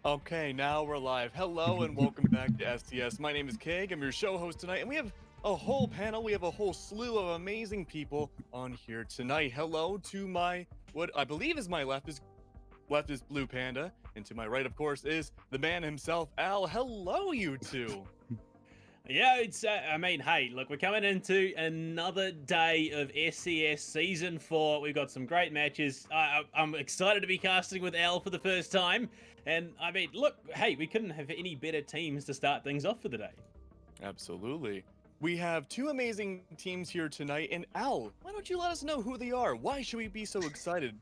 Okay, now we're live. Hello and welcome back to SCS. My name is Keg. I'm your show host tonight, and we have a whole panel. We have a whole slew of amazing people on here tonight. Hello to my what I believe is my left is Blue Panda, and to my right, of course, is the man himself, Al. Hello, you two. Yeah, I mean, hey, look, we're coming into another day of SCS Season 4. We've got some great matches. I'm excited to be casting with Al for the first time. And, I mean, look, hey, we couldn't have any better teams to start things off for the day. Absolutely. We have two amazing teams here tonight, and Al, why don't you let us know who they are? Why should we be so excited?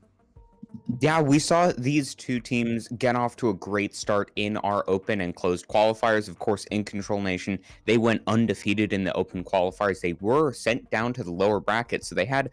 Yeah, we saw these two teams get off to a great start in our open and closed qualifiers. Of course, in Control Nation, they went undefeated in the open qualifiers. They were sent down to the lower bracket, so they had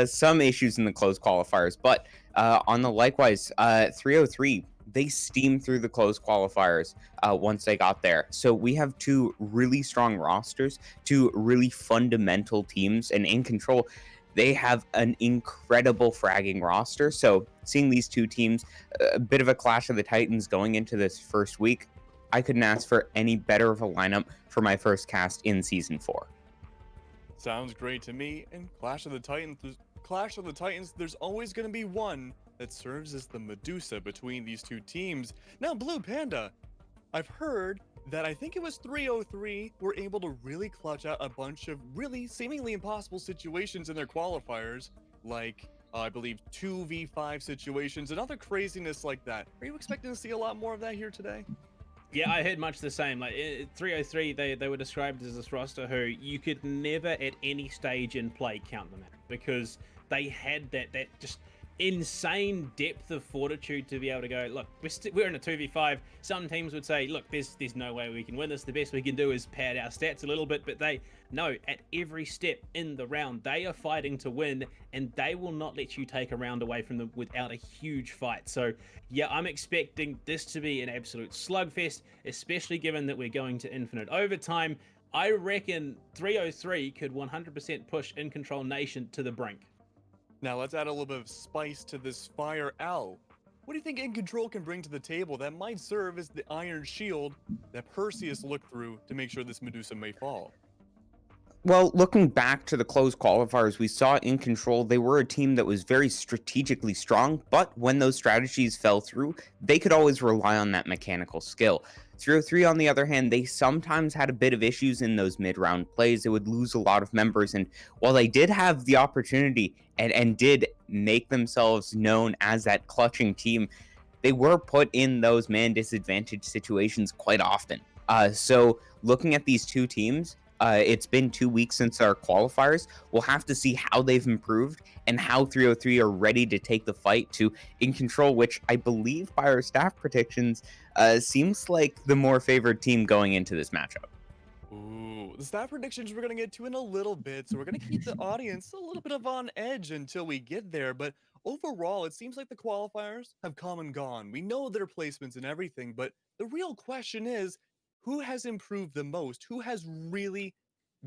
some issues in the closed qualifiers. But on the likewise, 303, they steamed through the closed qualifiers once they got there. So we have two really strong rosters, two really fundamental teams, and in Control, they have an incredible fragging roster. So seeing these two teams, a bit of a clash of the Titans going into this first week, I couldn't ask for any better of a lineup for my first cast in season 4. Sounds great to me. And Clash of the Titans, there's always going to be one that serves as the Medusa between these two teams. Now, Blue Panda, I've heard that I think it was 303 were able to really clutch out a bunch of really seemingly impossible situations in their qualifiers, like I believe 2v5 situations and other craziness like that. Are you expecting to see a lot more of that here today? Yeah, I heard much the same. Like 303, they were described as this roster who you could never at any stage in play count them out because they had that just insane depth of fortitude to be able to go, look, we're in a 2v5. Some teams would say, look, there's no way we can win this. The best we can do is pad our stats a little bit, but they no, at every step in the round, they are fighting to win, and they will not let you take a round away from them without a huge fight. So yeah, I'm expecting this to be an absolute slugfest, especially given that we're going to infinite overtime. I reckon 303 could 100% push Incontrol Nation to the brink. Now let's add a little bit of spice to this fire. Al, what do you think Incontrol can bring to the table that might serve as the iron shield that Perseus looked through to make sure this Medusa may fall? Well, looking back to the closed qualifiers, we saw in Control, they were a team that was very strategically strong, but when those strategies fell through, they could always rely on that mechanical skill. 303, on the other hand, they sometimes had a bit of issues in those mid-round plays. They would lose a lot of members, and while they did have the opportunity and did make themselves known as that clutching team, they were put in those man disadvantaged situations quite often. So looking at these two teams, it's been 2 weeks since our qualifiers. We'll have to see how they've improved and how 303 are ready to take the fight to In Control, which I believe by our staff predictions seems like the more favored team going into this matchup. Ooh, the stat predictions we're going to get to in a little bit, so we're going to keep the audience a little bit of on edge until we get there. But overall, it seems like the qualifiers have come and gone. We know their placements and everything, but the real question is who has improved the most? Who has really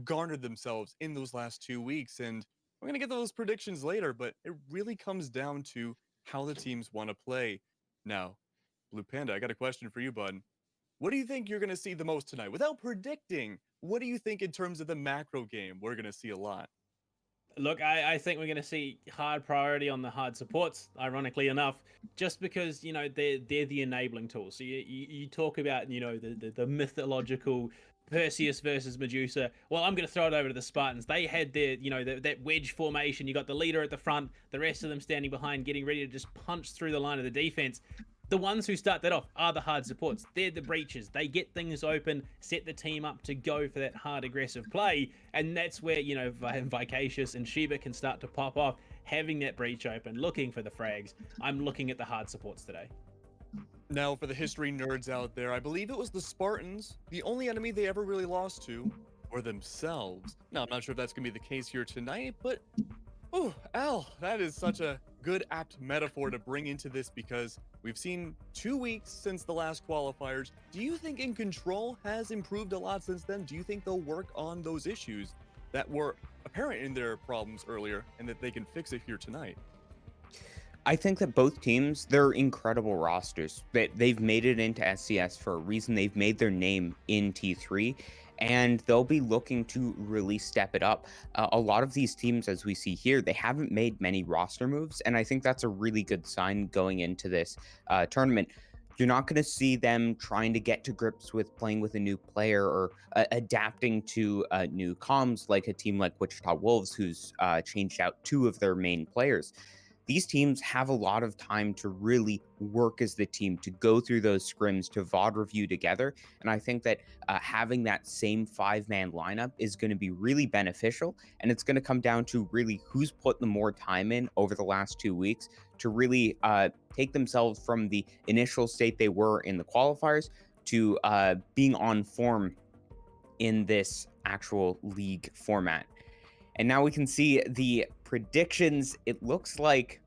garnered themselves in those last 2 weeks? And we're going to get those predictions later, but it really comes down to how the teams want to play. Now, Blue Panda, I got a question for you, bud. What do you think you're going to see the most tonight? Without predicting, what do you think in terms of the macro game we're going to see a lot? Look, I think we're going to see hard priority on the hard supports, ironically enough, just because, they're the enabling tool. So you talk about, the mythological Perseus versus Medusa. Well, I'm going to throw it over to the Spartans. They had their, that wedge formation. You got the leader at the front, the rest of them standing behind, getting ready to just punch through the line of the defense. The ones who start that off are the hard supports. They're the breaches. They get things open, set the team up to go for that hard aggressive play, and that's where Vicacious and Sheba can start to pop off, having that breach open, looking for the frags. I'm looking at the hard supports today. Now, for the history nerds out there, I believe it was the Spartans. The only enemy they ever really lost to were themselves. Now, I'm not sure if that's going to be the case here tonight, but oh, Al, that is such a good, apt metaphor to bring into this because we've seen 2 weeks since the last qualifiers. Do you think In Control has improved a lot since then? Do you think they'll work on those issues that were apparent in their problems earlier and that they can fix it here tonight? I think that both teams, they're incredible rosters. They've made it into SCS for a reason. They've made their name in T3, and they'll be looking to really step it up. A lot of these teams, as we see here, they haven't made many roster moves, and I think that's a really good sign going into this tournament. You're not going to see them trying to get to grips with playing with a new player or adapting to new comms like a team like Wichita Wolves, who's changed out two of their main players. These teams have a lot of time to really work as the team, to go through those scrims, to VOD review together. And I think that having that same 5-man lineup is going to be really beneficial. And it's going to come down to really who's put the more time in over the last 2 weeks to really take themselves from the initial state they were in the qualifiers to being on form in this actual league format. And now we can see the predictions. It looks like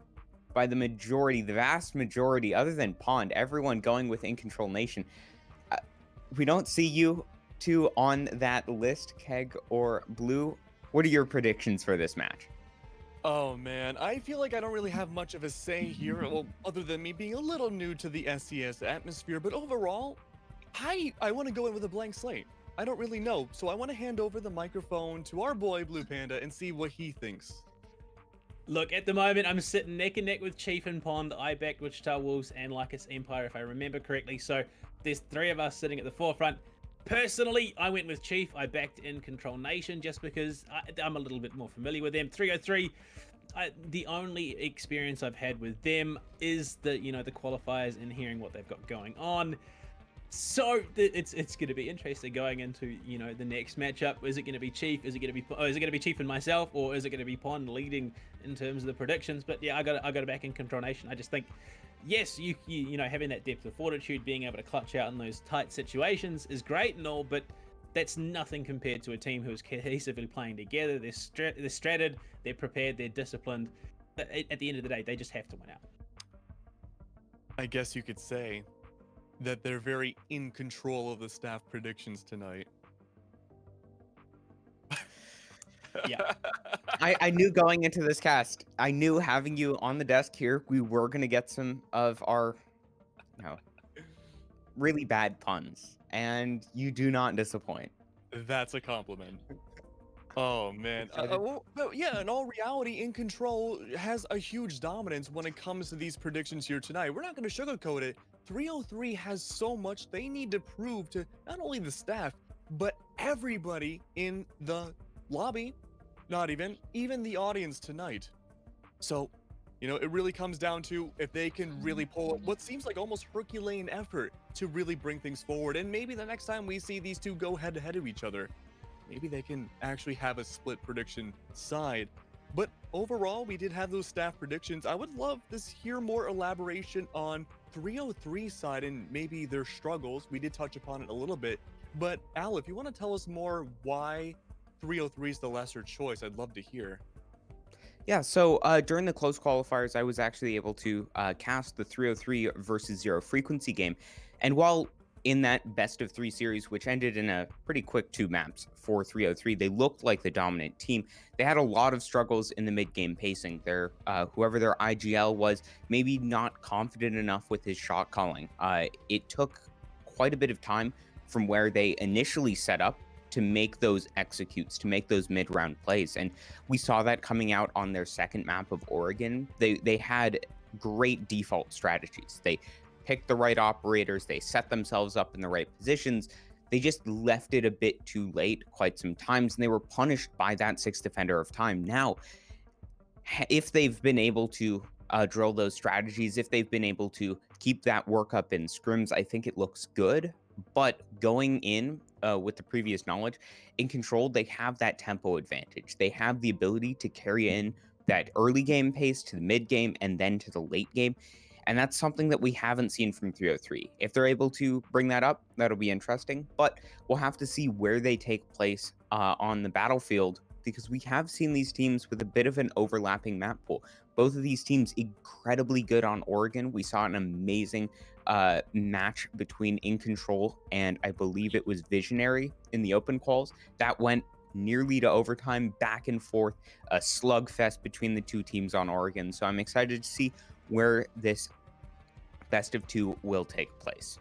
by the majority, the vast majority, other than Pond, everyone going with Incontrol Nation. Uh, we don't see you two on that list, Keg or Blue. What are your predictions for this match? Oh man, I feel like I don't really have much of a say here, well, other than me being a little new to the SCS atmosphere, but overall, I want to go in with a blank slate. I don't really know, so I want to hand over the microphone to our boy Blue Panda and see what he thinks. Look, at the moment, I'm sitting neck and neck with Chief and Pond. I backed Wichita Wolves and Lycus Empire, if I remember correctly. So there's three of us sitting at the forefront. Personally, I went with Chief. I backed Incontrol Nation just because I'm a little bit more familiar with them. 303. The only experience I've had with them is the qualifiers and hearing what they've got going on. So it's going to be interesting going into the next matchup. Is it going to be Chief? Is it going to be Chief and myself, or is it going to be Pond leading in terms of the predictions? But yeah, I got to back in Control Nation. I just think, yes, you having that depth of fortitude, being able to clutch out in those tight situations is great and all, but that's nothing compared to a team who is cohesively playing together. They're stratted, they're prepared, they're disciplined. At the end of the day, they just have to win out. I guess you could say that they're very in control of the staff predictions tonight. Yeah. I knew going into this cast, I knew having you on the desk here, we were going to get some of our, really bad puns. And you do not disappoint. That's a compliment. Oh man. But yeah, in all reality, Incontrol has a huge dominance when it comes to these predictions here tonight. We're not going to sugarcoat it. 303 has so much they need to prove to not only the staff, but everybody in the lobby, not even the audience tonight. So, it really comes down to if they can really pull up what seems like almost Herculean effort to really bring things forward. And maybe the next time we see these two go head to head of each other, maybe they can actually have a split prediction side. But overall, we did have those staff predictions. I would love to hear more elaboration on 303 side and maybe their struggles. We did touch upon it a little bit. But Al, if you want to tell us more why 303 is the lesser choice, I'd love to hear. Yeah, so during the close qualifiers, I was actually able to cast the 303 versus 0 frequency game. And while in that best of 3 series, which ended in a pretty quick 2 maps for 303, they looked like the dominant team. They had a lot of struggles in the mid-game pacing. Whoever their IGL was, maybe not confident enough with his shot calling. It took quite a bit of time from where they initially set up to make those executes, to make those mid-round plays. And we saw that coming out on their second map of Oregon. They had great default strategies. They picked the right operators, they set themselves up in the right positions. They just left it a bit too late quite some times, and they were punished by that sixth defender of time. Now, if they've been able to drill those strategies, if they've been able to keep that work up in scrims, I think it looks good. But going in with the previous knowledge, Incontrol, they have that tempo advantage. They have the ability to carry in that early game pace to the mid game and then to the late game. And that's something that we haven't seen from 303. If they're able to bring that up, that'll be interesting. But we'll have to see where they take place on the battlefield, because we have seen these teams with a bit of an overlapping map pool. Both of these teams incredibly good on Oregon. We saw an amazing match between Incontrol and I believe it was Visionary in the open quals. That went nearly to overtime, back and forth, a slugfest between the two teams on Oregon. So I'm excited to see where this best of 2 will take place.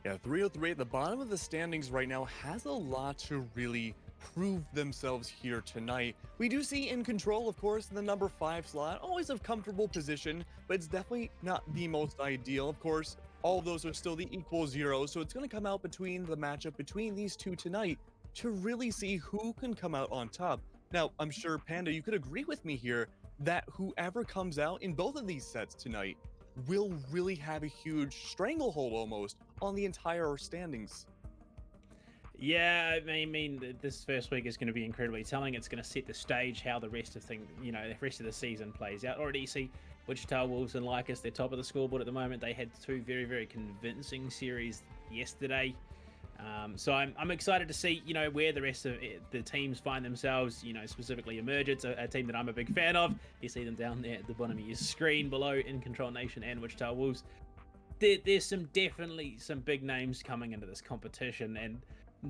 Yeah, 303 at the bottom of the standings right now has a lot to really prove themselves here tonight. We do see Incontrol, of course, in the number 5 slot, always a comfortable position, but it's definitely not the most ideal. Of course, all of those are still the equal zero, so it's going to come out between the matchup between these two tonight to really see who can come out on top. Now, I'm sure, Panda, you could agree with me here that whoever comes out in both of these sets tonight will really have a huge stranglehold almost on the entire standings. Yeah, I mean, this first week is going to be incredibly telling. It's going to set the stage how the rest of the rest of the season plays out. Already you see Wichita Wolves and Lycus, they're top of the scoreboard at the moment. They had two very, very convincing series yesterday. So I'm excited to see, where the rest of the teams find themselves, specifically Emergence, a team that I'm a big fan of. You see them down there at the bottom of your screen below, Incontrol Nation and Wichita Wolves. There's definitely some big names coming into this competition, and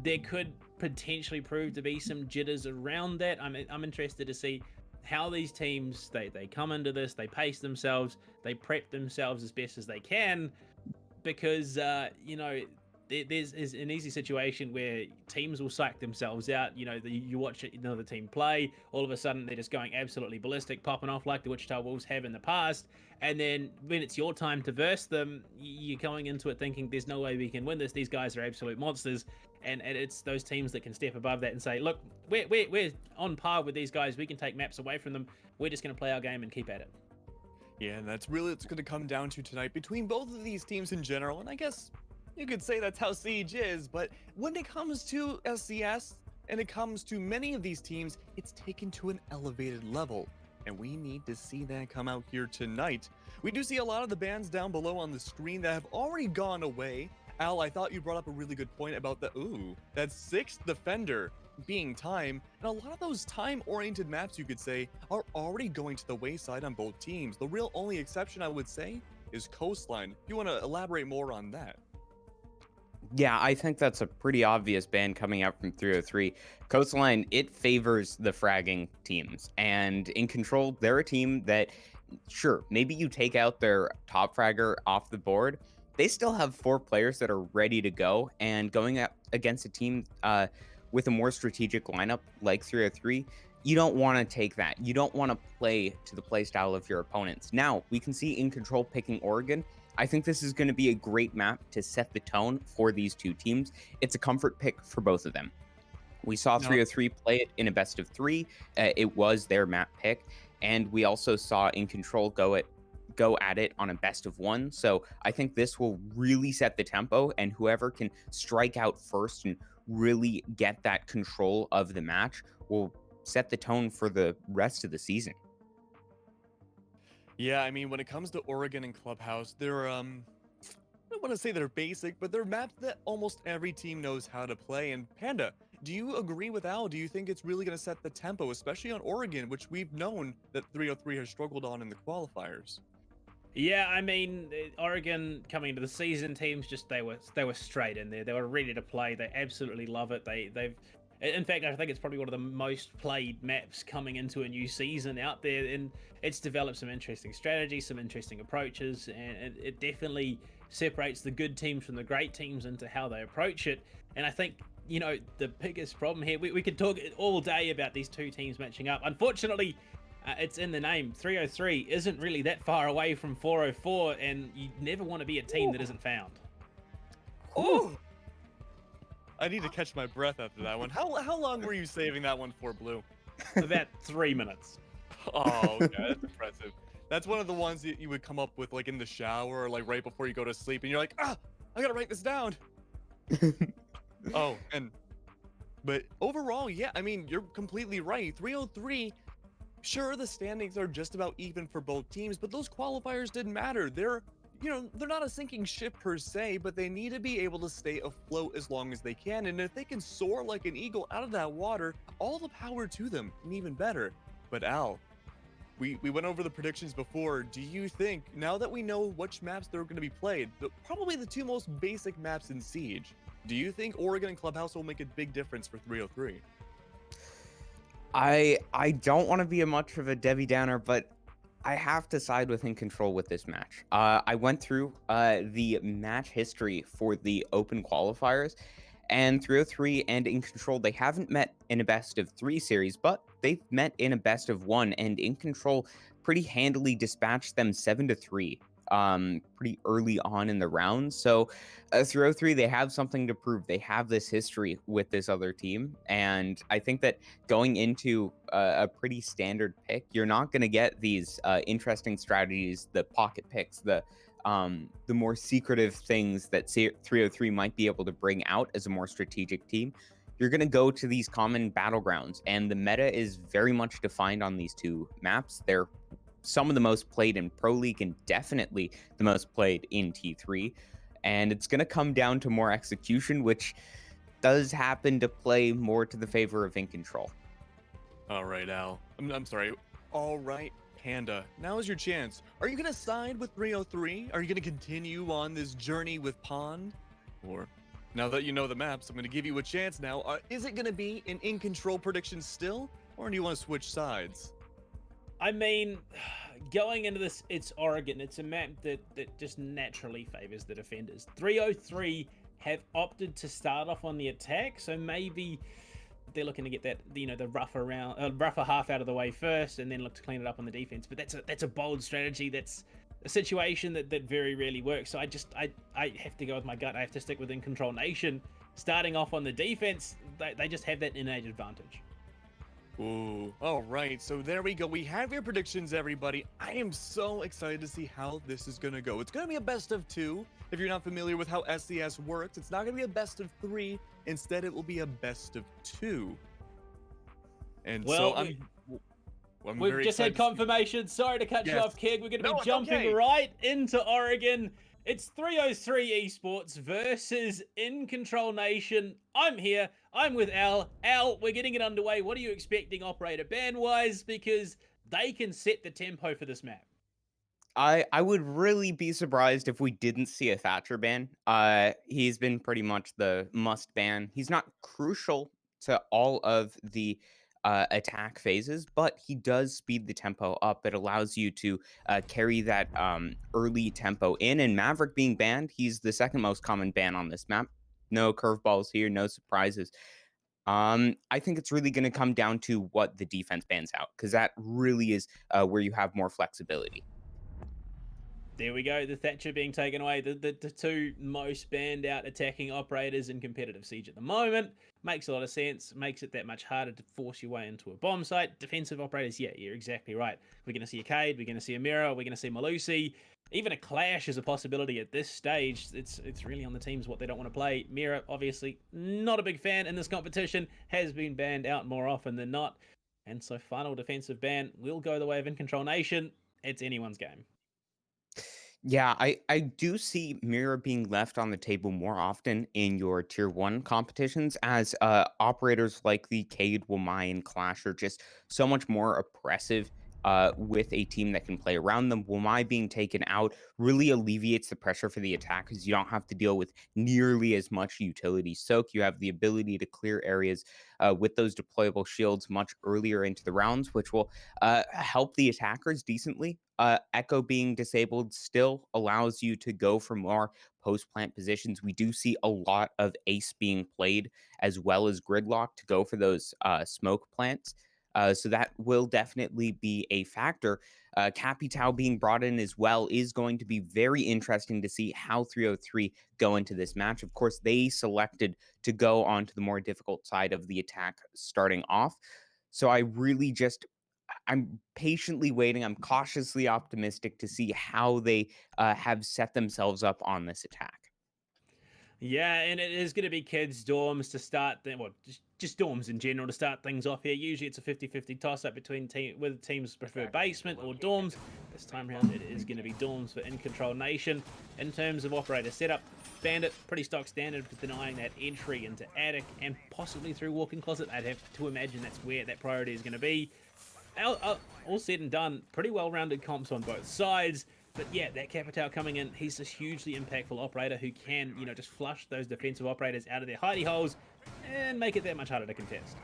there could potentially prove to be some jitters around that. I'm interested to see how these teams, they come into this, they pace themselves, they prep themselves as best as they can, because there's an easy situation where teams will psych themselves out. You watch another team play, all of a sudden they're just going absolutely ballistic, popping off like the Wichita Wolves have in the past, and then when it's your time to verse them, you're going into it thinking there's no way we can win this. These guys are absolute monsters, and it's those teams that can step above that and say, look, we're on par with these guys. We can take maps away from them. We're just going to play our game and keep at it. Yeah, and that's really what's going to come down to tonight between both of these teams in general, and I guess you could say that's how Siege is, but when it comes to SCS and it comes to many of these teams, it's taken to an elevated level, and we need to see that come out here tonight. We do see a lot of the bans down below on the screen that have already gone away. Al, I thought you brought up a really good point about that 6th defender being time, and a lot of those time-oriented maps, you could say, are already going to the wayside on both teams. The real only exception, I would say, is Coastline. If you want to elaborate more on that. Yeah, I think that's a pretty obvious ban coming out from 303. Coastline, it favors the fragging teams. And Incontrol, they're a team that, sure, maybe you take out their top fragger off the board. They still have 4 players that are ready to go. And going up against a team with a more strategic lineup like 303, you don't want to take that. You don't want to play to the play style of your opponents. Now, we can see Incontrol picking Oregon. I think this is going to be a great map to set the tone for these two teams. It's a comfort pick for both of them. We saw 303 play it in a best of 3. It was their map pick. And we also saw Incontrol go at it on a best of 1. So I think this will really set the tempo, and whoever can strike out first and really get that control of the match will set the tone for the rest of the season. Yeah, I mean, when it comes to Oregon and Clubhouse, they're I don't want to say they're basic, but they're maps that almost every team knows how to play. And Panda, do you agree with Al? Do you think it's really going to set the tempo, especially on Oregon, which we've known that 303 has struggled on in the qualifiers? Yeah, I mean, Oregon coming into the season, teams they were straight in there. They were ready to play. They absolutely love it. They've in fact, I think it's probably one of the most played maps coming into a new season out there, and it's developed some interesting strategies, some interesting approaches, and it definitely separates the good teams from the great teams into how they approach it. And I think, the biggest problem here, we could talk all day about these two teams matching up. Unfortunately, it's in the name. 303 isn't really that far away from 404, and you never want to be a team that isn't found. Oh! I need to catch my breath after that one. How long were you saving that one for, Blue? About 3 minutes. Oh, okay, that's impressive. That's one of the ones that you would come up with like in the shower or like right before you go to sleep, and you're like, I gotta write this down. But overall, yeah, I mean, you're completely right. 303, sure, the standings are just about even for both teams, but those qualifiers didn't matter. They're not a sinking ship per se, but they need to be able to stay afloat as long as they can. And if they can soar like an eagle out of that water, all the power to them, and even better. But Al, we went over the predictions before. Do you think, now that we know which maps they're going to be played, probably the 2 most basic maps in Siege, do you think Oregon and Clubhouse will make a big difference for 303? I don't want to be much of a Debbie Downer, but I have to side with In Control with this match. I went through the match history for the Open qualifiers, and 303 and In Control, they haven't met in a best of three series, but they've met in a best of one, and In Control pretty handily dispatched them 7-3 pretty early on in the round. So 303, they have something to prove. They have this history with this other team, and I think that going into a pretty standard pick, you're not going to get these interesting strategies, the pocket picks, the more secretive things that 303 might be able to bring out as a more strategic team. You're going to go to these common battlegrounds, and the meta is very much defined on these two maps. They're some of the most played in Pro League and definitely the most played in T3. And it's going to come down to more execution, which does happen to play more to the favor of In Control. All right, Al. I'm sorry. All right, Panda. Now is your chance. Are you gonna side with 303? Are you gonna continue on this journey with Pond? Or, now that you know the maps, I'm gonna give you a chance now. Is it gonna be an In Control prediction still, or do you want to switch sides? I mean, going into this, it's Oregon. It's a map that just naturally favors the defenders. 303 have opted to start off on the attack, so maybe they're looking to get that, the rougher half out of the way first, and then look to clean it up on the defense. But that's a bold strategy. That's a situation that very rarely works. So I have to go with my gut. I have to stick with In Control Nation. Starting off on the defense, they just have that innate advantage. Ooh, all right. So there we go. We have your predictions, everybody. I am so excited to see how this is going to go. It's going to be a best of two. If you're not familiar with how SCS works, it's not going to be a best of three. Instead, it will be a best of two. And Well, so I'm we've very just had excited to see- confirmation. Sorry to cut you Yes. off, Keg. We're going to No, be it's jumping okay. right into Oregon. It's 303 Esports versus In Control Nation. I'm here. I'm with Al. Al, we're getting it underway. What are you expecting operator ban-wise? Because they can set the tempo for this map. I would really be surprised if we didn't see a Thatcher ban. He's been pretty much the must ban. He's not crucial to all of the attack phases, but he does speed the tempo up. It allows you to carry that early tempo in. And Maverick being banned, he's the second most common ban on this map. No curveballs here, no surprises. I think it's really going to come down to what the defense bans out, because that really is where you have more flexibility. There we go, the Thatcher being taken away. The two most banned out attacking operators in competitive Siege at the moment. Makes a lot of sense, makes it that much harder to force your way into a bomb site. Defensive operators, yeah, you're exactly right. We're going to see a Cade, we're going to see a Mirror, we're going to see Malusi. Even a Clash is a possibility at this stage. It's really on the teams what they don't want to play. Mirror, obviously, not a big fan in this competition, has been banned out more often than not. And so final defensive ban will go the way of In Control Nation. It's anyone's game. Yeah, I do see Mira being left on the table more often in your tier one competitions, as operators like the Cade, Wamai, and Clash are just so much more oppressive with a team that can play around them. Wamai being taken out really alleviates the pressure for the attackers. You don't have to deal with nearly as much utility soak. You have the ability to clear areas with those deployable shields much earlier into the rounds, which will help the attackers decently. Echo being disabled still allows you to go for more post-plant positions. We do see a lot of Ace being played as well as Gridlock to go for those smoke plants. So that will definitely be a factor. Capitao being brought in as well is going to be very interesting to see how 303 go into this match. Of course, they selected to go onto the more difficult side of the attack starting off. So I'm patiently waiting. I'm cautiously optimistic to see how they have set themselves up on this attack. Yeah, and it is going to be kids' dorms to start, just dorms in general to start things off here. Usually it's a 50-50 toss-up between whether teams prefer basement or dorms. This time around it is going to be dorms for In Control Nation. In terms of operator setup, Bandit, pretty stock standard, with denying that entry into attic and possibly through walk-in closet. I'd have to imagine that's where that priority is going to be. All said and done, pretty well-rounded comps on both sides. But yeah, that Capitao coming in, he's this hugely impactful operator who can, just flush those defensive operators out of their hidey holes and make it that much harder to contest.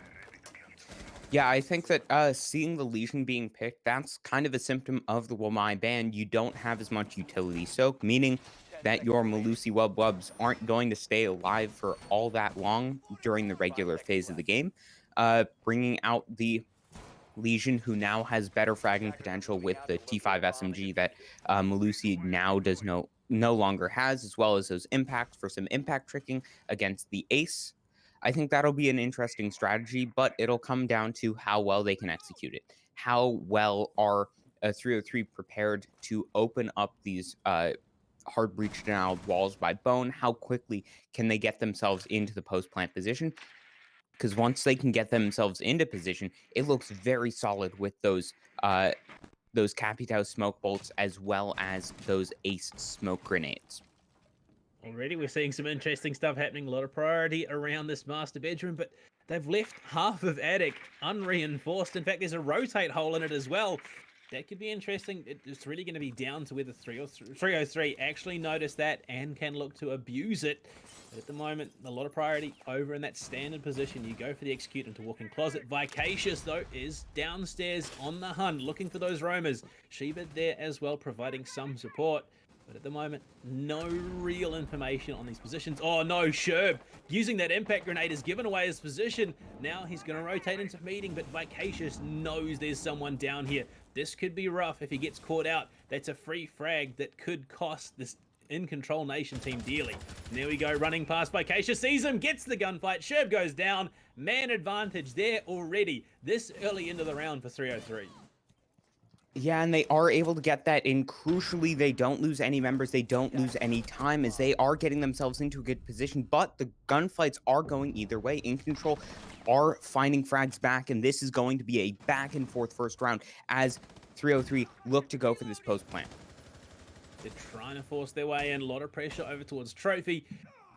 Yeah, I think that seeing the Legion being picked, that's kind of a symptom of the Wamai ban. You don't have as much utility soak, meaning that your Malusi Wub Wubs aren't going to stay alive for all that long during the regular phase of the game. Bringing out the Legion, who now has better fragging potential with the T5 SMG that Malusi now does no longer has, as well as those impacts for some impact tricking against the Ace. I think that'll be an interesting strategy, but it'll come down to how well they can execute it. How well are 303 prepared to open up these hard breach denial walls by Bone? How quickly can they get themselves into the post plant position? Because once they can get themselves into position, it looks very solid with those Capitao smoke bolts as well as those Ace smoke grenades. Already we're seeing some interesting stuff happening, a lot of priority around this master bedroom, but they've left half of attic unreinforced. In fact, there's a rotate hole in it as well. That could be interesting. It's really going to be down to whether 303 actually notice that and can look to abuse it. But at the moment, a lot of priority over in that standard position. You go for the execute into walk-in closet. Vicacious, though, is downstairs on the hunt, looking for those roamers. Sheba there as well, providing some support. But at the moment, no real information on these positions. Oh no, Sherb using that impact grenade has given away his position. Now he's going to rotate into meeting, but Vicacious knows there's someone down here. This could be rough if he gets caught out. That's a free frag that could cost this Incontrol Nation team dearly. And there we go, running past Vicacious, sees him, gets the gunfight. Sherb goes down. Man advantage there already this early into the round for 303. Yeah, and they are able to get that in. Crucially, they don't lose any members. They don't lose any time as they are getting themselves into a good position. But the gunfights are going either way. Incontrol are finding frags back, and this is going to be a back and forth first round as 303 look to go for this post plant. They're trying to force their way in. A lot of pressure over towards Trophy.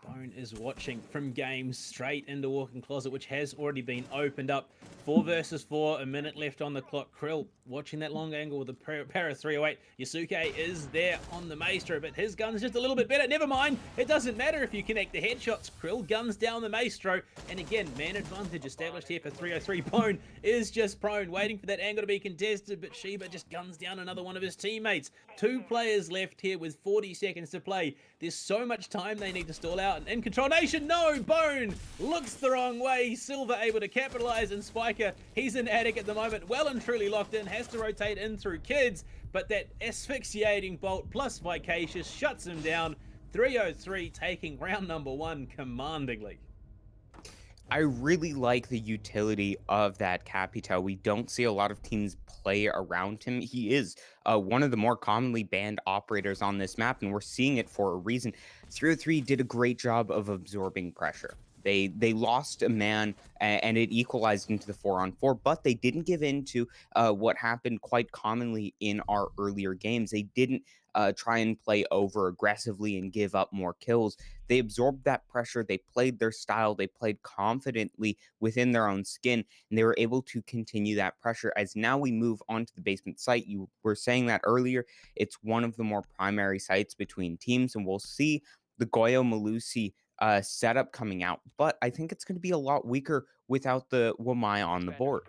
Bone is watching from game straight into walk-in closet, which has already been opened up. 4 versus 4, a minute left on the clock. Krill watching that long angle with the Para 308. Yasuke is there on the Maestro, but his gun's just a little bit better. Never mind, it doesn't matter if you connect the headshots. Krill guns down the Maestro, and again, man advantage established here for 303. Bone is just prone, waiting for that angle to be contested, but Sheba just guns down another one of his teammates. 2 players left here with 40 seconds to play. There's so much time they need to stall out. And Incontrol Nation, no! Bone looks the wrong way. Silver able to capitalize, and Spiker, he's in attic at the moment, well and truly locked in, has to rotate in through kids, but that asphyxiating bolt plus Vicacious shuts him down. 303 taking round number 1 commandingly. I really like the utility of that Capito. We don't see a lot of teams play around him. He is one of the more commonly banned operators on this map, and we're seeing it for a reason. 303 did a great job of absorbing pressure. They lost a man and it equalized into the 4-on-4, but they didn't give in to what happened quite commonly in our earlier games. They didn't try and play over aggressively and give up more kills. They absorbed that pressure. They played their style. They played confidently within their own skin, and they were able to continue that pressure. As now we move on to the basement site, you were saying that earlier. It's one of the more primary sites between teams, and we'll see the Goyo Malusi setup coming out. But I think it's going to be a lot weaker without the Wamai on the board.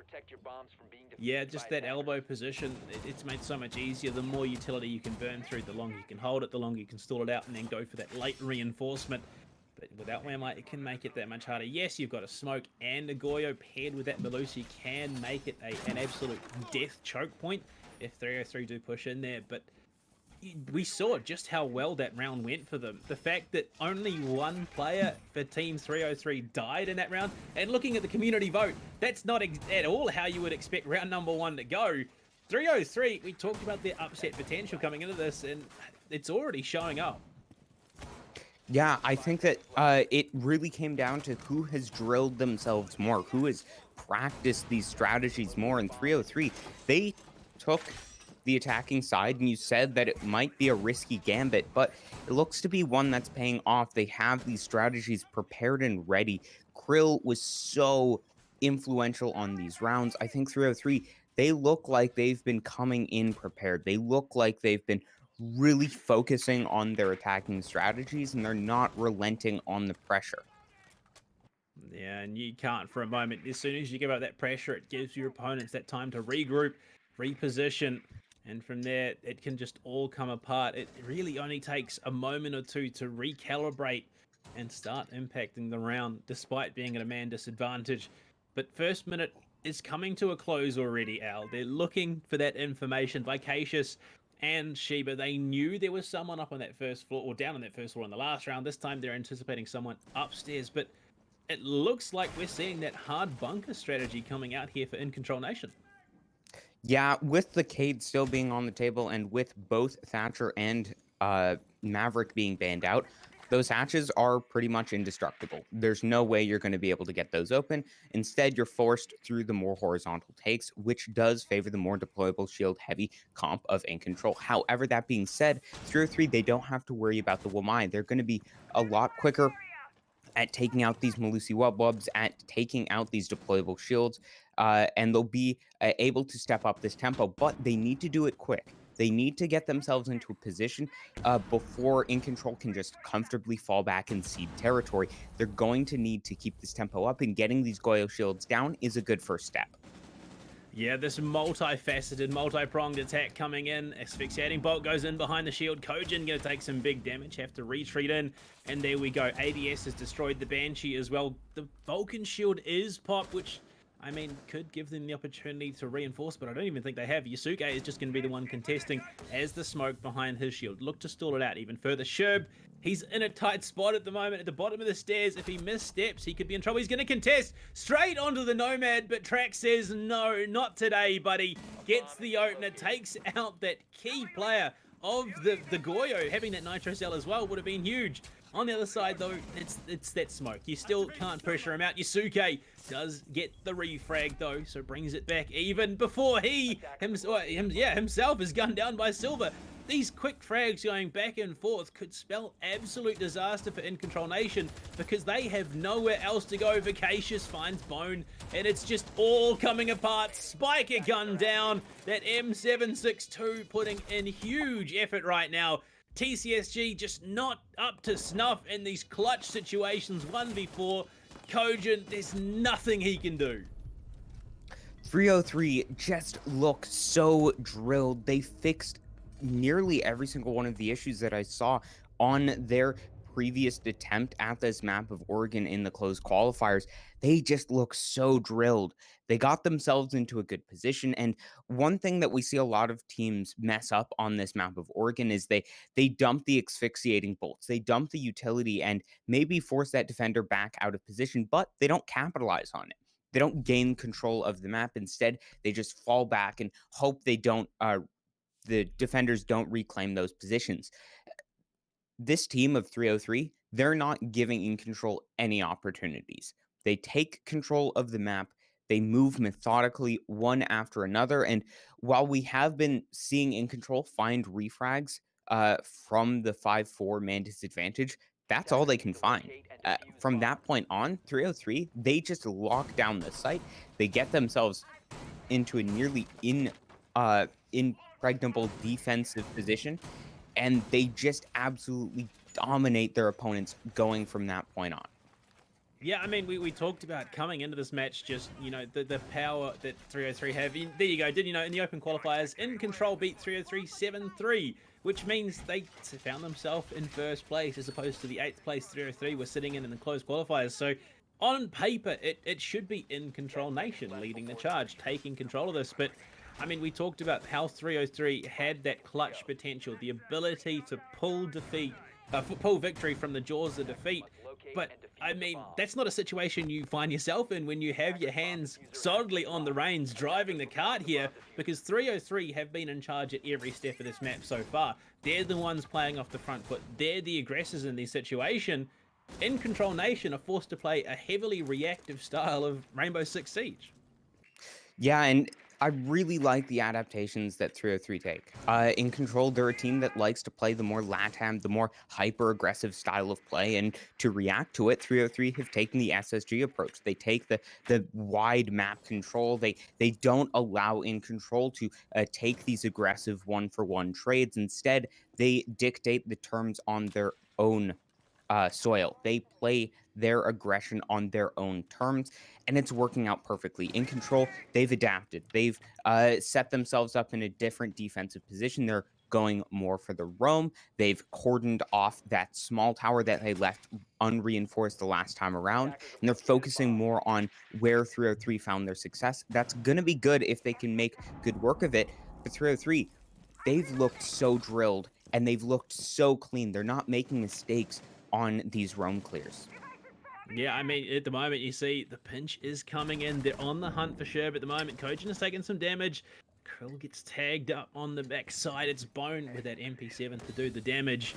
Yeah, just that elbow position, it's made so much easier. The more utility you can burn through, the longer you can hold it, the longer you can stall it out, and then go for that late reinforcement. But without Wamai, it can make it that much harder. Yes, you've got a smoke and a Goyo paired with that Malusi can make it an absolute death choke point if 303 do push in there. But we saw just how well that round went for them. The fact that only one player for Team 303 died in that round, and looking at the community vote, that's not at all how you would expect round number 1 to go. 303, we talked about their upset potential coming into this, and it's already showing up. Yeah, I think that it really came down to who has drilled themselves more, who has practiced these strategies more. In 303, they took the attacking side, and you said that it might be a risky gambit, but it looks to be one that's paying off. They have these strategies prepared and ready. Krill was so influential on these rounds. I think 303, they look like they've been coming in prepared. They look like they've been really focusing on their attacking strategies, and they're not relenting on the pressure. Yeah, and you can't for a moment. As soon as you give up that pressure, it gives your opponents that time to regroup, reposition, and from there, it can just all come apart. It really only takes a moment or two to recalibrate and start impacting the round, despite being at a man disadvantage. But first minute is coming to a close already, Al. They're looking for that information. Vicacious and Sheba, they knew there was someone up on that first floor, or down on that first floor in the last round. This time, they're anticipating someone upstairs, but it looks like we're seeing that hard bunker strategy coming out here for Incontrol Nation. Yeah, with the Cade still being on the table and with both Thatcher and Maverick being banned out, those hatches are pretty much indestructible. There's no way you're going to be able to get those open. Instead, you're forced through the more horizontal takes, which does favor the more deployable shield heavy comp of Incontrol. However, that being said, 303, they don't have to worry about the Wamai. They're going to be a lot quicker at taking out these Malusi Wubwubs, at taking out these deployable shields, and they'll be able to step up this tempo, but they need to do it quick. They need to get themselves into a position before Incontrol can just comfortably fall back and cede territory. They're going to need to keep this tempo up, and getting these Goyo shields down is a good first step. Yeah, this multifaceted, multi-pronged attack coming in. Asphyxiating Bolt goes in behind the shield. Kojin going to take some big damage, have to retreat in. And there we go. ADS has destroyed the Banshee as well. The Vulcan shield is popped, which, I mean, could give them the opportunity to reinforce, but I don't even think they have. Yasuke is just going to be the one contesting as the smoke behind his shield. Look to stall it out even further. Sherb, he's in a tight spot at the moment at the bottom of the stairs. If he missteps, he could be in trouble. He's going to contest straight onto the Nomad, but Track says, no, not today, buddy. Gets the opener, takes out that key player of the Goyo. Having that Nitro Cell as well would have been huge. On the other side, though, it's that smoke. You still can't pressure him out. Yasuke does get the refrag, though, so brings it back even before himself is gunned down by Silver. These quick frags going back and forth could spell absolute disaster for Incontrol Nation because they have nowhere else to go. Vacacious finds Bone, and it's just all coming apart. Spiker gun down. That M762 putting in huge effort right now. TCSG just not up to snuff in these clutch situations 1v4. Kojin, there's nothing he can do. 303 just look so drilled. They fixed nearly every single one of the issues that I saw on their previous attempt at this map of Oregon in the closed qualifiers. They just look so drilled. They got themselves into a good position. And one thing that we see a lot of teams mess up on this map of Oregon is they dump the asphyxiating bolts. They dump the utility and maybe force that defender back out of position, but they don't capitalize on it. They don't gain control of the map. Instead, they just fall back and hope the defenders don't reclaim those positions. This team of 303, they're not giving Incontrol any opportunities. They take control of the map. They move methodically one after another. And while we have been seeing Incontrol find refrags from the 5-4 man disadvantage, that's all they can find. From that point on, 303, they just lock down the site. They get themselves into a nearly impregnable defensive position, and they just absolutely dominate their opponents going from that point on. Yeah, I mean, we talked about coming into this match, just, the power that 303 have. There you go. Did you know, in the open qualifiers, Incontrol beat 303 7-3, which means they found themselves in first place as opposed to the 8th place 303 were sitting in the closed qualifiers. So on paper, it should be Incontrol Nation leading the charge, taking control of this. But I mean, we talked about how 303 had that clutch potential, the ability to pull victory from the jaws of defeat. But I mean, that's not a situation you find yourself in when you have your hands solidly on the reins driving the cart here, because 303 have been in charge at every step of this map so far. They're the ones playing off the front foot. They're the aggressors in this situation. Incontrol Nation are forced to play a heavily reactive style of Rainbow Six Siege. Yeah, and I really like the adaptations that 303 take. Incontrol, they're a team that likes to play the more LATAM, the more hyper-aggressive style of play, and to react to it, 303 have taken the SSG approach. They take the wide map control. They don't allow Incontrol to take these aggressive one-for-one trades. Instead, they dictate the terms on their own soil. They play their aggression on their own terms, and it's working out perfectly. In Control, they've adapted. They've set themselves up in a different defensive position. They're going more for the roam. They've cordoned off that small tower that they left unreinforced the last time around, and they're focusing more on where 303 found their success. That's going to be good if they can make good work of it. But 303, they've looked so drilled and they've looked so clean. They're not making mistakes on these roam clears. Yeah, I mean, at the moment, you see the pinch is coming in. They're on the hunt for Sherb at the moment. Kojin has taken some damage. Krill gets tagged up on the backside. It's Bone with that MP7 to do the damage.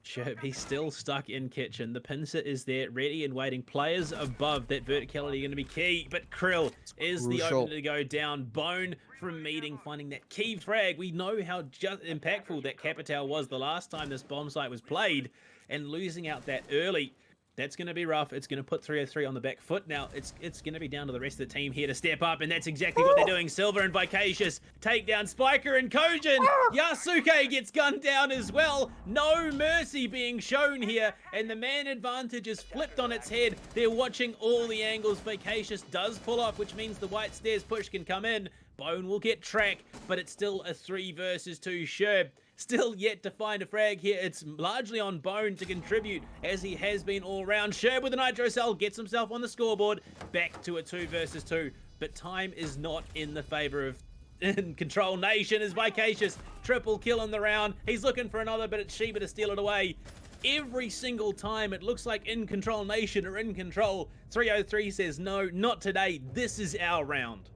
Sherb, he's still stuck in kitchen. The pincer is there, ready and waiting. Players above, that verticality going to be key. But Krill is the Crucial. opener to go down. Bone from meeting, finding that key frag. We know how just impactful that Capital was the last time this bomb site was played. And losing out that early, that's going to be rough. It's going to put 303 on the back foot. Now, it's going to be down to the rest of the team here to step up, and that's exactly what they're doing. Silver and Vicacious take down Spiker and Kojin. Yasuke gets gunned down as well. No mercy being shown here, and the man advantage is flipped on its head. They're watching all the angles. Vicacious does pull off, which means the white stairs push can come in. Bone will get track, but it's still a 3 versus 2 Sherb. Still yet to find a frag here. It's largely on Bone to contribute, as he has been all round. Sherb with a Nitro Cell gets himself on the scoreboard. Back to a 2 versus 2. But time is not in the favor of Incontrol Nation, as Vicacious triple kill in the round. He's looking for another, but it's Sheba to steal it away. Every single time it looks like Incontrol Nation are in control. 303 says, no, not today. This is our round.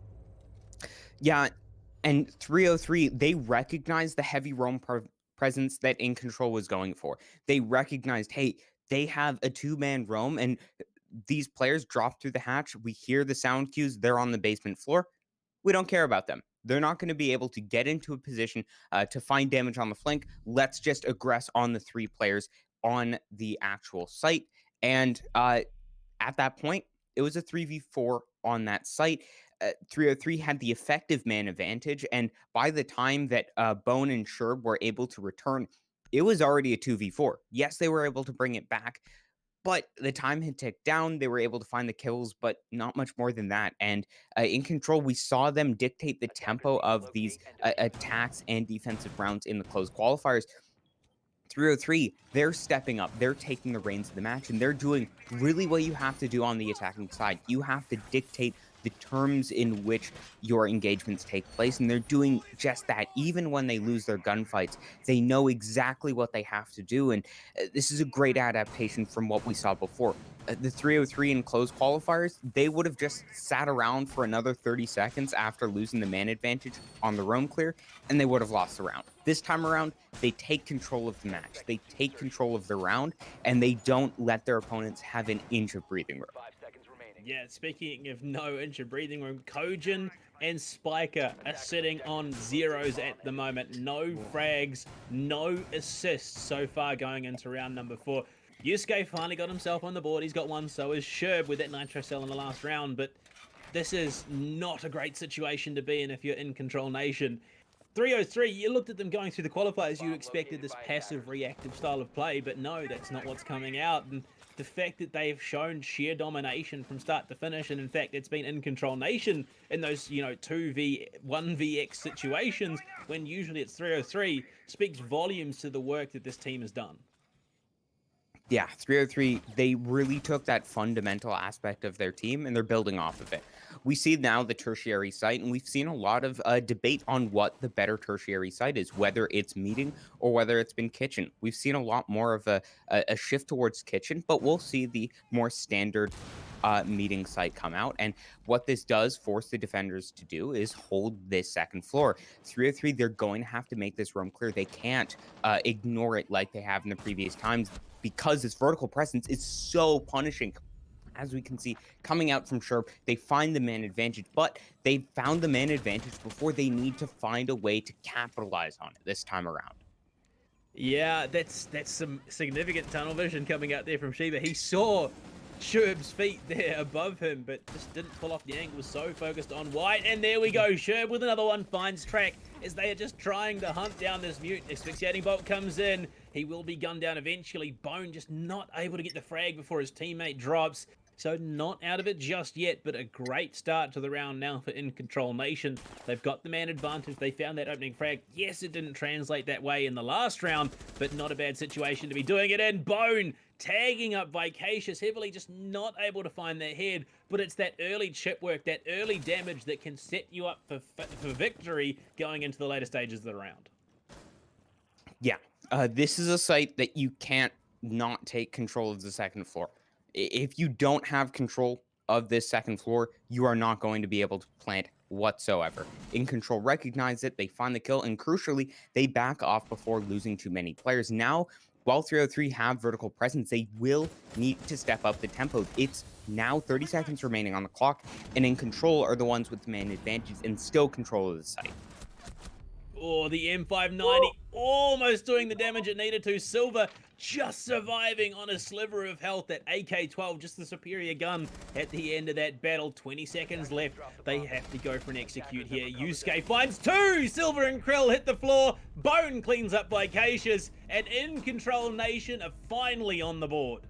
Yeah, and 303, they recognized the heavy roam presence that In Control was going for. They recognized, hey, they have a 2-man roam, and these players drop through the hatch. We hear the sound cues. They're on the basement floor. We don't care about them. They're not going to be able to get into a position to find damage on the flank. Let's just aggress on the 3 players on the actual site. And at that point, it was a 3v4 on that site. 303 had the effective man advantage, and by the time that Bone and Sherb were able to return, it was already a 2v4. Yes, they were able to bring it back, but the time had ticked down. They were able to find the kills, but not much more than that. And In Control, we saw them dictate the tempo of these attacks and defensive rounds in the closed qualifiers. 303, they're stepping up. They're taking the reins of the match, and they're doing really what you have to do on the attacking side. You have to dictate the terms in which your engagements take place, and they're doing just that. Even when they lose their gunfights, they know exactly what they have to do, and this is a great adaptation from what we saw before. The 303 in close qualifiers, they would have just sat around for another 30 seconds after losing the man advantage on the roam clear, and they would have lost the round. This time around, they take control of the match. They take control of the round, and they don't let their opponents have an inch of breathing room. Yeah, speaking of no inch of breathing room, Kojin and Spiker are sitting on zeros at the moment. No frags, no assists so far going into round number 4. Yusuke finally got himself on the board. He's got one, so is Sherb with that Nitro Cell in the last round, but this is not a great situation to be in if you're In Control Nation. 303, you looked at them going through the qualifiers, you expected this passive reactive style of play, but no, that's not what's coming out. And the fact that they've shown sheer domination from start to finish, and in fact it's been In Control Nation in those 2v 1vx situations when usually it's 303, speaks volumes to the work that this team has done. Yeah, 303, they really took that fundamental aspect of their team and they're building off of it. We see now the tertiary site, and we've seen a lot of debate on what the better tertiary site is, whether it's meeting or whether it's been kitchen. We've seen a lot more of a shift towards kitchen, but we'll see the more standard meeting site come out. And what this does force the defenders to do is hold this second floor. 303, they're going to have to make this room clear. They can't ignore it like they have in the previous times, because its vertical presence is so punishing. As we can see, coming out from Sherb, they find the man advantage, but they found the man advantage before they need to find a way to capitalize on it this time around. Yeah, that's some significant tunnel vision coming out there from Sheba. He saw Sherb's feet there above him, but just didn't pull off the angle, was so focused on White. And there we go, Sherb with another one finds track as they are just trying to hunt down this mutant. Asphyxiating bolt comes in. He will be gunned down eventually. Bone just not able to get the frag before his teammate drops. So not out of it just yet, but a great start to the round now for Incontrol Nation. They've got the man advantage. They found that opening frag. Yes, it didn't translate that way in the last round, but not a bad situation to be doing it in. Bone tagging up Vicacious heavily, just not able to find their head, but it's that early chip work, that early damage that can set you up for victory going into the later stages of the round. Yeah, this is a site that you can't not take control of the second floor. If you don't have control of this second floor, you are not going to be able to plant whatsoever. Incontrol recognize it, they find the kill, and crucially, they back off before losing too many players. Now, while 303 have vertical presence, they will need to step up the tempo. It's now 30 seconds remaining on the clock, and Incontrol are the ones with the man advantage and still control of the site. Oh, the M590 almost doing the damage it needed to. Silver just surviving on a sliver of health. That AK-12, just the superior gun at the end of that battle. 20 seconds left. They have to go for an execute here. Yusuke finds two. Silver and Krill hit the floor. Bone cleans up Vicacious. And Incontrol Nation are finally on the board.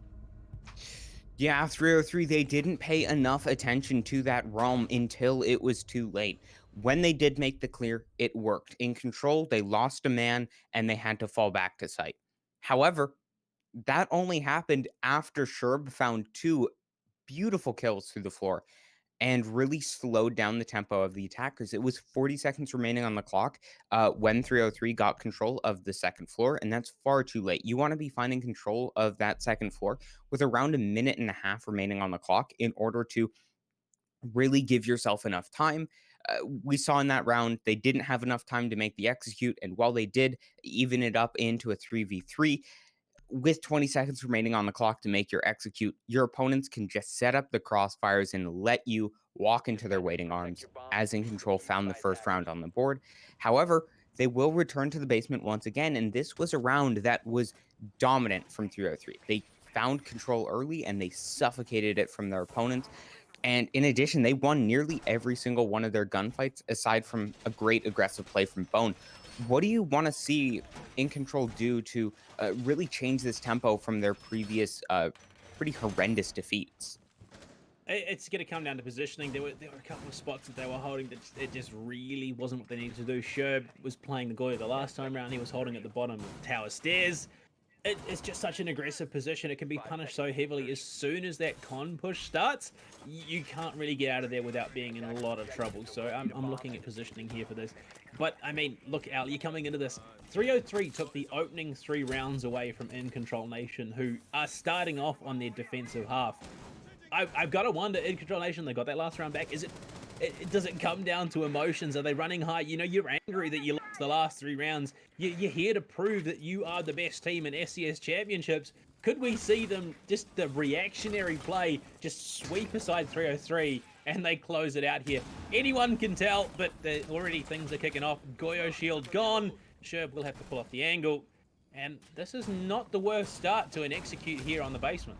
Yeah, 303, they didn't pay enough attention to that realm until it was too late. When they did make the clear, it worked. Incontrol, they lost a man and they had to fall back to site. However, that only happened after Sherb found two beautiful kills through the floor and really slowed down the tempo of the attackers. It was 40 seconds remaining on the clock when 303 got control of the second floor, and that's far too late. You want to be finding control of that second floor with around a minute and a half remaining on the clock in order to really give yourself enough time. We saw in that round, they didn't have enough time to make the execute, and while they did even it up into a 3v3, with 20 seconds remaining on the clock to make your execute, your opponents can just set up the crossfires and let you walk into their waiting arms, as Incontrol found the first round on the board. However, they will return to the basement once again, and this was a round that was dominant from 303. They found control early and they suffocated it from their opponents. And in addition, they won nearly every single one of their gunfights, aside from a great aggressive play from Bone. What do you want to see Incontrol do to really change this tempo from their previous pretty horrendous defeats? It's going to come down to positioning. There were a couple of spots that they were holding that it just really wasn't what they needed to do. Sherb was playing the Goya the last time around. He was holding at the bottom of the tower stairs. It's just such an aggressive position. It can be punished so heavily. As soon as that con push starts, you can't really get out of there without being in a lot of trouble. So I'm looking at positioning here for this. But, I mean, look, Al, you're coming into this. 303 took the opening 3 rounds away from Incontrol Nation, who are starting off on their defensive half. I've got to wonder, Incontrol Nation, they got that last round back. Does it come down to emotions? Are they running high? You know, you're angry that you lost the last 3 rounds. You're here to prove that you are the best team in SCS Championships. Could we see them, just the reactionary play, just sweep aside 303 and they close it out here? Anyone can tell, but already things are kicking off. Goyo shield gone. Sherb will have to pull off the angle. And this is not the worst start to an execute here on the basement.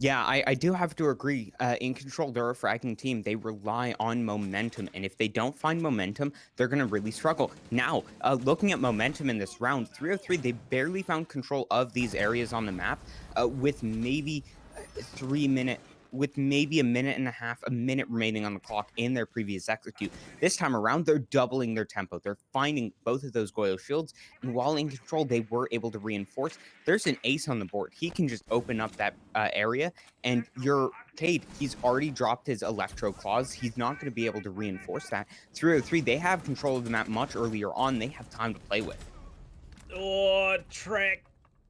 Yeah, I do have to agree. Incontrol, they're a fragging team. They rely on momentum, and if they don't find momentum, they're going to really struggle. Now, looking at momentum in this round, 303, they barely found control of these areas on the map with maybe a minute and a half, a minute remaining on the clock in their previous execute. This time around, they're doubling their tempo. They're finding both of those Goyo shields, and while Incontrol, they were able to reinforce. There's an ace on the board. He can just open up that area, and your Cade, he's already dropped his Electro Claws. He's not going to be able to reinforce that. 303, they have control of the map much earlier on. They have time to play with. Oh, Track.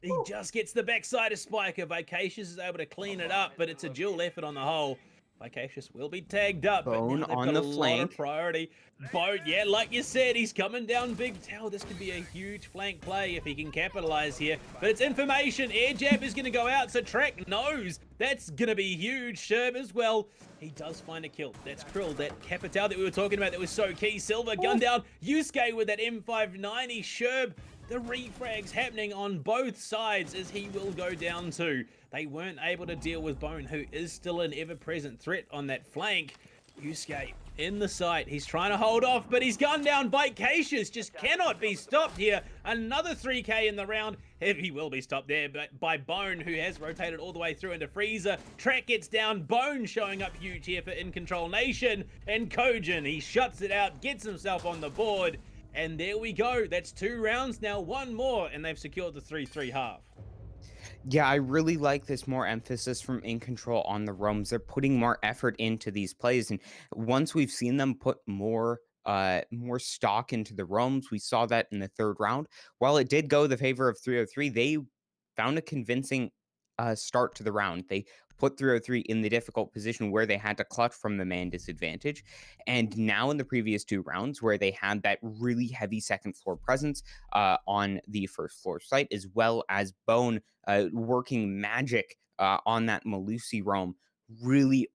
He just gets the backside of Spiker. Vicacious is able to clean it up, but it's a dual effort on the whole. Vicacious will be tagged up, Bone but now on they've got the a flank. lot of priority. Bone, yeah, like you said, he's coming down big tower. This could be a huge flank play if he can capitalize here. But it's information. Air jab is going to go out, so Track knows that's going to be huge. Sherb as well. He does find a kill. That's Krill, that Capital that we were talking about that was so key. Silver gun down. Yusuke with that M590. Sherb The refrags happening on both sides as he will go down too. They weren't able to deal with Bone, who is still an ever-present threat on that flank. Yusuke in the sight. He's trying to hold off, but he's gone down by Cassius. Just cannot be stopped here. Another 3k in the round. He will be stopped there by Bone, who has rotated all the way through into Freezer. Track gets down. Bone showing up huge here for Incontrol Nation. And Kojin, he shuts it out, gets himself on the board. And there we go. That's 2 rounds now, 1 more, and they've secured the 3-3 half. Yeah, I really like this more emphasis from In Control on the roams. They're putting more effort into these plays, and once we've seen them put more stock into the roams, we saw that in the third round. While it did go the favor of 303, they found a convincing start to the round. They put 303 in the difficult position where they had to clutch from the man disadvantage. And now in the previous 2 rounds, where they had that really heavy second floor presence on the first floor site, as well as Bone working magic on that Malusi roam, really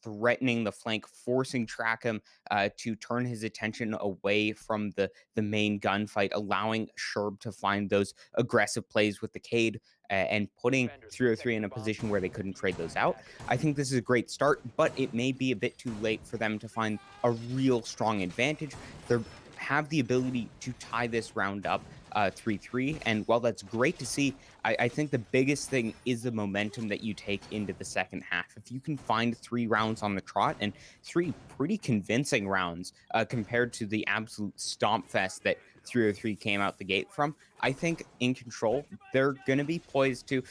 threatening the flank, forcing Trackham to turn his attention away from the main gunfight, allowing Sherb to find those aggressive plays with the Cade and putting 303 in a position where they couldn't trade those out. I think this is a great start, but it may be a bit too late for them to find a real strong advantage. They have the ability to tie this round up 3-3. And while that's great to see, I think the biggest thing is the momentum that you take into the second half. If you can find 3 rounds on the trot and 3 pretty convincing rounds compared to the absolute stomp fest that 303 came out the gate from, I think In Control, they're going to be poised to,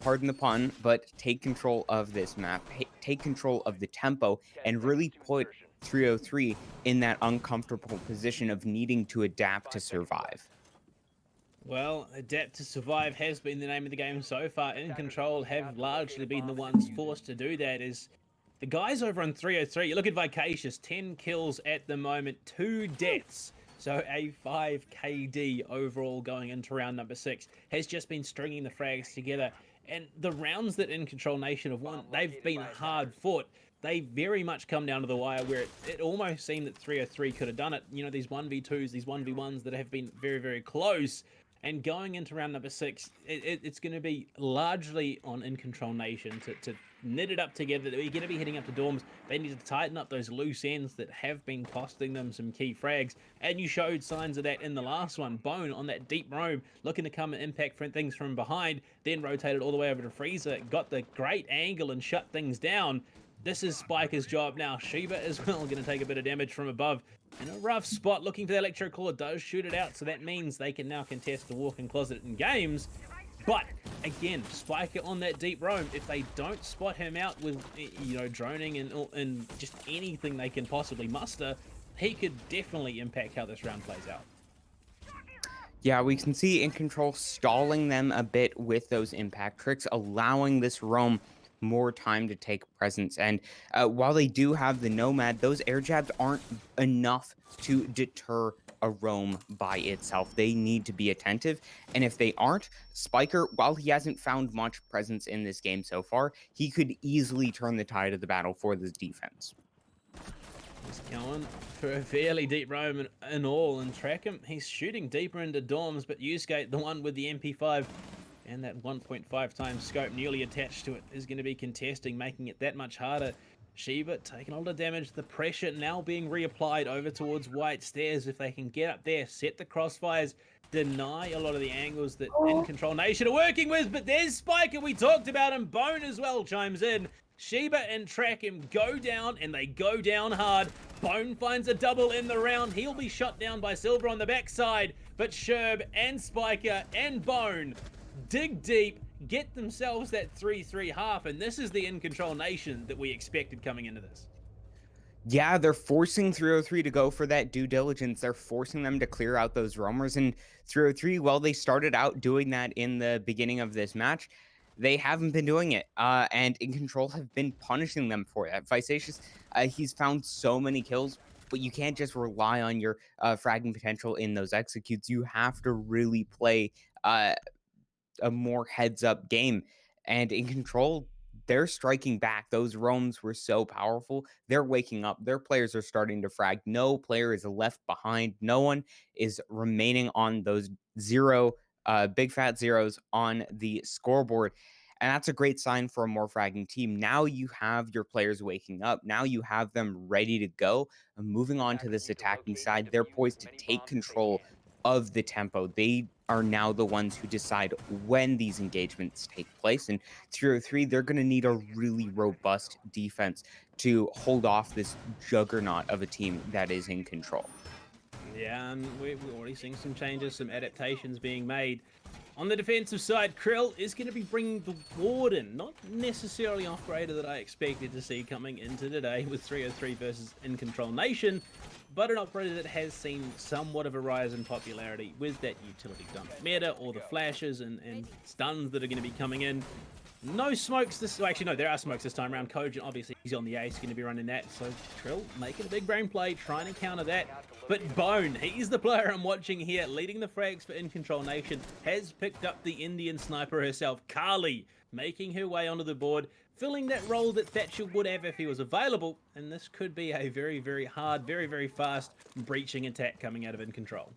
pardon the pun, but take control of this map, take control of the tempo, and really put 303 in that uncomfortable position of needing to adapt to survive. Well, adapt to survive has been the name of the game so far. In Control have largely been the ones forced to do that. Is the guys over on 303, you look at Vicacious, 10 kills at the moment, 2 deaths. So a 5 KD overall going into round number 6. Has just been stringing the frags together. And the rounds that In Control Nation have won, they've been hard fought. They very much come down to the wire where it almost seemed that 303 could have done it. You know, these 1v2s, these 1v1s that have been very, very close. And going into round number 6, it's going to be largely on In Control Nation to knit it up together. They're going to be heading up to dorms. They need to tighten up those loose ends that have been costing them some key frags. And you showed signs of that in the last one. Bone on that deep roam, looking to come and impact things from behind, then rotated all the way over to Freezer, got the great angle and shut things down. This is Spiker's job now. Shiba as well going to take a bit of damage from above. In a rough spot, looking for the Electro Claw, does shoot it out, so that means they can now contest the walk-in closet in games. But, again, Spiker on that deep roam, if they don't spot him out with, you know, droning and just anything they can possibly muster, he could definitely impact how this round plays out. Yeah, we can see In Control stalling them a bit with those impact tricks, allowing this roam more time to take presence. And while they do have the Nomad, those air jabs aren't enough to deter a roam by itself. They need to be attentive. And if they aren't, Spiker, while he hasn't found much presence in this game so far, he could easily turn the tide of the battle for this defense. He's going for a fairly deep roam in all and track him. He's shooting deeper into dorms, but Yusuke, the one with the MP5 and that 1.5 times scope newly attached to it, is going to be contesting, making it that much harder. Shiba taking a lot of damage. The pressure now being reapplied over towards White Stairs. If they can get up there, set the crossfires, deny a lot of the angles that In Control Nation are working with. But there's Spiker. We talked about him. Bone as well chimes in. Shiba and Trackham go down, and they go down hard. Bone finds a double in the round. He'll be shot down by Silver on the backside. But Sherb and Spiker and Bone dig deep, get themselves that 3-3 half, and this is the In Control Nation that we expected coming into this. Yeah, they're forcing 303 to go for that due diligence. They're forcing them to clear out those roamers. And 303, well, they started out doing that in the beginning of this match. They haven't been doing it, and In Control have been punishing them for that. Vicacious, he's found so many kills, but you can't just rely on your fragging potential in those executes. You have to really play a more heads-up game. And In Control, they're striking back. Those roams were so powerful. They're waking up. Their players are starting to frag. No player is left behind. No one is remaining on those big fat zeros on the scoreboard. And that's a great sign for a more fragging team. Now you have your players waking up. Now you have them ready to go. And moving on to this attacking side, they're poised to take control of the tempo. They are now the ones who decide when these engagements take place. And 303, they're going to need a really robust defense to hold off this juggernaut of a team that is in control. Yeah, and we're already seeing some changes, some adaptations being made. On the defensive side, Krill is going to be bringing the Warden, not necessarily operator that I expected to see coming into today with 303 versus Incontrol Nation, but an operator that has seen somewhat of a rise in popularity with that utility dump meta, or the flashes and stuns that are going to be coming in. No smokes this... Well, actually, no, there are smokes this time around. Kojin, obviously, he's on the ace, going to be running that. So, Trill making a big brain play, trying to counter that. But Bone, he's the player I'm watching here, leading the frags for Incontrol Nation, has picked up the Indian sniper herself, Kali, making her way onto the board, filling that role that Thatcher would have if he was available. And this could be a very, very hard, very, very fast breaching attack coming out of Incontrol.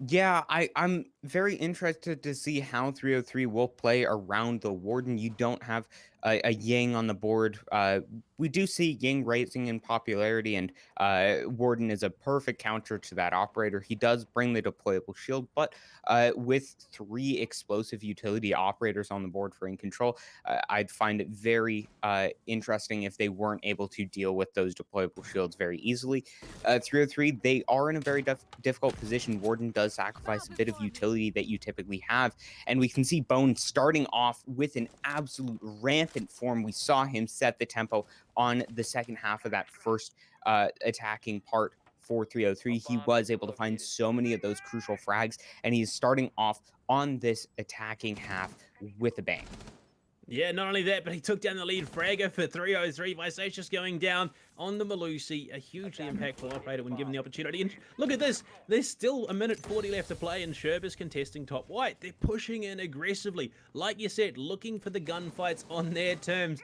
Yeah, I'm very interested to see how 303 will play around the Warden. You don't have a Ying on the board. We do see Ying rising in popularity, and Warden is a perfect counter to that operator. He does bring the deployable shield, but with 3 explosive utility operators on the board for In Control, I'd find it very interesting if they weren't able to deal with those deployable shields very easily. 303, they are in a very difficult position. Warden does sacrifice a bit of utility that you typically have, and we can see Bone starting off with an absolute rampant form. We saw him set the tempo on the second half of that first attacking part for 303. He was able to find so many of those crucial frags, and he's starting off on this attacking half with a bang. Yeah, not only that, but he took down the lead fragger for 303. Visatius going down on the Malusi, a hugely impactful operator when given the opportunity. And look at this, there's still a minute 40 left to play, and Sherb is contesting top white. They're pushing in aggressively. Like you said, looking for the gunfights on their terms.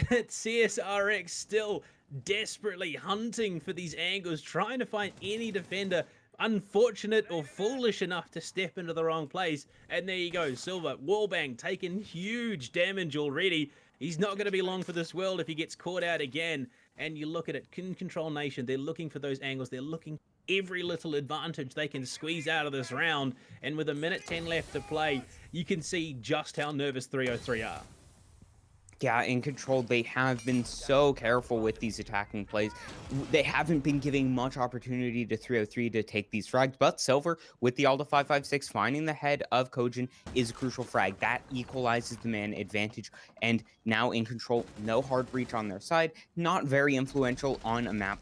That CSRX still desperately hunting for these angles, trying to find any defender unfortunate or foolish enough to step into the wrong place. And there you go, Silver, wallbang, taking huge damage already. He's not going to be long for this world if he gets caught out again. And you look at it, Control Nation, they're looking for those angles. They're looking every little advantage they can squeeze out of this round. And with a minute 10 left to play, you can see just how nervous 303 are. Yeah, In Control, they have been so careful with these attacking plays. They haven't been giving much opportunity to 303 to take these frags, but Silver, with the Alta 556, finding the head of Kojin is a crucial frag. That equalizes the man advantage, and now In Control, no hard breach on their side, not very influential on a map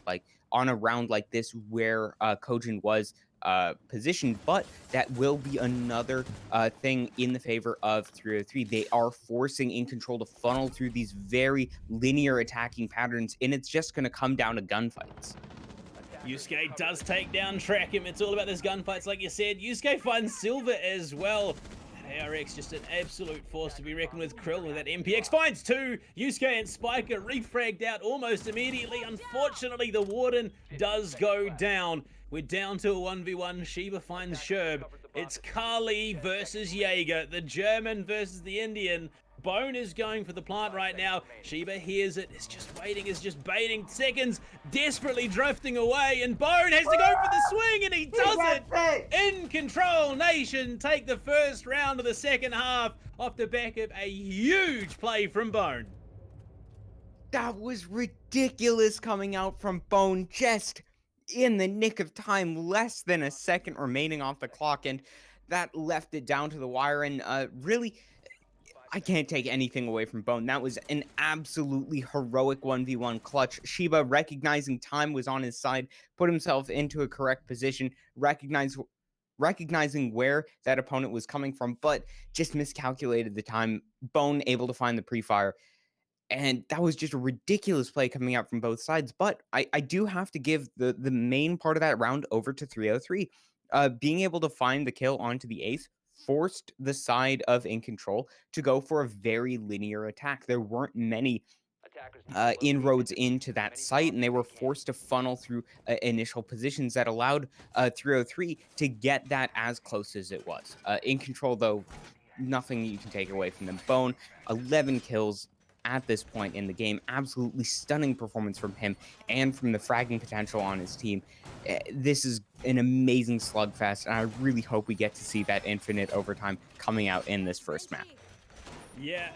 on a round like this where Kojin was position, but that will be another thing in the favor of 303. They are forcing In Control to funnel through these very linear attacking patterns, and it's just going to come down to gunfights. Yusuke does take down Trackham. It's all about those gunfights, like you said. Yusuke finds Silver as well. ARX just an absolute force to be reckoned with. Krill with that MPX finds 2. Yusuke and Spike are refragged out almost immediately. Unfortunately, the Warden does go down. We're down to a 1v1. Sheba finds Sherb. It's Kali versus Jaeger. The German versus the Indian. Bone is going for the plant right now. Sheba hears it, is just waiting, is just baiting seconds, desperately drifting away, and Bone has to go for the swing, and he does it! In Control Nation take the first round of the second half off the back of a huge play from Bone. That was ridiculous coming out from Bone, just in the nick of time, less than a second remaining off the clock, and that left it down to the wire, and really, I can't take anything away from Bone. That was an absolutely heroic 1v1 clutch. Sheba, recognizing time was on his side, put himself into a correct position, recognizing where that opponent was coming from, but just miscalculated the time. Bone able to find the pre-fire. And that was just a ridiculous play coming out from both sides. But I do have to give the main part of that round over to 303. Being able to find the kill onto the ace, forced the side of In Control to go for a very linear attack. There weren't many inroads into that site, and they were forced to funnel through initial positions that allowed 303 to get that as close as it was. In Control, though, nothing you can take away from them. Bone, 11 kills at this point in the game. Absolutely stunning performance from him and from the fragging potential on his team. This is an amazing slugfest, and I really hope we get to see that infinite overtime coming out in this first map. Yeah,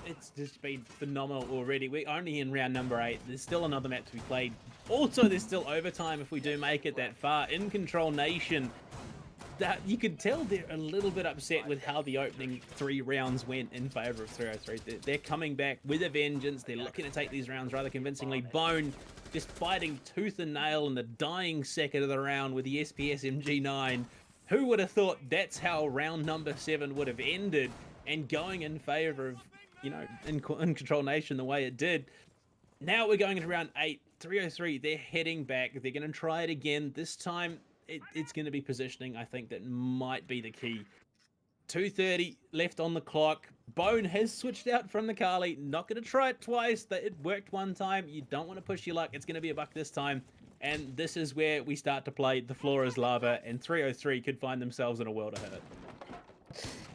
it's just been phenomenal already. We're only in round number 8. There's still another map to be played. Also, there's still overtime if we do make it that far. In Control Nation, that you could tell they're a little bit upset with how the opening 3 rounds went in favor of 303. They're coming back with a vengeance. They're looking to take these rounds rather convincingly. Bone just fighting tooth and nail in the dying second of the round with the SPS MG9. Who would have thought that's how round number 7 would have ended? And going in favor of, in Control Nation the way it did. Now we're going into round 8, 303. They're heading back. They're going to try it again. This time, it's going to be positioning. I think that might be the key. 2:30 left on the clock. Bone has switched out from the Kali. Not going to try it twice. It worked one time. You don't want to push your luck. It's going to be a buck this time. And this is where we start to play the floor is lava, and 303 could find themselves in a world of hurt.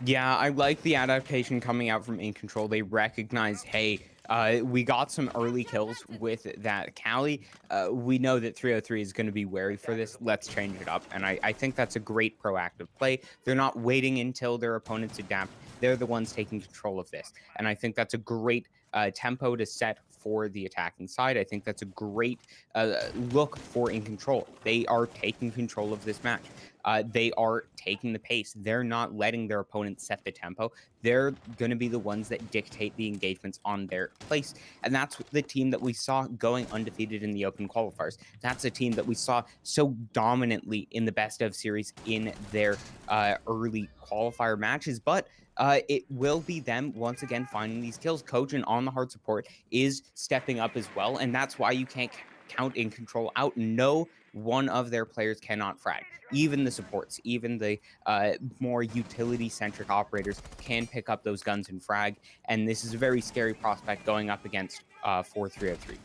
Yeah, I like the adaptation coming out from In Control. They recognize, hey, we got some early kills with that Cali. We know that 303 is going to be wary for this. Let's change it up. And I think that's a great proactive play. They're not waiting until their opponents adapt. They're the ones taking control of this. And I think that's a great tempo to set for the attacking side. I think that's a great look for In Control. They are taking control of this match. They are taking the pace. They're not letting their opponents set the tempo. They're going to be the ones that dictate the engagements on their place. And that's the team that we saw going undefeated in the open qualifiers. That's a team that we saw so dominantly in the best of series in their early qualifier matches. But it will be them once again finding these kills. Kojin on the hard support is stepping up as well. And that's why you can't count In Control out. No one of their players cannot frag. Even the supports, even the more utility-centric operators can pick up those guns and frag, and this is a very scary prospect going up against 4-3-0-3.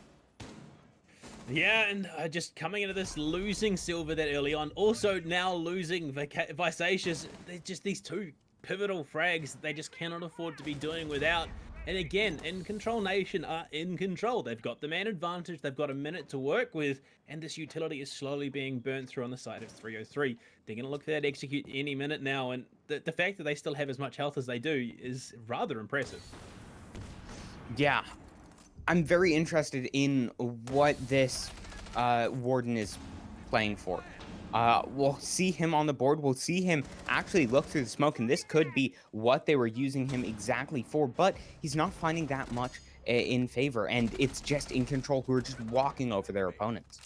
Yeah, and just coming into this, losing Silver that early on, also now losing Visacious. They're just these two pivotal frags they just cannot afford to be doing without. And again, In Control Nation are in control. They've got the man advantage. They've got a minute to work with. And this utility is slowly being burnt through on the side of 303. They're going to look for that execute any minute now. And the fact that they still have as much health as they do is rather impressive. Yeah. I'm very interested in what this Warden is playing for. We'll see him on the board. We'll see him actually look through the smoke, and this could be what they were using him exactly for, but he's not finding that much in favor, and it's just In Control who are just walking over their opponents.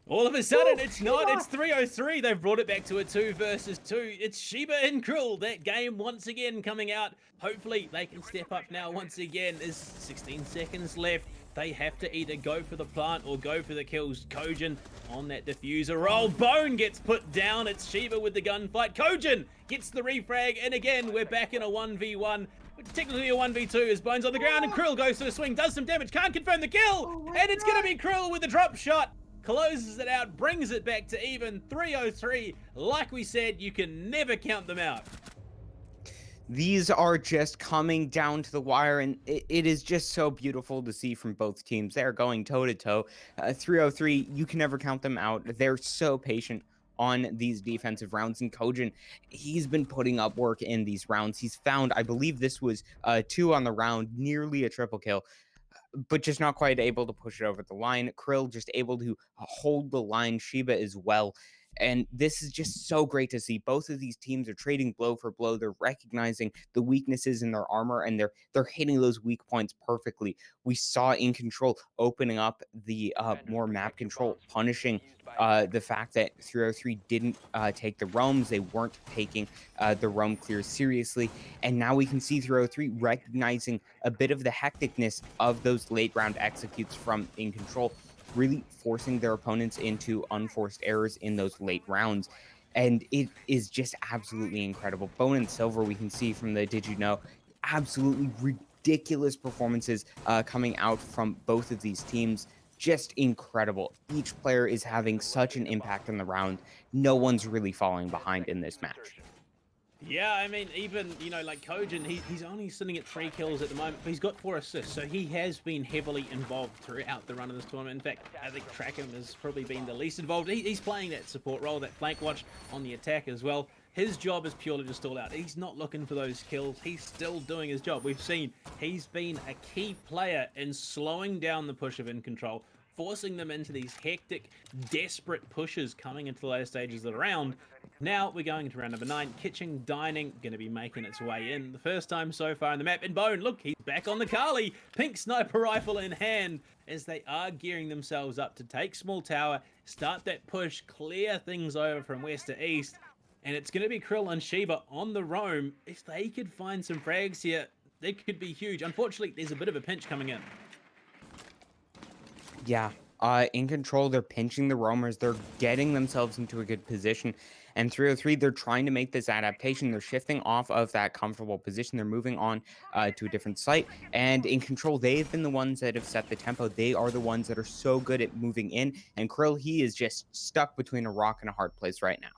All of a sudden, it's not. It's 303. They've brought it back to a 2 versus 2. It's Sheba and Krill. That game once again coming out. Hopefully, they can step up now once again. There's 16 seconds left. They have to either go for the plant or go for the kills. Kojin on that diffuser roll. Bone gets put down. It's Sheba with the gunfight. Kojin gets the refrag. And again, we're back in a 1v1. Technically a 1v2 as Bone's on the ground. And Krill goes to a swing, does some damage. Can't confirm the kill. And it's going to be Krill with the drop shot. Closes it out, brings it back to even 303. Like we said, you can never count them out. These are just coming down to the wire, and it is just so beautiful to see from both teams. They're going toe-to-toe. 303, you can never count them out. They're so patient on these defensive rounds, and Kojin, he's been putting up work in these rounds. He's found, I believe this was 2 on the round, nearly a triple kill, but just not quite able to push it over the line. Krill just able to hold the line. Sheba as well. And this is just so great to see. Both of these teams are trading blow for blow. They're recognizing the weaknesses in their armor, and they're hitting those weak points perfectly. We saw In Control opening up the more map control, punishing the fact that 303 didn't take the roams. They weren't taking the roam clears seriously. And now we can see 303 recognizing a bit of the hecticness of those late round executes from In Control, really forcing their opponents into unforced errors in those late rounds. And it is just absolutely incredible. Bone and Silver, we can see from the Did You Know, absolutely ridiculous performances coming out from both of these teams. Just incredible. Each player is having such an impact on the round. No one's really falling behind in this match. Yeah, I mean, even, like Kojin, he's only sitting at 3 kills at the moment, but he's got 4 assists, so he has been heavily involved throughout the run of this tournament. In fact, I think Trackham has probably been the least involved. He's playing that support role, that flank watch on the attack as well. His job is purely to stall out. He's not looking for those kills. He's still doing his job. We've seen he's been a key player in slowing down the push of Incontrol, forcing them into these hectic, desperate pushes coming into the later stages of the round. Now we're going into round number 9. Kitchen Dining going to be making its way in. The first time so far in the map. And Bone, look, he's back on the Kali. Pink sniper rifle in hand as they are gearing themselves up to take Small Tower, start that push, clear things over from west to east. And it's going to be Krill and Sheba on the roam. If they could find some frags here, they could be huge. Unfortunately, there's a bit of a pinch coming in. Yeah, Incontrol, they're pinching the roamers. They're getting themselves into a good position. And 303, they're trying to make this adaptation. They're shifting off of that comfortable position. They're moving on to a different site. And Incontrol, they've been the ones that have set the tempo. They are the ones that are so good at moving in. And Krill, he is just stuck between a rock and a hard place right now.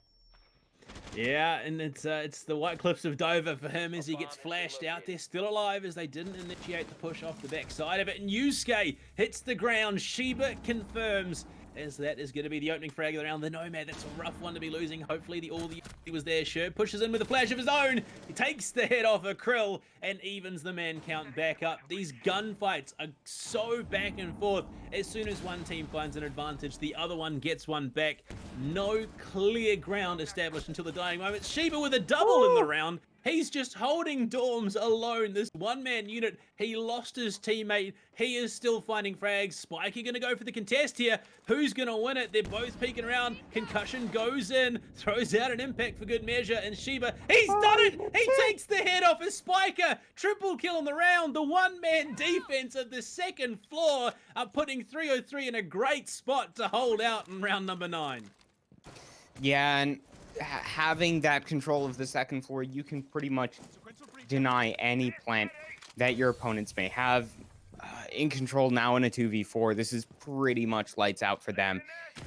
Yeah, and it's the White Cliffs of Dover for him as he gets flashed out there, still alive as they didn't initiate the push off the backside of it. And Yusuke hits the ground. Sheba confirms as that is going to be the opening frag of the round. The Nomad, that's a rough one to be losing. Hopefully the all the he was there. Sure pushes in with a flash of his own. He takes the head off a Krill and evens the man count back up. These gunfights are so back and forth. As soon as one team finds an advantage, the other one gets one back. No clear ground established until the dying moment. Sheba with a double in the round. He's just holding Dorms alone. This one-man unit, he lost his teammate. He is still finding frags. Spiker gonna go for the contest here. Who's gonna win it? They're both peeking around. Concussion goes in, throws out an impact for good measure, and Sheba, he's done it! He takes the head off his Spiker. Triple kill on the round. The one-man defense of the second floor are putting 303 in a great spot to hold out in round number 9. Yeah, and having that control of the second floor, you can pretty much deny any plant that your opponents may have. Incontrol now in a 2v4. This is pretty much lights out for them.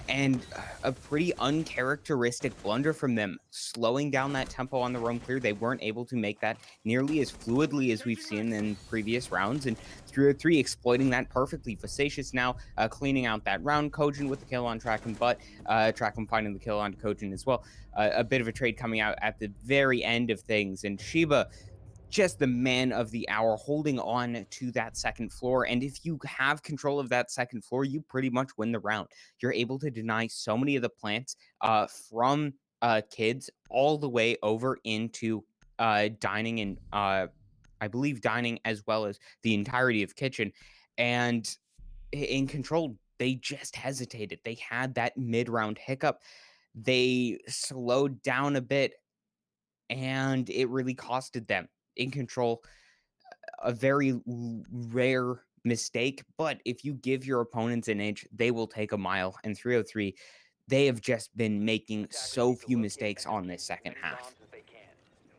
And a pretty uncharacteristic blunder from them, slowing down that tempo on the roam clear. They weren't able to make that nearly as fluidly as we've seen in previous rounds. And 303 exploiting that perfectly. Facacious now cleaning out that round. Kojin with the kill on Trackham, but Trackham finding the kill on Kojin as well. A bit of a trade coming out at the very end of things. And Sheba, just the man of the hour, holding on to that second floor. And if you have control of that second floor, you pretty much win the round. You're able to deny so many of the plants from kids all the way over into dining and I believe dining as well as the entirety of kitchen. And Incontrol, they just hesitated. They had that mid-round hiccup. They slowed down a bit, and it really costed them. Incontrol, a very rare mistake, but if you give your opponents an inch, they will take a mile. And 303, they have just been making so few mistakes on this second half.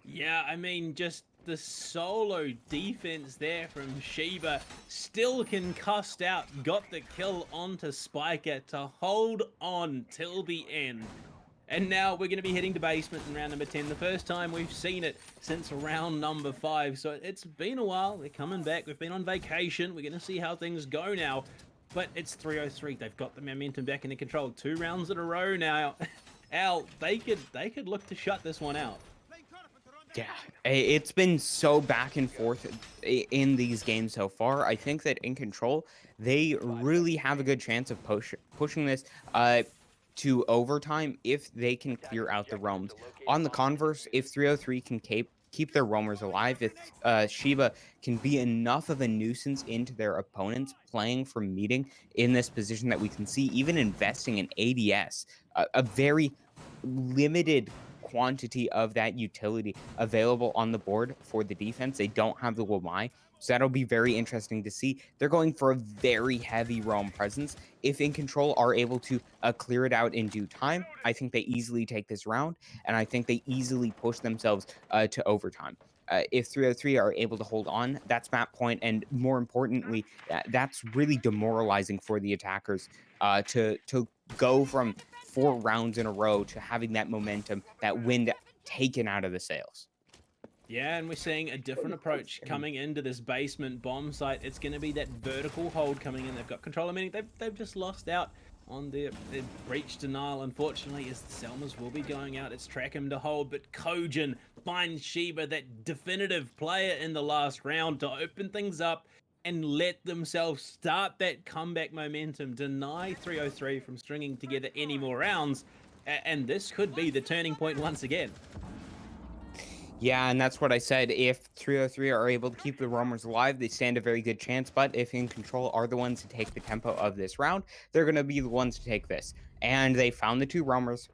Yeah, I mean, just the solo defense there from Sheba, still concussed out, got the kill onto Spiker to hold on till the end. And now we're going to be heading to basement in round number 10. The first time we've seen it since round number 5. So it's been a while. They're coming back. We've been on vacation. We're going to see how things go now. But it's 303. They've got the momentum back into control. 2 rounds in a row now. Al, they could look to shut this one out. Yeah, it's been so back and forth in these games so far. I think that Incontrol, they really have a good chance of pushing this to overtime if they can clear out the roams. On the converse, if 303 can keep their roamers alive, if Sheba can be enough of a nuisance into their opponents playing from meeting in this position that we can see, even investing in ADS, a very limited quantity of that utility available on the board for the defense. They don't have the Wamai. So that'll be very interesting to see. They're going for a very heavy roam presence. If Incontrol are able to clear it out in due time, I think they easily take this round, and I think they easily push themselves to overtime. If 303 are able to hold on, that's map point, and more importantly, that's really demoralizing for the attackers to go from 4 rounds in a row to having that momentum, that wind taken out of the sails. Yeah, and we're seeing a different approach coming into this basement bomb site. It's going to be that vertical hold coming in. They've got control. I mean, they've just lost out on their breach denial, unfortunately, as the Selmas will be going out. It's track him to hold, but Kojin finds Shiba, that definitive player in the last round, to open things up and let themselves start that comeback momentum, deny 303 from stringing together any more rounds, and this could be the turning point once again. Yeah, and that's what I said. If 303 are able to keep the roamers alive, they stand a very good chance. But if Incontrol are the ones to take the tempo of this round, they're going to be the ones to take this. And they found the 2 roamers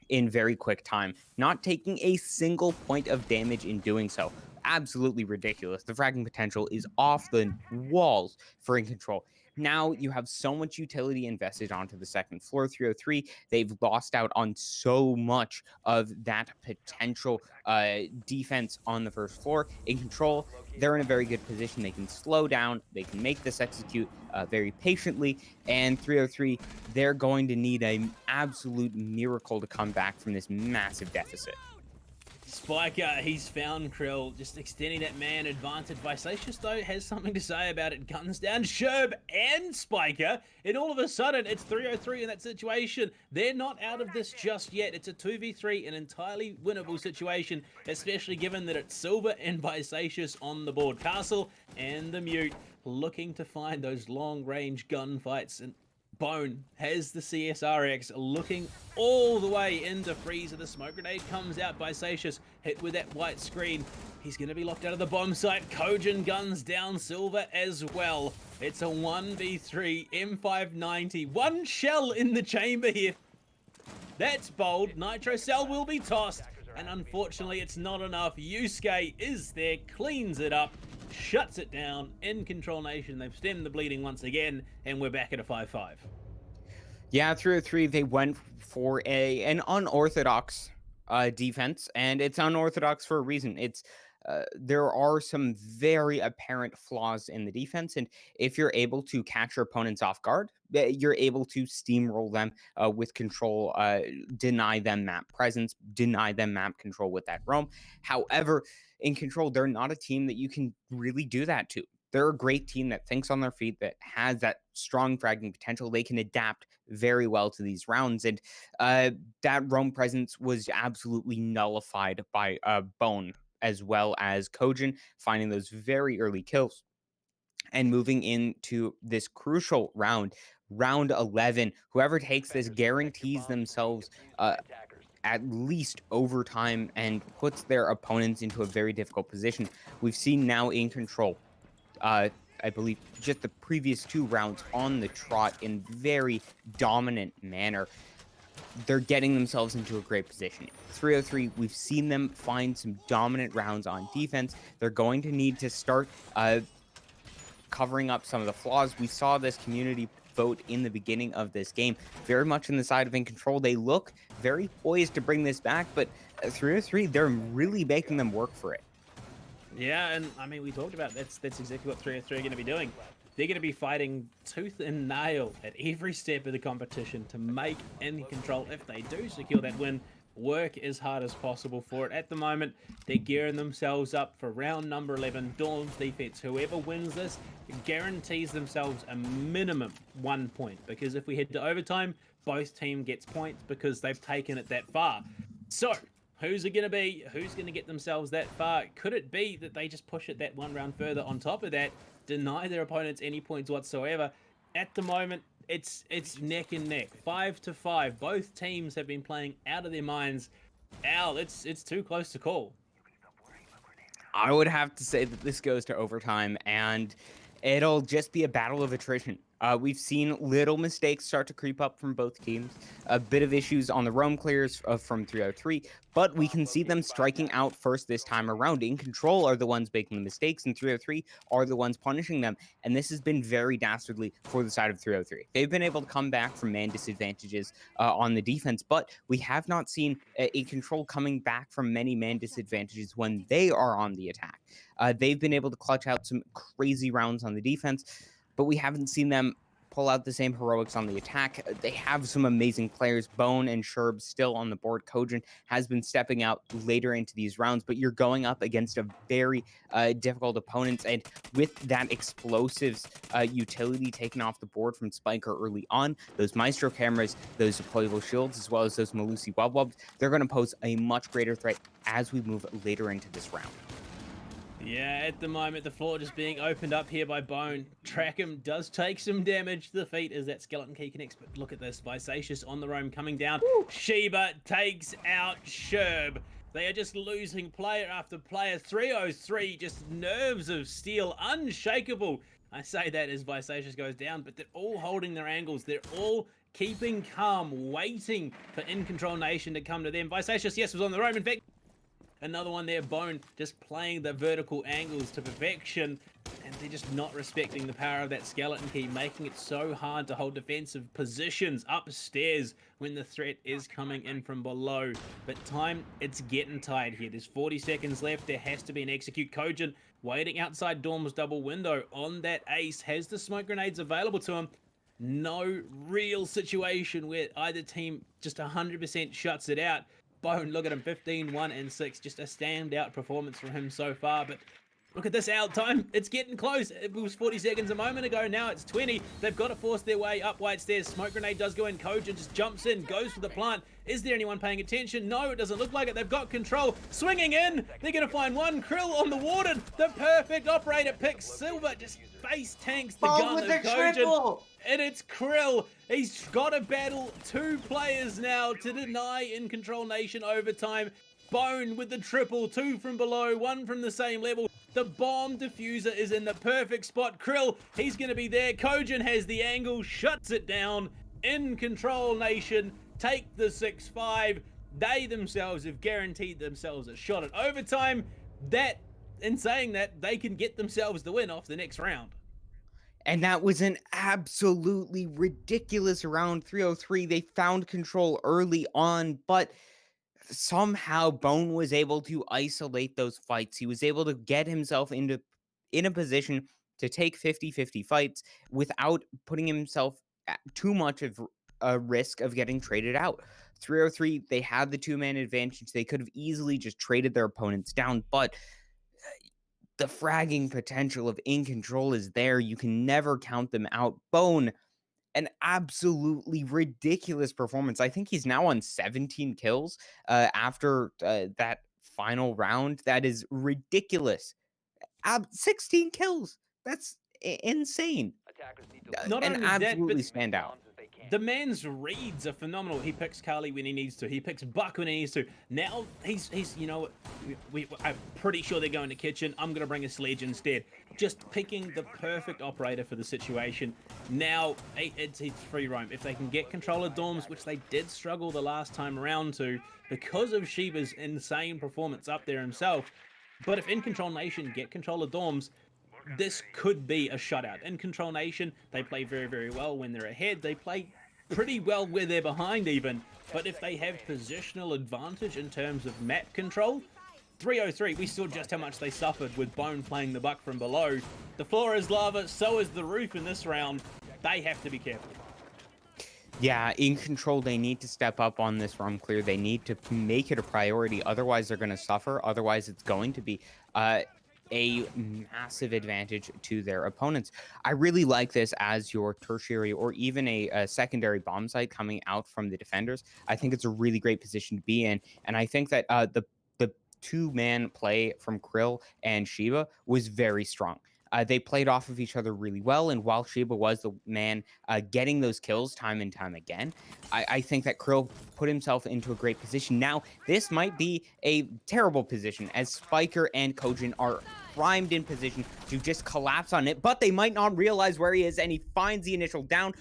in very quick time, not taking a single point of damage in doing so. Absolutely ridiculous. The fragging potential is off the walls for Incontrol. Now you have so much utility invested onto the second floor. 303, they've lost out on so much of that potential defense on the first floor. Incontrol, they're in a very good position. They can slow down, they can make this execute very patiently, and 303, they're going to need an absolute miracle to come back from this massive deficit. Spiker, he's found Krill, just extending that man advantage. Visacious, though, has something to say about it. Guns down Sherb and Spiker, and all of a sudden, it's 303 in that situation. They're not out of this just yet. It's a 2v3, an entirely winnable situation, especially given that it's Silver and Visacious on the board. Castle and the Mute looking to find those long-range gunfights, and Bone has the CSRX looking all the way into Freezer. The smoke grenade comes out by Satius, hit with that white screen. He's going to be locked out of the bomb site. Kojin guns down Silver as well. It's a 1v3 M590. One shell in the chamber here. That's bold. Nitro Cell will be tossed. And unfortunately, it's not enough. Yusuke is there, cleans it up, shuts it down. Incontrol Nation, they've stemmed the bleeding once again, and we're back at a 5-5. Yeah, 303, they went for an unorthodox defense, and it's unorthodox for a reason. It's there are some very apparent flaws in the defense, and if you're able to catch your opponents off guard, you're able to steamroll them with control, deny them map presence, deny them map control with that roam. However, Incontrol, they're not a team that you can really do that to. They're a great team that thinks on their feet, that has that strong fragging potential. They can adapt very well to these rounds, and that roam presence was absolutely nullified by Bone, as well as Kojin finding those very early kills and moving into this crucial round, round 11. Whoever takes this guarantees themselves at least overtime and puts their opponents into a very difficult position. We've seen now Incontrol, I believe, just the previous 2 rounds on the trot in very dominant manner. They're getting themselves into a great position. 303, we've seen them find some dominant rounds on defense. They're going to need to start covering up some of the flaws. We saw this community vote in the beginning of this game very much on the side of Incontrol. They look very poised to bring this back, but 303, they're really making them work for it. Yeah, and I mean, we talked about that's exactly what 303 are going to be doing. They're going to be fighting tooth and nail at every step of the competition to make Incontrol, if they do secure that win, work as hard as possible for it. At the moment, they're gearing themselves up for round number 11, Dawn's defense. Whoever wins this guarantees themselves a minimum 1 point, because if we head to overtime, both team gets points because they've taken it that far. So, who's it going to be? Who's going to get themselves that far? Could it be that they just push it that 1 round further on top of that, deny their opponents any points whatsoever? At the moment, it's neck and neck, 5-5. Both teams have been playing out of their minds. Al, it's too close to call. I would have to say that this goes to overtime, and it'll just be a battle of attrition. We've seen little mistakes start to creep up from both teams. A bit of issues on the roam clears from 303, but we can see them striking out first this time around. Incontrol are the ones making the mistakes, and 303 are the ones punishing them. And this has been very dastardly for the side of 303. They've been able to come back from man disadvantages on the defense, but we have not seen Incontrol coming back from many man disadvantages when they are on the attack. They've been able to clutch out some crazy rounds on the defense, but we haven't seen them pull out the same heroics on the attack. They have some amazing players. Bone and Sherb still on the board. Kojin has been stepping out later into these rounds, but you're going up against a very difficult opponent. And with that explosives utility taken off the board from Spiker early on, those Maestro cameras, those deployable shields, as well as those Malusi Wobwobs, they're going to pose a much greater threat as we move later into this round. Yeah, at the moment, the floor just being opened up here by Bone. Trackham does take some damage to the feet as that Skeleton Key connects, but look at this. Visacious on the roam coming down. Woo! Sheba takes out Sherb. They are just losing player after player. 303, just nerves of steel, unshakable. I say that as Visacious goes down, but they're all holding their angles. They're all keeping calm, waiting for Incontrol Nation to come to them. Visacious, yes, was on the roam. In fact, another one there, Bone, just playing the vertical angles to perfection, and they're just not respecting the power of that Skeleton Key, making it so hard to hold defensive positions upstairs when the threat is coming in from below. But time, it's getting tight here. There's 40 seconds left. There has to be an execute. Kojin waiting outside Dorm's double window on that ace, has the smoke grenades available to him. No real situation where either team just 100% shuts it out. Bone, look at him, 15, 1, and 6. Just a standout performance from him so far. But look at this out time. It's getting close. It was 40 seconds a moment ago. Now it's 20. They've got to force their way up white stairs. Smoke grenade does go in. Kojin just jumps in, goes for the plant. Is there anyone paying attention? No, it doesn't look like it. They've got control. Swinging in. They're going to find one. Krill on the warden. The perfect operator picks Silver. Just face tanks the gun of Kojin. And it's Krill. He's got to battle two players now to deny Incontrol Nation overtime. Bone with the triple, two from below, one from the same level. The bomb diffuser is in the perfect spot. Krill, he's going to be there. Kojin has the angle, shuts it down. Incontrol Nation take the 6-5. They themselves have guaranteed themselves a shot at overtime. That, in saying that, they can get themselves the win off the next round. And that was an absolutely ridiculous round 303. They found control early on, but somehow Bone was able to isolate those fights. He was able to get himself in a position to take 50-50 fights without putting himself at too much of a risk of getting traded out. 303, they had the two-man advantage. They could have easily just traded their opponents down, but the fragging potential of Incontrol is there. You can never count them out. Bone, an absolutely ridiculous performance. I think he's now on 17 kills after that final round. That is ridiculous. 16 kills. That's insane. Not And only that, absolutely but stand out. the man's reads are phenomenal. He picks Carly when he needs to. He picks Buck when he needs to. Now he's you know, I'm pretty sure they're going to kitchen. I'm going to bring a sledge instead. Just picking the perfect operator for the situation. Now it's free roam. If they can get control of Dorms, which they did struggle the last time around to, because of Sheba's insane performance up there himself. But if Incontrol Nation get control of Dorms, this could be a shutout. Incontrol Nation, they play very, very well when they're ahead. They play pretty well where they're behind even. But if they have positional advantage in terms of map control, 303, we saw just how much they suffered with Bone playing the buck from below. The floor is lava, so is the roof in this round. They have to be careful. Yeah, Incontrol, they need to step up on this roam clear. They need to make it a priority. Otherwise, they're going to suffer. Otherwise, it's going to be a massive advantage to their opponents. I really like this as your tertiary or even a secondary bomb site coming out from the defenders. I think it's a really great position to be in. And I think that the two-man play from Krill and Sheba was very strong. They played off of each other really well, and while Sheba was the man getting those kills time and time again, I think that Krill put himself into a great position. Now, this might be a terrible position as Spiker and Kojin are primed in position to just collapse on it, but they might not realize where he is, and he finds the initial down.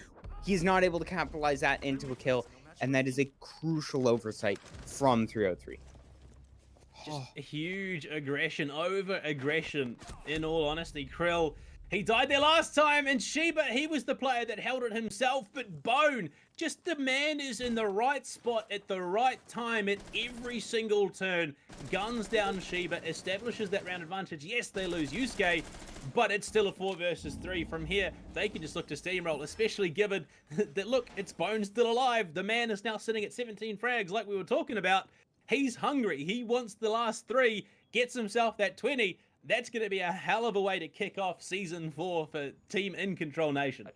He's not able to capitalize that into a kill, and that is a crucial oversight from 303. Just huge aggression, over aggression. In all honesty, Krill, he died there last time, and Sheba, he was the player that held it himself, but Bone, just the man is in the right spot at the right time at every single turn. Guns down Sheba, establishes that round advantage. Yes, they lose Yusuke, but it's still a 4 versus 3. From here, they can just look to steamroll, especially given that, look, it's Bone still alive. The man is now sitting at 17 frags like we were talking about. He's hungry. He wants the last 3, gets himself that 20. That's going to be a hell of a way to kick off Season 4 for Team Incontrol Nation.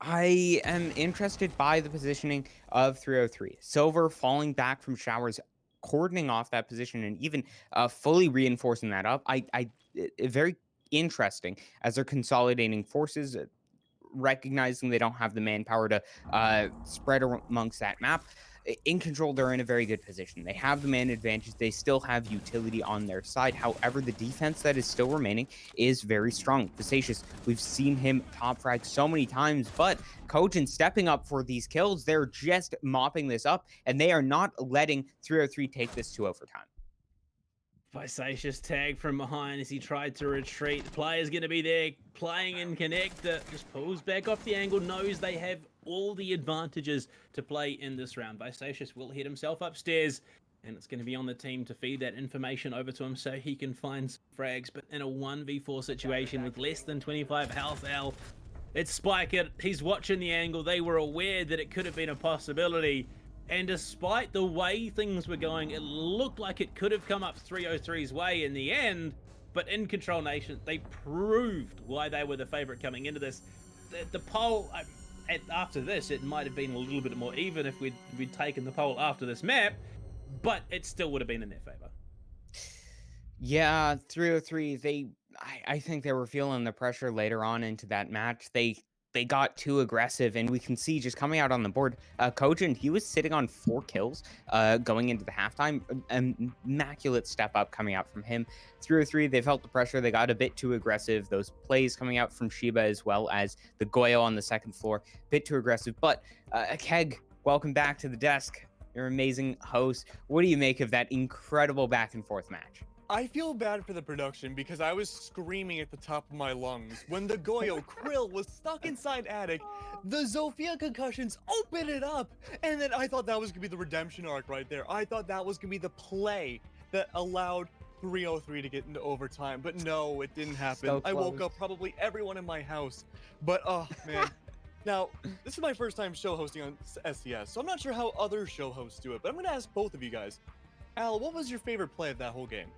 I am interested by the positioning of 303. Silver falling back from showers, cordoning off that position, and even fully reinforcing that up. Very interesting as they're consolidating forces, recognizing they don't have the manpower to spread amongst that map. In Control, they're in a very good position. They have the man advantage. They still have utility on their side. However, the defense that is still remaining is very strong. Facacious, we've seen him top frag so many times, but Kojin stepping up for these kills. They're just mopping this up, and they are not letting 303 take this to overtime. Facacious tag from behind as he tried to retreat. The player's going to be there playing in connector. Just pulls back off the angle, knows they have all the advantages to play in this round. Facacious will hit himself upstairs, and it's going to be on the team to feed that information over to him so he can find some frags. But in a 1v4 situation with less than 25 health, it's Spiker. He's watching the angle. They were aware that it could have been a possibility. And despite the way things were going, it looked like it could have come up 303's way in the end. But Incontrol Nation, they proved why they were the favorite coming into this. The poll, after this, it might have been a little bit more even if we'd taken the poll after this map, but it still would have been in their favor. Yeah, 303, I think they were feeling the pressure later on into that match. They got too aggressive, and we can see just coming out on the board, Kojin, he was sitting on 4 kills going into the halftime. An immaculate step up coming out from him. 303, they felt the pressure. They got a bit too aggressive. Those plays coming out from Sheba as well as the Goyo on the second floor, bit too aggressive. But Keg, welcome back to the desk. You're an amazing host. What do you make of that incredible back and forth match? I feel bad for the production because I was screaming at the top of my lungs when the Goyo Krill was stuck inside attic. The Zofia concussions open it up, and then I thought that was gonna be the redemption arc right there. I thought that was gonna be the play that allowed 303 to get into overtime, but no, it didn't happen. So I woke close. up probably everyone in my house, but oh man. Now, this is my first time show hosting on SCS, so I'm not sure how other show hosts do it, but I'm gonna ask both of you guys. Al, what was your favorite play of that whole game?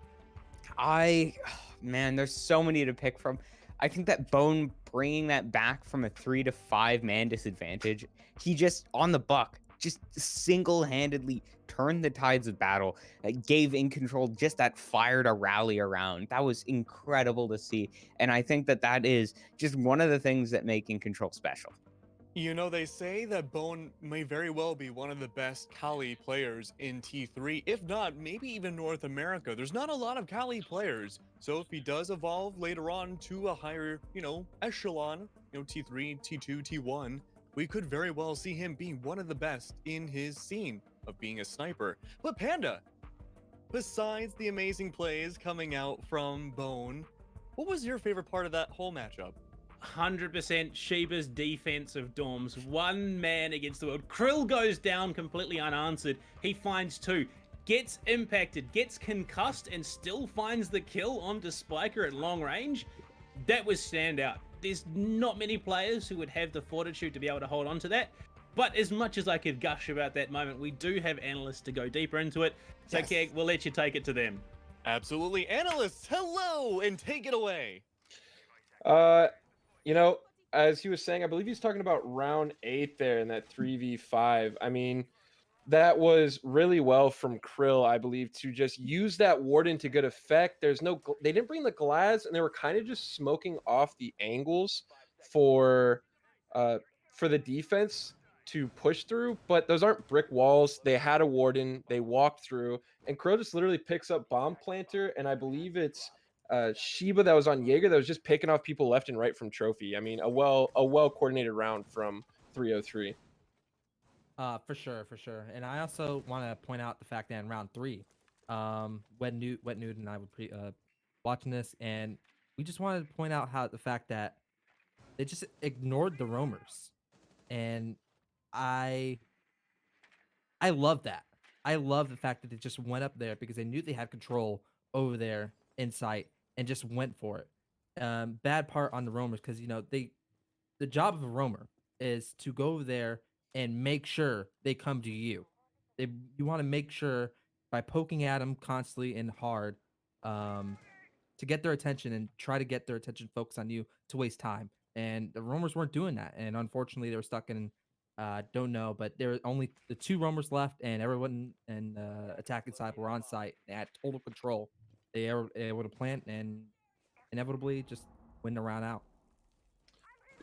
Man, there's so many to pick from. I think that Bone bringing that back from a 3 to 5 man disadvantage, he just on the buck, just single-handedly turned the tides of battle, gave Incontrol just that fire to rally around. That was incredible to see, and I think that that is just one of the things that make Incontrol special. You know, they say that Bone may very well be one of the best Kali players in T3, if not, maybe even North America. There's not a lot of Kali players, so if he does evolve later on to a higher, echelon, T3, T2, T1, we could very well see him being one of the best in his scene of being a sniper. But Panda, besides the amazing plays coming out from Bone, what was your favorite part of that whole matchup? 100% Sheba's defense of Dorms. One man against the world. Krill goes down completely unanswered. He finds 2. Gets impacted, gets concussed, and still finds the kill onto Spiker at long range. That was standout. There's not many players who would have the fortitude to be able to hold on to that. But as much as I could gush about that moment, we do have analysts to go deeper into it. So, Yes. Keg, we'll let you take it to them. Absolutely. Analysts, hello, and take it away. As he was saying, I believe he's talking about round 8 there in that 3v5. I mean, That was really well from Krill, I believe, to just use that warden to good effect. They didn't bring the glass, and they were kind of just smoking off the angles for uh for the defense to push through, but those aren't brick walls. They had a warden, they walked through, and Krill just literally picks up bomb planter, and I believe it's Sheba that was on Jaeger that was just picking off people left and right from trophy. I mean, a well coordinated round from 303. For sure, for sure. And I also want to point out the fact that in round three, Wet Newt and I were watching this, and we just wanted to point out how the fact that they just ignored the roamers, and I I love that. I love the fact that they just went up there because they knew they had control over their insight and just went for it. Bad part on the roamers because the job of a roamer is to go over there and make sure they come to you. You want to make sure by poking at them constantly and hard, um, to get their attention and try to get their attention focused on you to waste time. And the roamers weren't doing that, and unfortunately, they were stuck in. Don't know, but there were only the two roamers left, and everyone and attacking side were on site. They had total control. They were able to plant and inevitably just win the round out.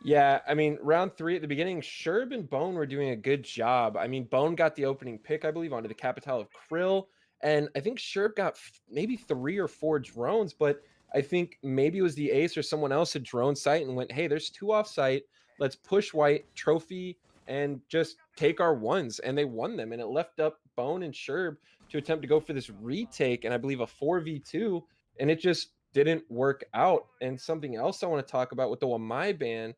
Yeah, I mean, round three at the beginning, Sherb and Bone were doing a good job. I mean, Bone got the opening pick, I believe, onto the Capital of Krill. And I think Sherb got maybe 3 or 4 drones, but I think maybe it was the ace or someone else had drone sight and went, hey, there's 2 off site. Let's push white, trophy, and just take our ones. And they won them. And it left up Bone and Sherb to attempt to go for this retake and I believe a 4v2. And it just didn't work out. And something else I want to talk about with the Wamai ban,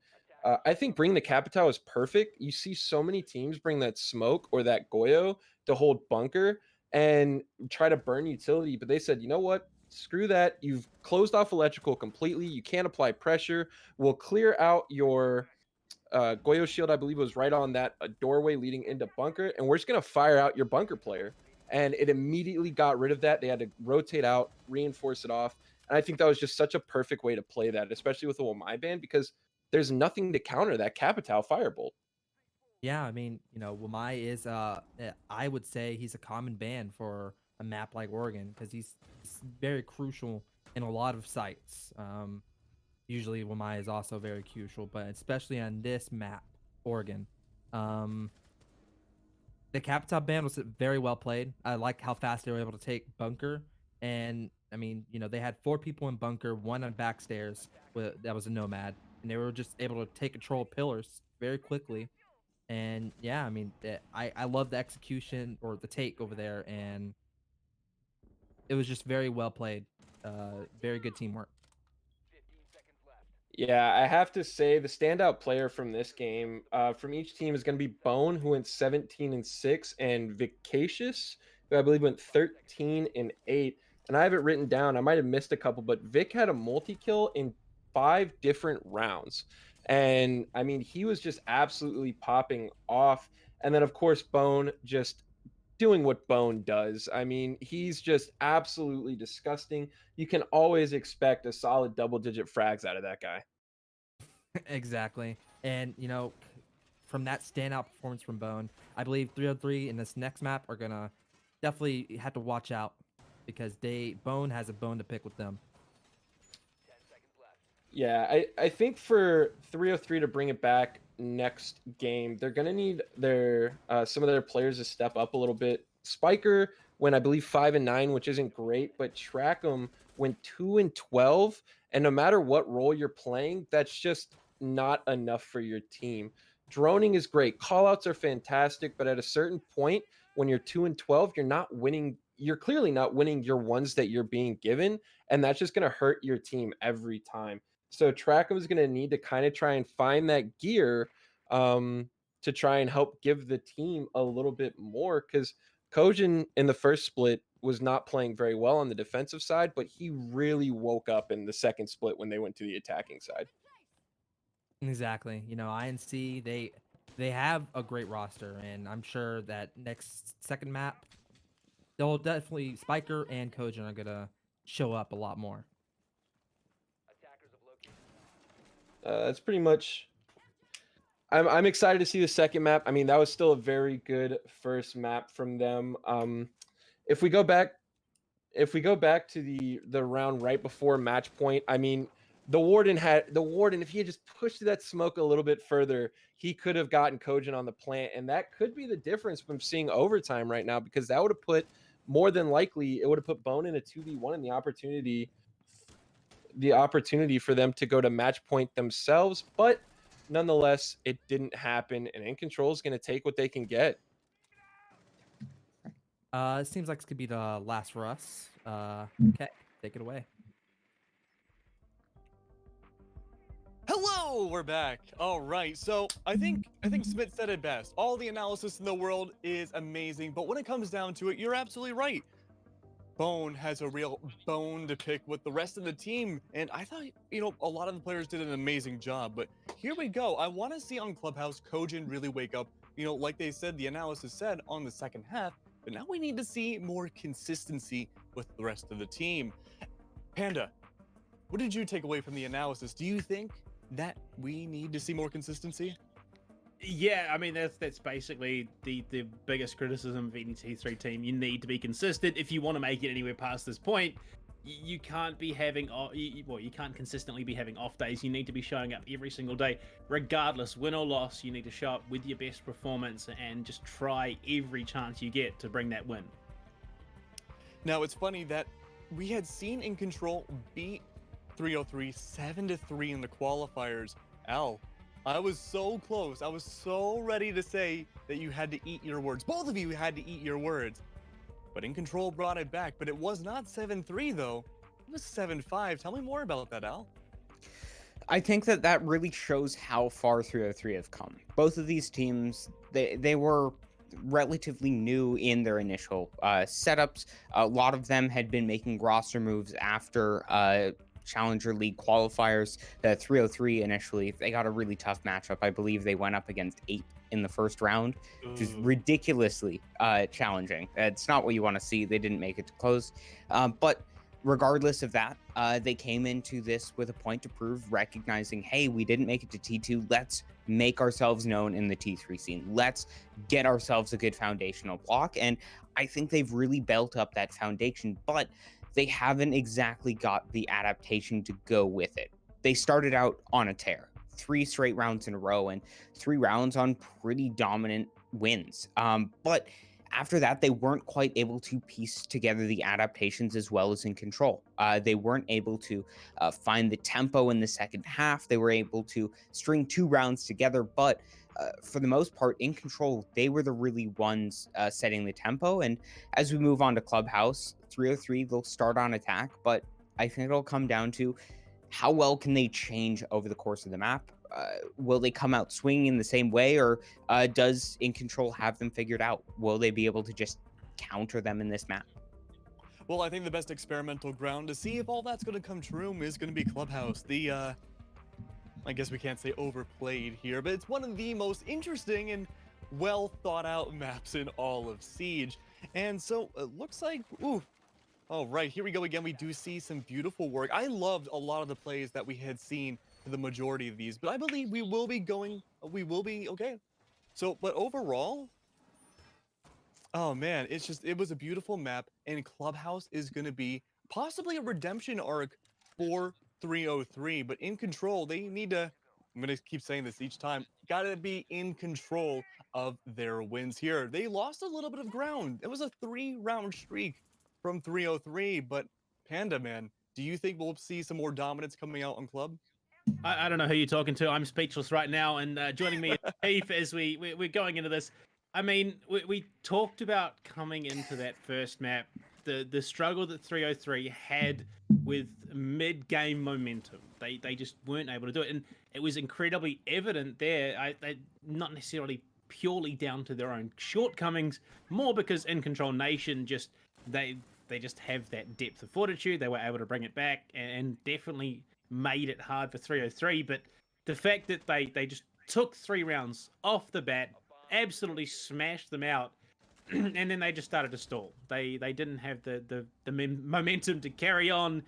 I think bringing the Capitao is perfect. You see so many teams bring that smoke or that Goyo to hold bunker and try to burn utility, but they said, you know what? Screw that. You've closed off electrical completely. You can't apply pressure. We'll clear out your Goyo shield, I believe, was right on that doorway leading into bunker, and we're just going to fire out your bunker player. And it immediately got rid of that. They had to rotate out, reinforce it off. And I think that was just such a perfect way to play that, especially with the Wamai ban, because there's nothing to counter that Capital Firebolt. Yeah, I mean, Wamai is I would say he's a common ban for a map like Oregon because he's very crucial in a lot of sites. Usually Wamai is also very crucial, but especially on this map, Oregon. Um, the Capital ban was very well played. I like how fast they were able to take bunker, and I mean, they had 4 people in bunker, one on backstairs. That was a nomad, and they were just able to take control of pillars very quickly. And yeah, I mean, I love the execution or the take over there, and it was just very well played. Very good teamwork. Yeah, I have to say the standout player from this game, from each team, is going to be Bone, who went 17-6, and Vicious, who I believe went 13-8. And I have it written down. I might have missed a couple, but Vic had a multi-kill in 5 different rounds. And I mean, he was just absolutely popping off. And then, of course, Bone just doing what Bone does. I mean, he's just absolutely disgusting. You can always expect a solid double-digit frags out of that guy. Exactly. And from that standout performance from Bone, I believe 303 in this next map are gonna definitely have to watch out because Bone has a bone to pick with them. Yeah, I think for 303 to bring it back next game, they're gonna need their some of their players to step up a little bit. Spiker went, I believe, 5-9, which isn't great, but Trackham went 2-12, and no matter what role you're playing, that's just not enough for your team. Droning is great, callouts are fantastic, but at a certain point, when you're 2-12, you're not winning. You're clearly not winning your ones that you're being given, and that's just gonna hurt your team every time. So Trackham is going to need to kind of try and find that gear to try and help give the team a little bit more because Kojin in the first split was not playing very well on the defensive side, but he really woke up in the second split when they went to the attacking side. Exactly. INC they have a great roster, and I'm sure that next second map they'll definitely Spiker and Kojin are gonna show up a lot more. That's pretty much. I'm excited to see the second map. I mean, that was still a very good first map from them. If we go back to the round right before match point, I mean, the warden, if he had just pushed that smoke a little bit further, he could have gotten Kojin on the plant, and that could be the difference from seeing overtime right now, because that would have put, more than likely, it would have put Bone in a 2v1 and the opportunity for them to go to match point themselves. But nonetheless, it didn't happen, and Incontrol is going to take what they can get. It seems like this could be the last for us. Okay, take it away. Hello, we're back. All right, so I think Smith said it best. All the analysis in the world is amazing, but when it comes down to it, you're absolutely right. Bone has a real bone to pick with the rest of the team, and I thought, a lot of the players did an amazing job, but here we go. I want to see on Clubhouse Kojin really wake up, like they said, the analysis said, on the second half, but now we need to see more consistency with the rest of the team. Panda, what did you take away from the analysis? Do you think that we need to see more consistency? Yeah, I mean that's basically the biggest criticism of any T3 team. You need to be consistent if you want to make it anywhere past this point. You can't be having you can't consistently be having off days. You need to be showing up every single day, regardless, win or loss. You need to show up with your best performance and just try every chance you get to bring that win. Now it's funny that we had seen Incontrol beat 303 7-3 in the qualifiers. Al, I was so close. I was so ready to say that you had to eat your words. Both of you had to eat your words. But Incontrol brought it back. But it was not 7-3 though. It was 7-5. Tell me more about that, Al. I think that really shows how far 303 have come. Both of these teams, they were relatively new in their initial setups. A lot of them had been making roster moves after Challenger League qualifiers. The 303 initially, they got a really tough matchup. I believe they went up against 8 in the first round, which is ridiculously challenging. It's not what you want to see. They didn't make it to close. But regardless of that, they came into this with a point to prove, recognizing, hey, we didn't make it to T2. Let's make ourselves known in the T3 scene. Let's get ourselves a good foundational block. And I think they've really built up that foundation, but they haven't exactly got the adaptation to go with it. They started out on a tear, 3 straight rounds in a row and 3 rounds on pretty dominant wins. But after that, they weren't quite able to piece together the adaptations as well as Incontrol. They weren't able to find the tempo in the second half. They were able to string 2 rounds together, but for the most part, Incontrol, they were the really ones setting the tempo. And as we move on to Clubhouse, 303, they'll start on attack, but I think it'll come down to how well can they change over the course of the map. Will they come out swinging in the same way, or does Incontrol have them figured out? Will they be able to just counter them in this map? Well, I think the best experimental ground to see if all that's going to come true is going to be Clubhouse. I guess we can't say overplayed here, but it's one of the most interesting and well thought out maps in all of Siege. And so it looks like, all right, here we go again. We do see some beautiful work. I loved a lot of the plays that we had seen for the majority of these, but I believe we will be okay. So, but overall, oh man, it was a beautiful map, and Clubhouse is going to be possibly a redemption arc for 303, but Incontrol, they need to, I'm going to keep saying this each time, got to be in control of their wins here. They lost a little bit of ground. It was a 3-round streak from 303, but Panda, man, do you think we'll see some more dominance coming out on Club? I don't know who you're talking to. I'm speechless right now, and joining me Chief as we're going into this. I mean, we talked about coming into that first map, the struggle that 303 had with mid-game momentum. They just weren't able to do it, and it was incredibly evident there. They not necessarily purely down to their own shortcomings, more because Incontrol Nation just they just have that depth of fortitude. They were able to bring it back and definitely made it hard for 303. But the fact that they just took 3 rounds off the bat, absolutely smashed them out, and then they just started to stall. They didn't have the momentum to carry on,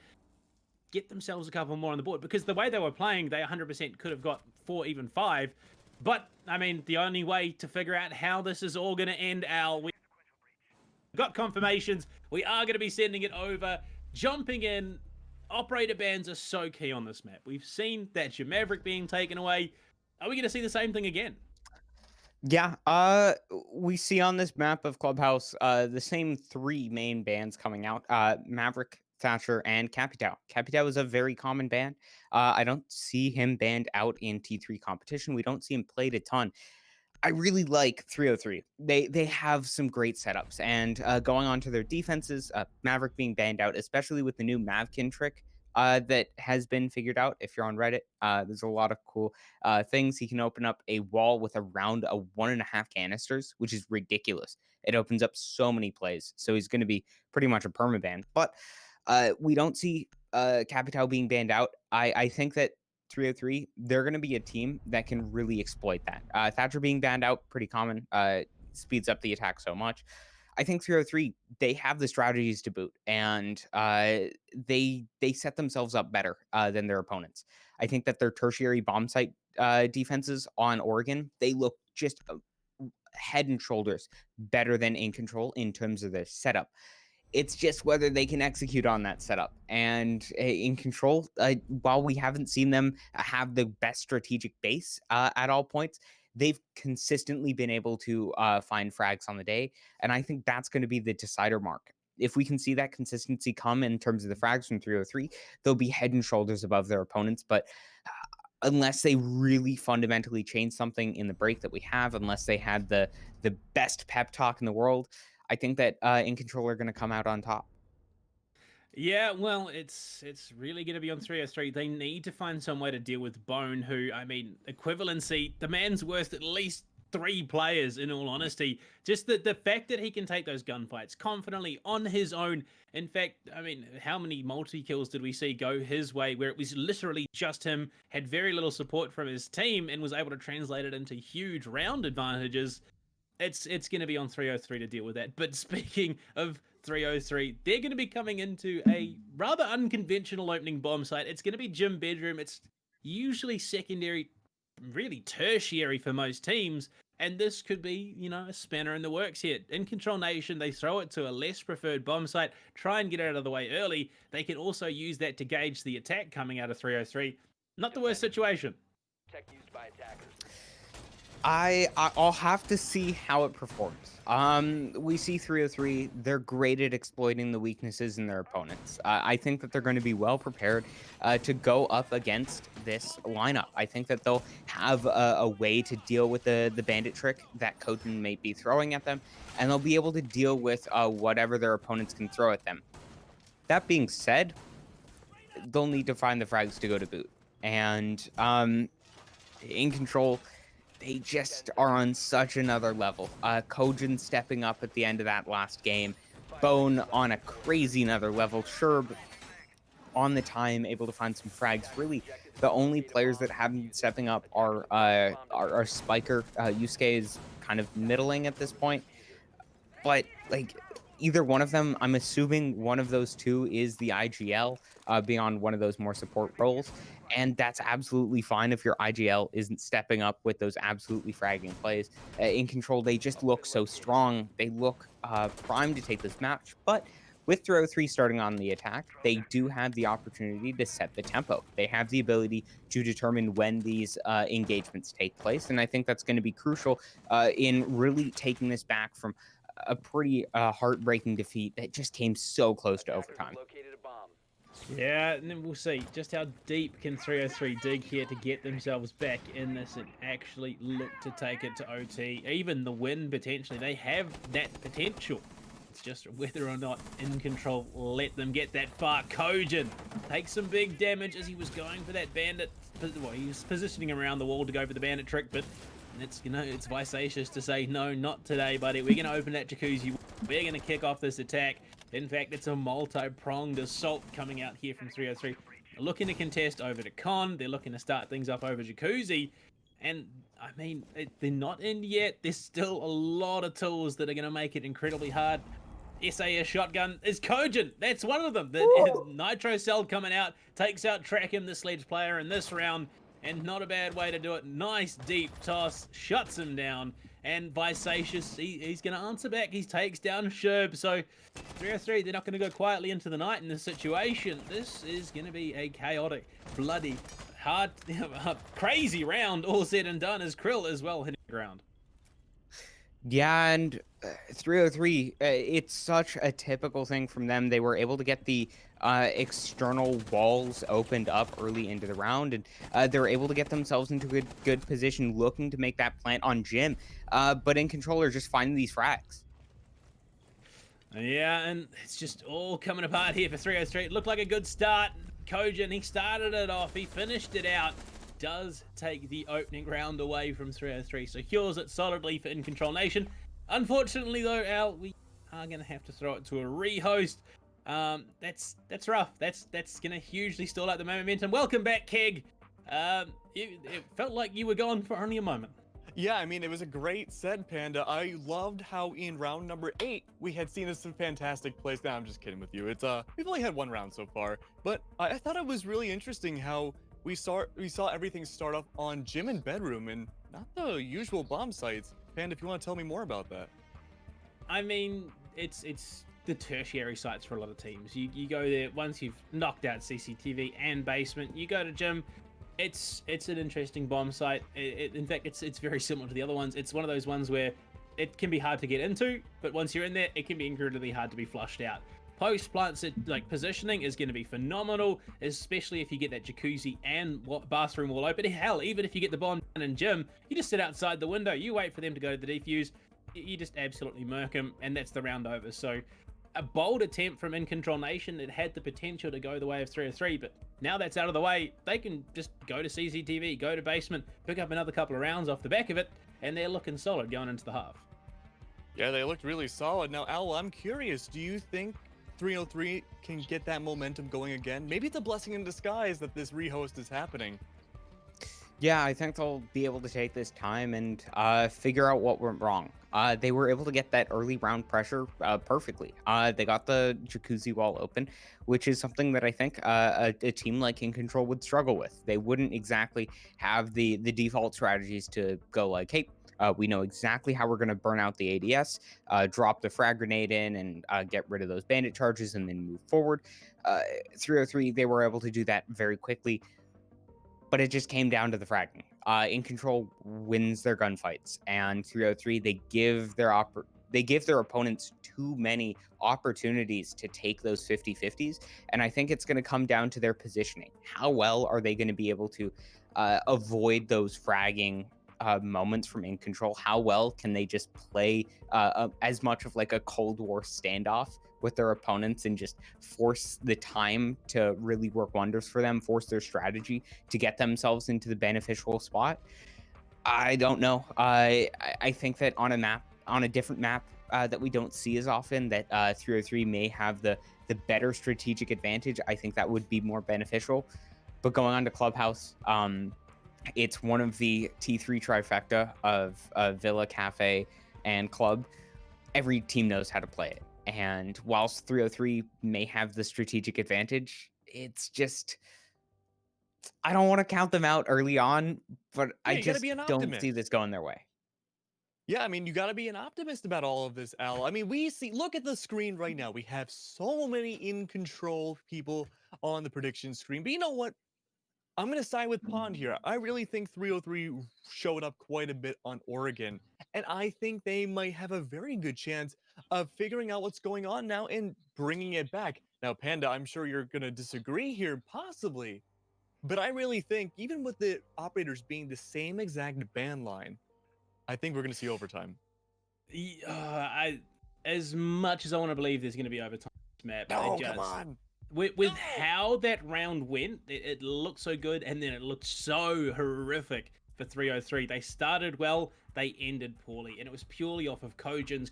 get themselves a couple more on the board, because the way they were playing, they 100% could have got 4, even 5, But, I mean, the only way to figure out how this is all going to end, Al, we got confirmations. We are going to be sending it over, jumping in. Operator bans are so key on this map. We've seen that your Maverick being taken away. Are we going to see the same thing again? Yeah, we see on this map of Clubhouse the same three main bans coming out: Maverick, Thatcher, and Capitao. Capitao is a very common ban. I don't see him banned out in T3 competition. We don't see him played a ton. I really like 303. They have some great setups, and going on to their defenses, Maverick being banned out, especially with the new Mavkin trick that has been figured out. If you're on Reddit, there's a lot of cool things. He can open up a wall with around a 1.5 canisters, which is ridiculous. It opens up so many plays, so he's going to be pretty much a permaban. But we don't see Capital being banned out. I think that 303, they're going to be a team that can really exploit that. Thatcher being banned out, pretty common, speeds up the attack so much. I think 303, they have the strategies to boot, and they set themselves up better than their opponents. I think that their tertiary bomb site defenses on Oregon, they look just head and shoulders better than Incontrol in terms of their setup. It's just whether they can execute on that setup. And Incontrol, while we haven't seen them have the best strategic base at all points, they've consistently been able to find frags on the day. And I think that's going to be the decider mark. If we can see that consistency come in terms of the frags from 303, they'll be head and shoulders above their opponents. But unless they really fundamentally change something in the break that we have, unless they had the best pep talk in the world, I think that Incontrol are going to come out on top. Yeah, well, it's really going to be on 303. They need to find some way to deal with Bone, who, I mean, equivalency, the man's worth at least 3 players, in all honesty. Just the fact that he can take those gunfights confidently on his own. In fact, I mean, how many multi-kills did we see go his way where it was literally just him, had very little support from his team, and was able to translate it into huge round advantages? It's going to be on 303 to deal with that. But speaking of 303, they're going to be coming into a rather unconventional opening bomb site. It's going to be gym bedroom. It's usually secondary, really tertiary for most teams. And this could be, you know, a spanner in the works here. Incontrol Nation, they throw it to a less preferred bomb site, try and get it out of the way early. They can also use that to gauge the attack coming out of 303. Not the worst situation. Tech used by attackers. I'll have to see how it performs. We see 303, they're great at exploiting the weaknesses in their opponents. I think that they're going to be well prepared to go up against this lineup. I think that they'll have a way to deal with the bandit trick that Koten may be throwing at them, and they'll be able to deal with whatever their opponents can throw at them. That being said, they'll need to find the frags to go to boot. And Incontrol, they just are on such another level. Kojin stepping up at the end of that last game. Bone on a crazy another level. Sherb on the time, able to find some frags. Really, the only players that haven't been stepping up are Spiker. Yusuke is kind of middling at this point. But, like, either one of them, I'm assuming one of those two is the IGL, being on one of those more support roles. And that's absolutely fine if your IGL isn't stepping up with those absolutely fragging plays. Incontrol, they just look so strong. They look primed to take this match. But with 303 starting on the attack, they do have the opportunity to set the tempo. They have the ability to determine when these engagements take place. And I think that's going to be crucial in really taking this back from a pretty heartbreaking defeat that just came so close to overtime. Yeah, and then we'll see just how deep can 303 dig here to get themselves back in this and actually look to take it to OT. Even the win, potentially. They have that potential. It's just whether or not Incontrol let them get that far. Kojin takes some big damage as he was going for that bandit. Well, he was positioning around the wall to go for the bandit trick, but it's, you know, it's vivacious to say, no, not today, buddy. We're going to open that jacuzzi. We're going to kick off this attack. In fact, it's a multi-pronged assault coming out here from 303. They're looking to contest over to Con. They're looking to start things up over jacuzzi. And, I mean, they're not in yet. There's still a lot of tools that are going to make it incredibly hard. SAS shotgun is Kojin. That's one of them. The Nitro Cell coming out, takes out Trackham, the Sledge player, in this round. and not a bad way to do it. Nice deep toss, shuts him down, and Visacious, he's going to answer back. He takes down Sherb, so 303, they're not going to go quietly into the night in this situation. This is going to be a chaotic, bloody, hard, crazy round, all said and done, as Krill as well hitting the ground. Yeah, and 303, it's such a typical thing from them. They were able to get the external walls opened up early into the round, and they were able to get themselves into a good position looking to make that plant on Jim. But Incontrol are just finding these frags. Yeah, and it's just all coming apart here for 303. It looked like a good start. Kojin, he started it off, he finished it out. Does take the opening round away from 303, so secures it solidly for Incontrol Nation. Unfortunately though, Al, we are going to have to throw it to a rehost. That's rough. That's going to hugely stall out the momentum. Welcome back, Keg. It felt like you were gone for only a moment. Yeah, I mean, it was a great set, Panda. I loved how in round number 8, we had seen some fantastic plays. Now, I'm just kidding with you. We've only had one round so far, but I thought it was really interesting how we saw everything start off on gym and bedroom and not the usual bomb sites. Panda, if you want to tell me more about that. I mean, it's the tertiary sites for a lot of teams. You go there once you've knocked out CCTV and basement. You go to gym. It's an interesting bomb site. In fact, it's very similar to the other ones. It's one of those ones where it can be hard to get into, but once you're in there, it can be incredibly hard to be flushed out. Post plant like positioning is going to be phenomenal, especially if you get that jacuzzi and bathroom wall open. Hell, even if you get the bomb down in gym, you just sit outside the window, you wait for them to go to the defuse, you just absolutely murk them, and that's the round over. So a bold attempt from Incontrol Nation. It had the potential to go the way of 303, but now that's out of the way, they can just go to CCTV, go to basement, pick up another couple of rounds off the back of it, and they're looking solid going into the half. Yeah, they looked really solid. Now, Al, I'm curious, do you think 303 can get that momentum going again? Maybe it's a blessing in disguise that this rehost is happening. Yeah, I think they'll be able to take this time and figure out what went wrong. They were able to get that early round pressure perfectly. They got the jacuzzi wall open, which is something that I think a team like Incontrol would struggle with. They wouldn't exactly have the default strategies to go like, hey, we know exactly how we're going to burn out the ADS, drop the frag grenade in, and get rid of those bandit charges and then move forward. 303, they were able to do that very quickly. But it just came down to the fragging. Incontrol wins their gunfights, and 303 they give their opponents too many opportunities to take those 50-50s, and I think it's going to come down to their positioning. How well are they going to be able to avoid those fragging moments from Incontrol? How well can they just play as much of like a Cold War standoff with their opponents and just force the time to really work wonders for them, force their strategy to get themselves into the beneficial spot? I don't know. I think that on a different map that we don't see as often, that 303 may have the better strategic advantage. I think that would be more beneficial. But going on to Clubhouse, it's one of the T3 trifecta of Villa, Cafe, and Club. Every team knows how to play it. And whilst 303 may have the strategic advantage, it's just, I don't want to count them out early on, but Yeah, I just don't optimist. see this going their way. Yeah, I mean, you got to be an optimist about all of this, Al. I mean, look at the screen right now. We have so many Incontrol people on the prediction screen. But you know what? I'm going to side with Pond here. I really think 303 showed up quite a bit on Oregon, and I think they might have a very good chance of figuring out what's going on now and bringing it back. Now, Panda, I'm sure you're going to disagree here, possibly, but I really think, even with the operators being the same exact ban line, I think we're going to see overtime. As much as I want to believe there's going to be overtime on this map, No, come on. With how that round went, it looked so good, and then it looked so horrific for 303. They started well, they ended poorly, and it was purely off of Kojin's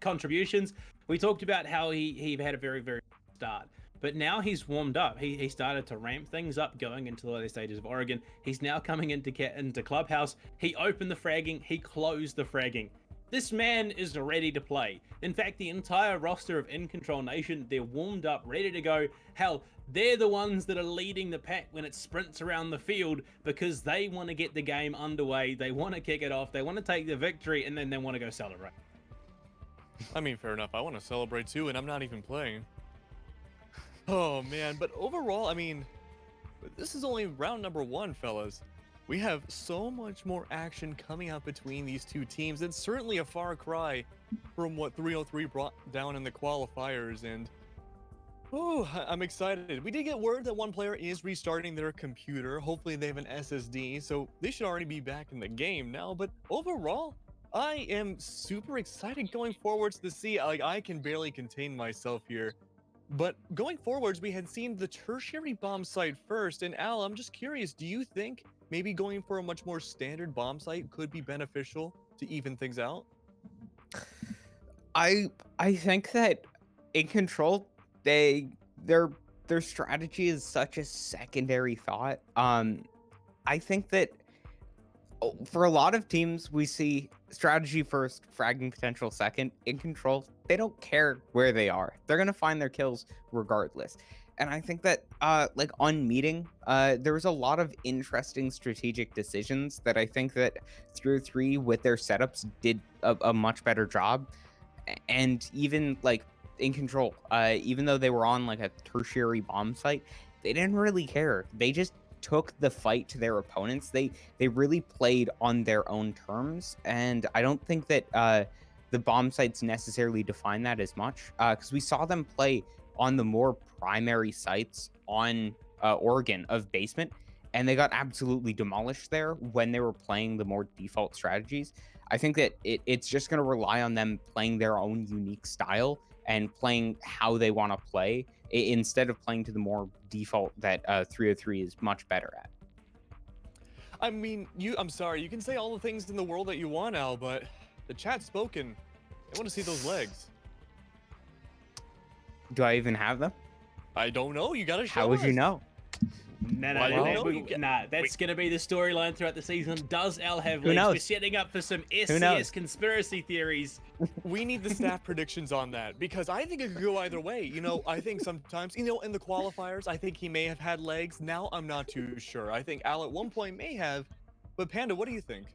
contributions. We talked about how he had a very, very good start, but now he's warmed up. He started to ramp things up going into the later stages of Oregon. He's now coming into Clubhouse. He opened the fragging, he closed the fragging. This man is ready to play. In fact, the entire roster of Incontrol Nation, they're warmed up, ready to go. Hell, they're the ones that are leading the pack when it sprints around the field because they want to get the game underway, they want to kick it off, they want to take the victory, and then they want to go celebrate. I mean, fair enough. I want to celebrate too, and I'm not even playing. Oh man, but overall, I mean, this is only round number 1, fellas. We have so much more action coming out between these two teams. It's certainly a far cry from what 303 brought down in the qualifiers, and oh, I'm excited. We did get word that one player is restarting their computer. Hopefully they have an SSD, so they should already be back in the game now. But overall, I am super excited going forwards to see, like, I can barely contain myself here. But going forwards, we had seen the tertiary bomb site first, and Al, I'm just curious, do you think maybe going for a much more standard bomb site could be beneficial to even things out? I think that in control, their strategy is such a secondary thought. I think that for a lot of teams, we see strategy first, fragging potential second. In control, they don't care where they are. They're gonna find their kills regardless. And I think that like on meeting, there was a lot of interesting strategic decisions that I think that 303 with their setups did a much better job. And even like in control, even though they were on like a tertiary bomb site, they didn't really care. They just took the fight to their opponents. They really played on their own terms, and I don't think that the bomb sites necessarily define that as much, because we saw them play on the more primary sites on Oregon of basement, and they got absolutely demolished there when they were playing the more default strategies. I think that it's just going to rely on them playing their own unique style and playing how they want to play instead of playing to the more default that 303 is much better at. I mean, I'm sorry, you can say all the things in the world that you want, Al, but the chat's spoken. I want to see those legs. Do I even have them? I don't know. You gotta show How would you us. know? No, Why no, don't no, know? You get- that's going to be the storyline throughout the season. Does Al have Who legs? We're knows? setting up for some Who knows? SCS conspiracy theories. We need the staff predictions on that, because I think it could go either way. You know, I think sometimes, you know, in the qualifiers, I think he may have had legs. Now I'm not too sure. I think Al at one point may have, but Panda, what do you think?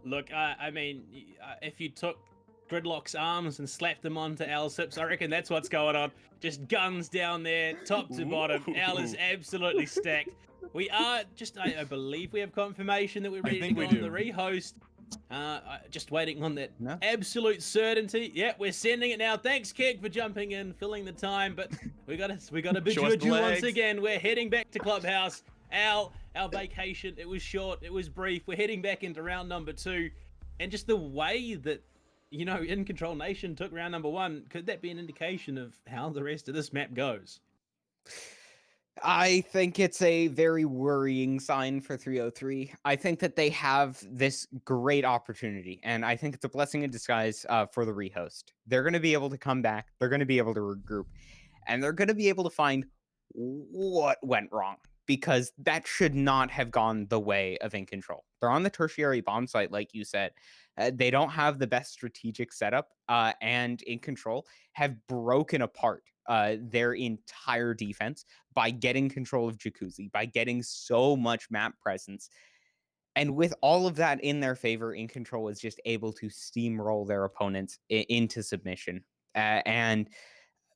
Look, I mean, if you took Gridlock's arms and slapped them onto Al's hips, I reckon that's what's going on. Just guns down there, top to bottom. Al is absolutely stacked. We are just, I believe we have confirmation that we're ready to think go we on do. the rehost. Just waiting on that No. absolute certainty. Yeah, we're sending it now. Thanks, Keg, for jumping in, filling the time. But we gotta bid Show you us the adieu once legs. again. We're heading back to Clubhouse. Al, our vacation, it was short, it was brief. We're heading back into round number 2. And just the way that, you know, In Control Nation took round number 1, could that be an indication of how the rest of this map goes? I think it's a very worrying sign for 303. I think that they have this great opportunity, and I think it's a blessing in disguise for the rehost. They're going to be able to come back, they're going to be able to regroup, and they're going to be able to find what went wrong, because that should not have gone the way of In Control. They're on the tertiary bomb site, like you said. They don't have the best strategic setup, and In Control have broken apart their entire defense by getting control of Jacuzzi, by getting so much map presence. And with all of that in their favor, In Control is just able to steamroll their opponents into submission. And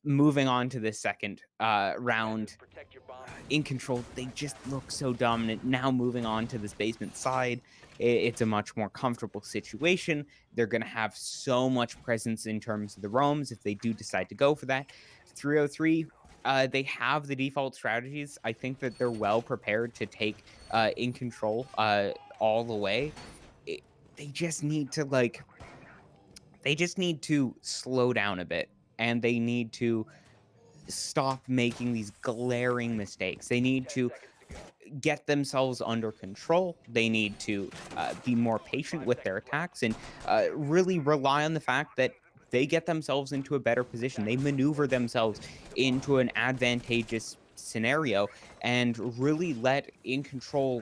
moving on to the second round, Protect your bomb. In Control, they just look so dominant. Now moving on to this basement side, it's a much more comfortable situation. They're going to have so much presence in terms of the roams if they do decide to go for that. 303, they have the default strategies. I think that they're well prepared to take In Control all the way. They just need to slow down a bit, and they need to stop making these glaring mistakes. They need 10 to seconds to go. get themselves under control. They need to be more patient with their attacks and really rely on the fact that they get themselves into a better position. They maneuver themselves into an advantageous scenario and really let In Control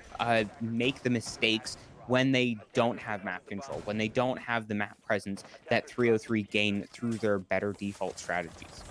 make the mistakes when they don't have map control, when they don't have the map presence that 303 gain through their better default strategies.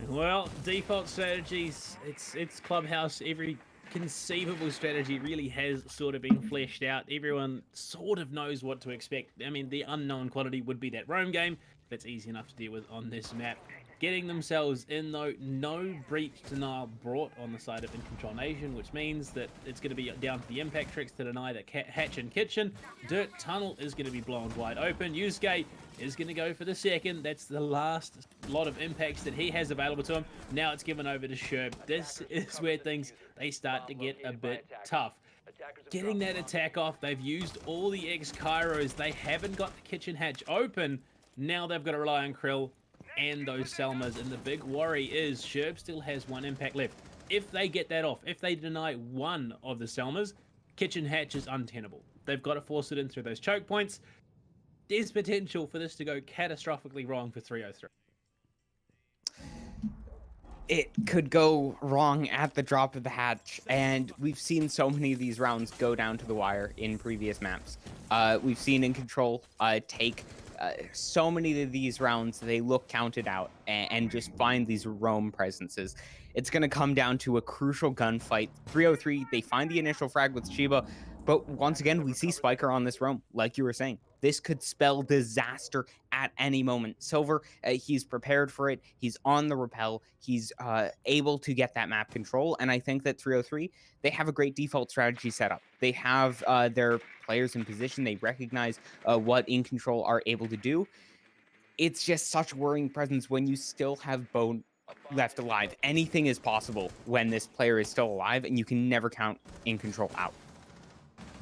Well, default strategies, it's Clubhouse. Every conceivable strategy really has sort of been fleshed out. Everyone sort of knows what to expect. I mean, the unknown quantity would be that roam game. That's easy enough to deal with on this map. Getting themselves in, though, no breach denial brought on the side of Incontrol Nation, which means that it's going to be down to the impact tricks to deny that hatch and kitchen. Dirt tunnel is going to be blown wide open. Yusuke is going to go for the second. That's the last lot of impacts that he has available to him. Now it's given over to Sherb. This is where things, they start to get a bit tough. Getting that attack off, they've used all the X-Kairos. They haven't got the kitchen hatch open. Now they've got to rely on Krill and those Selmas, and the big worry is Sherb still has one impact left. If they get that off, if they deny one of the Selmas, kitchen hatch is untenable. They've got to force it in through those choke points. There's potential for this to go catastrophically wrong for 303. It could go wrong at the drop of the hatch, and we've seen so many of these rounds go down to the wire in previous maps. We've seen Incontrol take so many of these rounds, they look counted out and just find these roam presences. It's going to come down to a crucial gunfight. 303, they find the initial frag with Shiba, but once again, we see Spiker on this roam, like you were saying. This could spell disaster at any moment. Silver, he's prepared for it. He's on the rappel. He's able to get that map control. And I think that 303, they have a great default strategy set up. They have their players in position. They recognize what Incontrol are able to do. It's just such worrying presence when you still have Bone left alive. Anything is possible when this player is still alive, and you can never count Incontrol out.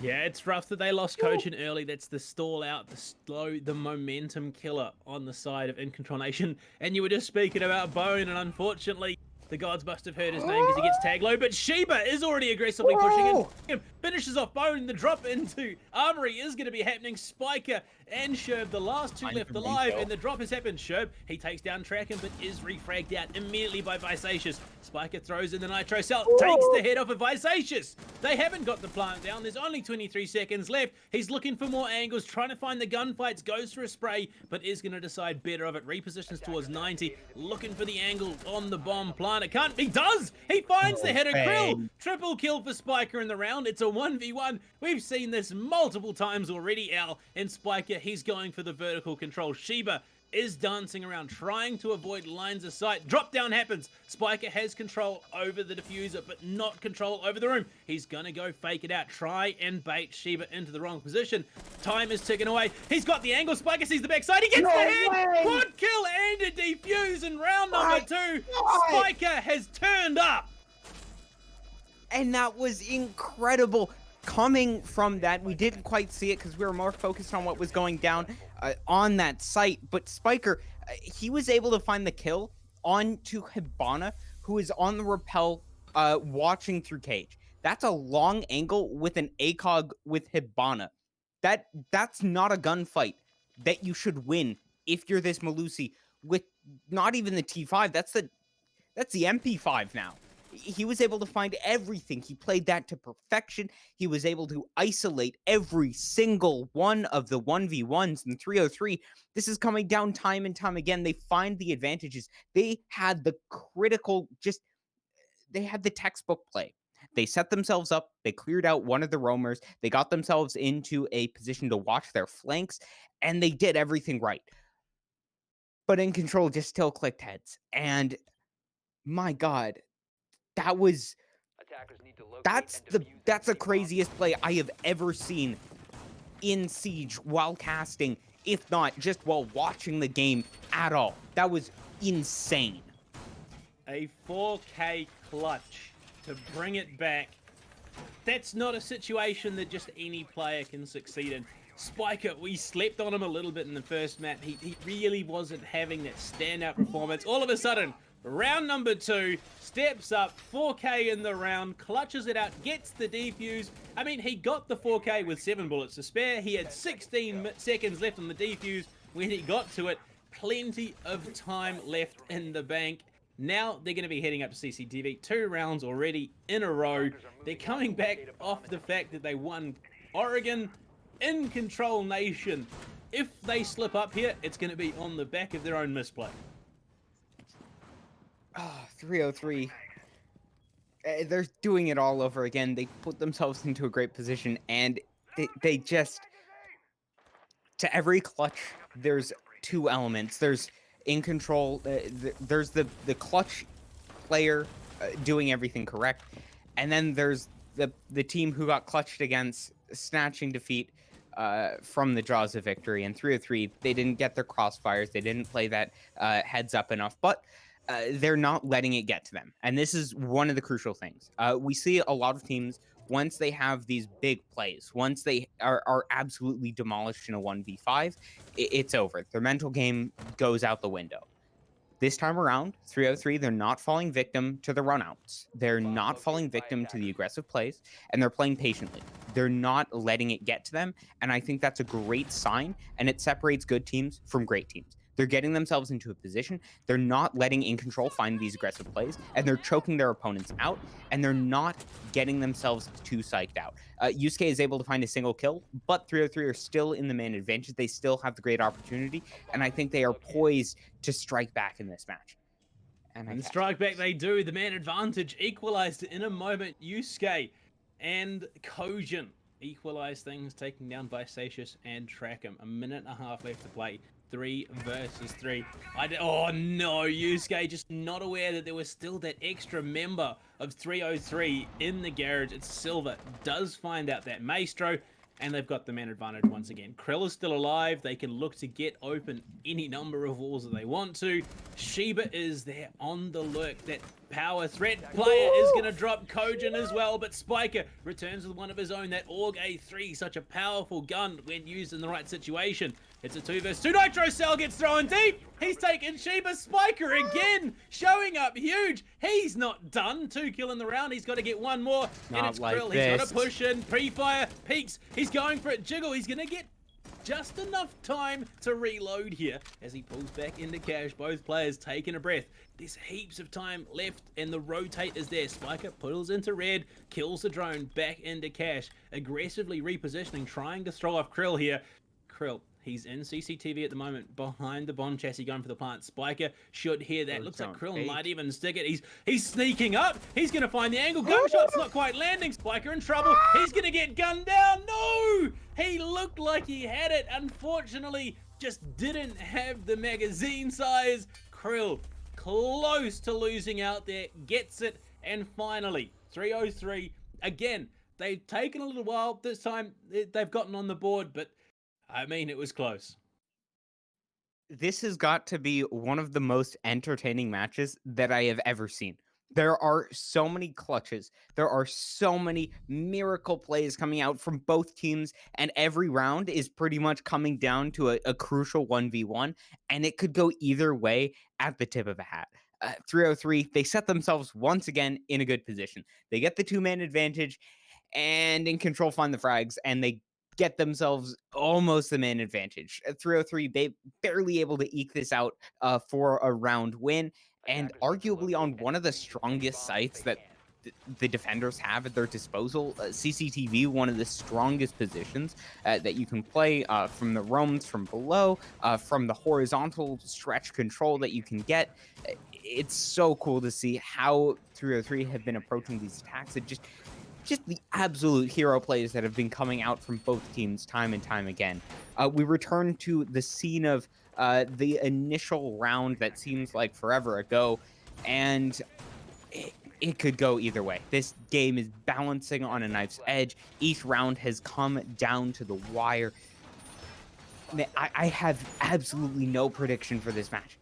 Yeah, it's rough that they lost Cochin early. That's the stall out, the slow, the momentum killer on the side of Incontrol Nation. And you were just speaking about Bone, and unfortunately, the gods must have heard his name because he gets tagged low. But Sheba is already aggressively pushing in. Finishes off Bone. The drop into Armory is going to be happening. Spiker and Sherb, the last two left alive, and the drop has happened. Sherb, he takes down Tracken, but is refragged out immediately by Visacious. Spiker throws in the Nitro Cell, takes the head off of Visacious. They haven't got the plant down. There's only 23 seconds left. He's looking for more angles, trying to find the gunfights, goes for a spray, but is going to decide better of it. Repositions towards 90, looking for the angle on the bomb plant. It can't, he does! He finds the header Krill! Triple kill for Spiker in the round. It's a 1v1. We've seen this multiple times already, Al. And Spiker, he's going for the vertical control. Sheba is dancing around, trying to avoid lines of sight. Drop down happens. Spiker has control over the diffuser, but not control over the room. He's gonna go fake it out, try and bait Sheba into the wrong position. Time is ticking away. He's got the angle. Spiker sees the backside. He gets the head. Quad kill and a defuse in round number 2. Spiker has turned up. And that was incredible. Coming from that, we didn't quite see it because we were more focused on what was going down on that site. But Spiker, he was able to find the kill onto Hibana, who is on the rappel watching through cage. That's a long angle with an ACOG with Hibana. That's not a gunfight that you should win if you're this Malusi with not even the T5. That's the MP5 now. He was able to find everything. He played that to perfection. He was able to isolate every single one of the 1v1s in 303. This is coming down time and time again. They find the advantages. They had the critical, they had the textbook play. They set themselves up. They cleared out one of the roamers. They got themselves into a position to watch their flanks, and they did everything right. But Incontrol just still clicked heads. And my God, that's the craziest play I have ever seen in Siege while casting, if not just while watching the game at all. That was insane. A 4K clutch to bring it back. That's not a situation that just any player can succeed in. Spiker, we slept on him a little bit in the first map. He really wasn't having that standout performance. All of a sudden, round number 2, steps up, 4K in the round, clutches it out, gets the defuse. I mean, he got the 4K with 7 bullets to spare. He had 16 seconds left on the defuse when he got to it. Plenty of time left in the bank. Now they're going to be heading up to CCTV. 2 rounds already in a row. They're coming back off the fact that they won Oregon. Incontrol Nation. If they slip up here, it's going to be on the back of their own misplay. 303. They're doing it all over again. They put themselves into a great position, and they just, to every clutch, there's two elements. There's in control. There's the clutch player doing everything correct, and then there's the team who got clutched against, snatching defeat from the jaws of victory. And 303, they didn't get their crossfires. They didn't play that heads up enough, but they're not letting it get to them. And this is one of the crucial things. We see a lot of teams, once they have these big plays, once they are absolutely demolished in a 1v5, it's over. Their mental game goes out the window. This time around, 303, they're not falling victim to the runouts. They're not falling victim to the aggressive plays, and they're playing patiently. They're not letting it get to them, and I think that's a great sign, and it separates good teams from great teams. They're getting themselves into a position. They're not letting In Control find these aggressive plays, and they're choking their opponents out, and they're not getting themselves too psyched out. Yusuke is able to find a single kill, but 303 are still in the man advantage. They still have the great opportunity, and I think they are poised to strike back in this match. And strike back they do. The man advantage equalized in a moment. Yusuke and Kojin equalize things, taking down Visatius and Trackham. A minute and a half left to play. 3 versus 3. Oh no, Yusuke just not aware that there was still that extra member of 303 in the garage. It's Silver does find out that Maestro, and they've got the man advantage once again. Krill is still alive. They can look to get open any number of walls that they want to. Shiba is there on the lurk. That power threat player is going to drop Kojin as well, but Spiker returns with one of his own. That Org A3, such a powerful gun when used in the right situation. It's a 2 versus 2. Nitro Cell gets thrown deep. He's taken Shiba. Spiker again, showing up huge. He's not done. 2 kill in the round. He's got to get one more. And it's Krill. He's got to push in. Pre-fire. Peeks. He's going for it. Jiggle. He's going to get just enough time to reload here as he pulls back into cash. Both players taking a breath. There's heaps of time left, and the rotate is there. Spiker pulls into red, kills the drone, back into cash, aggressively repositioning, trying to throw off Krill here. Krill, he's in CCTV at the moment, behind the Bond chassis, going for the plant. Spiker should hear that. Looks like Krill might even stick it. He's sneaking up. He's going to find the angle. Gunshot's not quite landing. Spiker in trouble. He's going to get gunned down. No! He looked like he had it. Unfortunately, just didn't have the magazine size. Krill, close to losing out there, gets it, and finally, 303. Again, they've taken a little while. This time, they've gotten on the board, but I mean, it was close. This has got to be one of the most entertaining matches that I have ever seen. There are so many clutches. There are so many miracle plays coming out from both teams, and every round is pretty much coming down to a crucial 1v1, and it could go either way at the tip of a hat. 303, they set themselves once again in a good position. They get the 2-man advantage, and In Control find the frags, and they get themselves almost the man advantage. 303, they barely able to eke this out for a round win, and arguably on one of the strongest sites that the defenders have at their disposal. CCTV, one of the strongest positions that you can play from the roams from below, from the horizontal stretch control that you can get. It's so cool to see how 303 have been approaching these attacks. It just the absolute hero plays that have been coming out from both teams time and time again. We return to the scene of the initial round that seems like forever ago, and it could go either way. This game is balancing on a knife's edge. Each round has come down to the wire. I have absolutely no prediction for this match.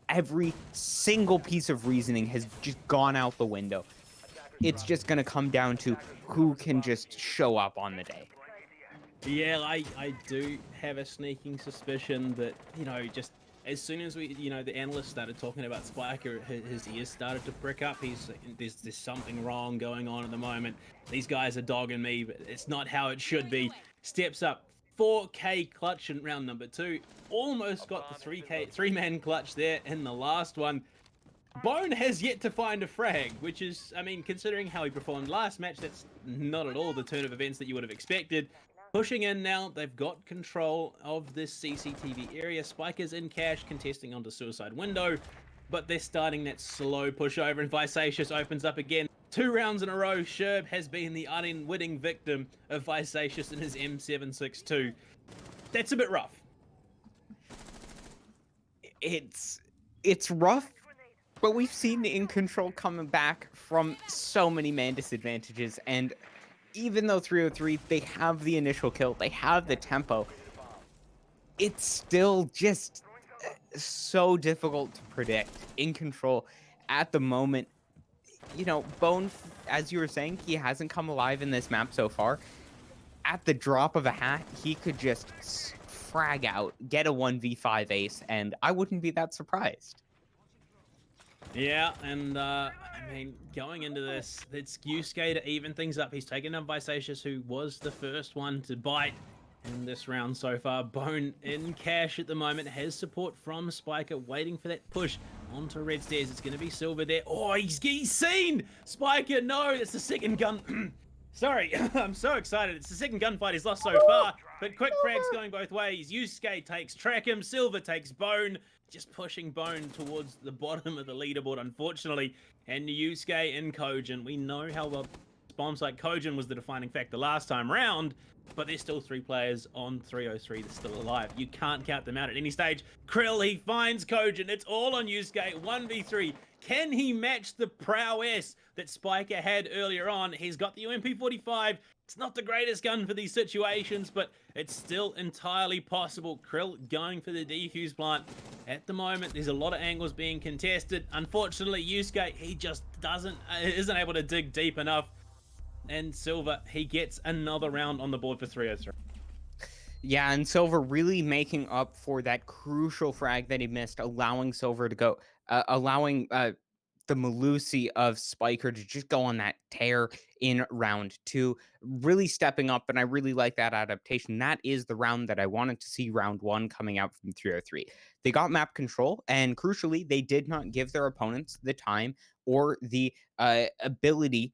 Every single piece of reasoning has just gone out the window. It's just going to come down to who can just show up on the day. Yeah, I do have a sneaking suspicion that, just as soon as we, the analysts started talking about Spiker, his ears started to prick up. There's something wrong going on at the moment. These guys are dogging me, but it's not how it should be. Steps up, 4K clutch in round number 2. Almost got the 3-man clutch there in the last one. Bone has yet to find a frag, which is, considering how he performed last match, that's not at all the turn of events that you would have expected. Pushing in now, they've got control of this CCTV area. Spiker's in cash, contesting onto Suicide Window. but they're starting that slow push over, and Visacious opens up again. 2 rounds in a row, Sherb has been the unwitting victim of Visacious in his M762. That's a bit rough. It's rough, but we've seen the Incontrol coming back from so many man disadvantages, and even though 303 they have the initial kill, they have the tempo, it's still just so difficult to predict. Incontrol at the moment, Bone, as you were saying, he hasn't come alive in this map so far. At the drop of a hat, he could just frag out, get a 1v5 ace, and I wouldn't be that surprised. Yeah, and I mean, going into this, it's Yusuke to even things up. He's taken down Visacious, who was the first one to bite in this round so far. Bone in cash at the moment, has support from Spiker, waiting for that push onto red stairs. It's going to be Silver there. Oh, he's seen! Spiker, no, it's the second gun. Sorry, I'm so excited. It's the second gunfight he's lost so far, but quick frags going both ways. Yusuke takes track him, Silver takes Bone, just pushing Bone towards the bottom of the leaderboard, unfortunately. And Yusuke and Kojin, we know how well bombs like Kojin was the defining factor last time round, but there's still 3 players on 303 that's still alive. You can't count them out at any stage. Krill, he finds Kojin. It's all on Yusuke, 1v3. Can he match the prowess that Spiker had earlier on? He's got the UMP-45. It's not the greatest gun for these situations, but it's still entirely possible. Krill going for the defuse plant. At the moment, there's a lot of angles being contested. Unfortunately, Yusuke, he just isn't able to dig deep enough. And Silver, he gets another round on the board for 303. Yeah, and Silver really making up for that crucial frag that he missed, allowing Silver to go, allowing the Malusi of Spiker to just go on that tear in round 2, really stepping up, and I really like that adaptation. That is the round that I wanted to see, round 1 coming out from 303. They got map control, and crucially, they did not give their opponents the time or the ability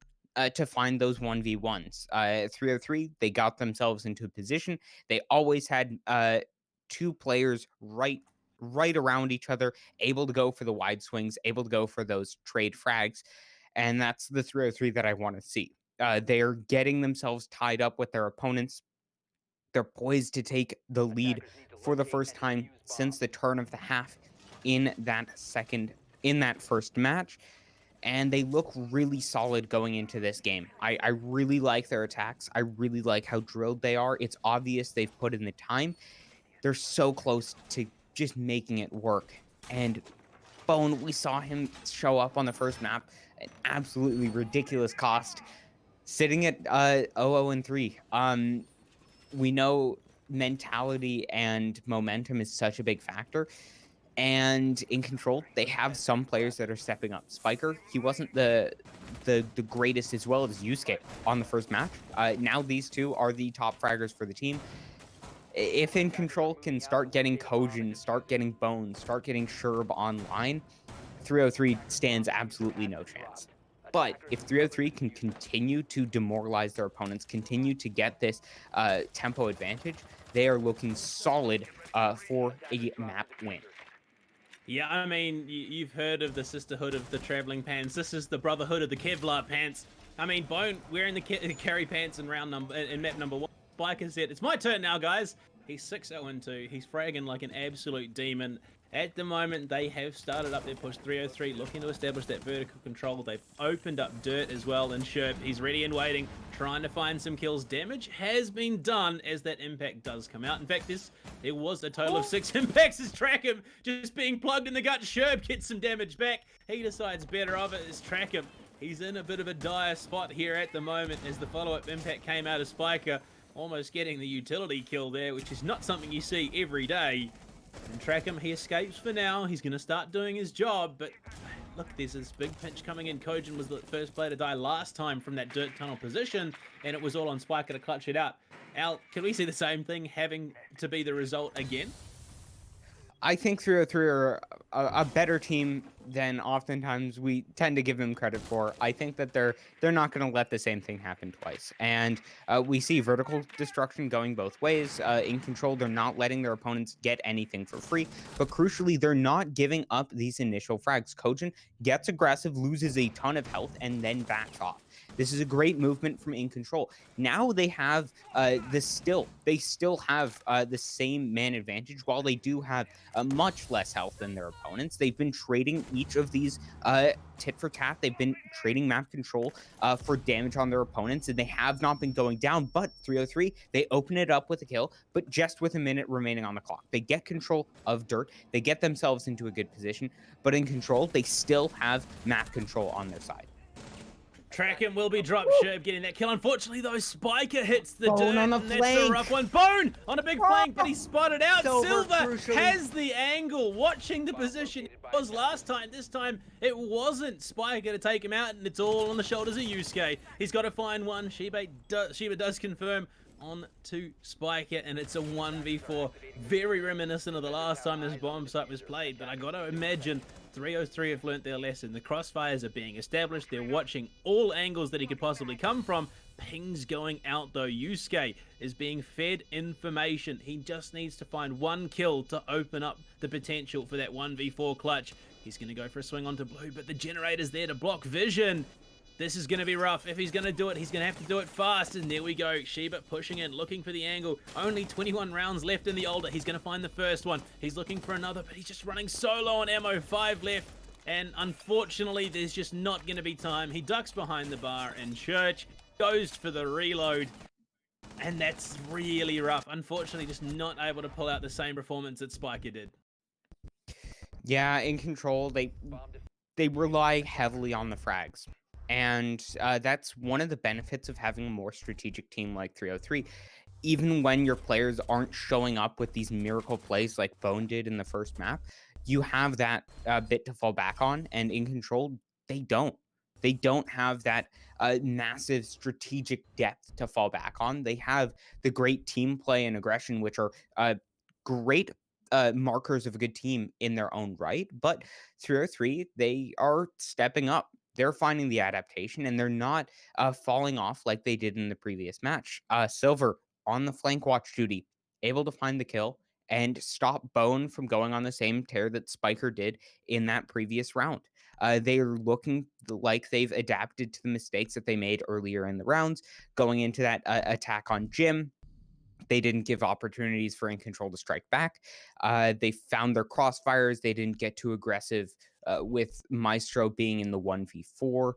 to find those 1v1s. 303, they got themselves into a position. They always had 2 players right around each other, able to go for the wide swings, able to go for those trade frags. And that's the 303 that I want to see. They're getting themselves tied up with their opponents. They're poised to take the lead for the first time since the turn of the half in that first match. And they look really solid going into this game. I really like their attacks. I really like how drilled they are. It's obvious they've put in the time. They're so close to just making it work. And Bone, we saw him show up on the first map, an absolutely ridiculous cost, sitting at 0-3. We know mentality and momentum is such a big factor. And in Control, they have some players that are stepping up. Spiker, he wasn't the greatest, as well as Yusuke on the first match. Now these 2 are the top fraggers for the team. If In Control can start getting Kojin, start getting Bones, start getting Sherb online, 303 stands absolutely no chance. But if 303 can continue to demoralize their opponents, continue to get this tempo advantage, they are looking solid for a map win. Yeah, I mean, you've heard of the sisterhood of the traveling pants. This is the brotherhood of the Kevlar pants. I mean, Bone wearing the carry pants in map number 1. Spiker said, "It's my turn now, guys." He's 6-0-2. He's fragging like an absolute demon. At the moment, they have started up their push. 303 looking to establish that vertical control. They've opened up Dirt as well, and Sherp, he's ready and waiting, trying to find some kills. Damage has been done as that impact does come out. In fact, there was a total of 6 impacts as Track him just being plugged in the gut. Sherp gets some damage back. He decides better of it as Track him. He's in a bit of a dire spot here at the moment as the follow-up impact came out of Spiker, almost getting the utility kill there, which is not something you see every day. And Track him, he escapes for now. He's going to start doing his job, but look, there's this big pinch coming in. Kojin was the first player to die last time from that dirt tunnel position, and it was all on Spiker to clutch it out. Al, can we see the same thing having to be the result again? I think 303 are a better team than oftentimes we tend to give them credit for. I think that they're not going to let the same thing happen twice. And we see vertical destruction going both ways. In control, they're not letting their opponents get anything for free. But crucially, they're not giving up these initial frags. Kojin gets aggressive, loses a ton of health, and then backs off. This is a great movement from In Control. Now they have they still have the same man advantage while they do have much less health than their opponents. They've been trading each of these tit for tat. They've been trading map control for damage on their opponents, and they have not been going down. But 303, they open it up with a kill, but just with a minute remaining on the clock. They get control of dirt. They get themselves into a good position, but In Control, they still have map control on their side. Tracken will be dropped. Sherb getting that kill. Unfortunately, though, Spiker hits the Bone dirt. on the And that's a rough one. Bone on a big flank, but he's spotted out. Silver crucially. has the angle, watching the position it was last time. This time, it wasn't Spiker to take him out, and it's all on the shoulders of Yusuke. He's got to find one. Shiba does confirm on to Spiker, and it's a 1v4. Very reminiscent of the last time this bomb site was played, but I got to imagine 303 have learnt their lesson. The crossfires are being established. They're watching all angles that he could possibly come from. Pings going out though. Yusuke is being fed information. He just needs to find one kill to open up the potential for that 1v4 clutch. He's going to go for a swing onto blue, but the generator's there to block vision. This is going to be rough. If he's going to do it, he's going to have to do it fast. And there we go. Shiba pushing in, looking for the angle. Only 21 rounds left in the older. He's going to find the first one. He's looking for another, but he's just running so low on ammo. 5 left. And unfortunately, there's just not going to be time. He ducks behind the bar, and Church goes for the reload. And that's really rough. Unfortunately, just not able to pull out the same performance that Spiker did. Yeah, In Control, they rely heavily on the frags. And that's one of the benefits of having a more strategic team like 303. Even when your players aren't showing up with these miracle plays like Bone did in the first map, you have that bit to fall back on. And In Control, they don't. They don't have that massive strategic depth to fall back on. They have the great team play and aggression, which are great markers of a good team in their own right. But 303, they are stepping up. They're finding the adaptation, and they're not falling off like they did in the previous match. Silver on the flank watch duty, able to find the kill and stop Bone from going on the same tear that Spiker did in that previous round. They are looking like they've adapted to the mistakes that they made earlier in the rounds, going into that attack on Jim. They didn't give opportunities for In Control to strike back. They found their crossfires. They didn't get too aggressive with Maestro being in the 1v4.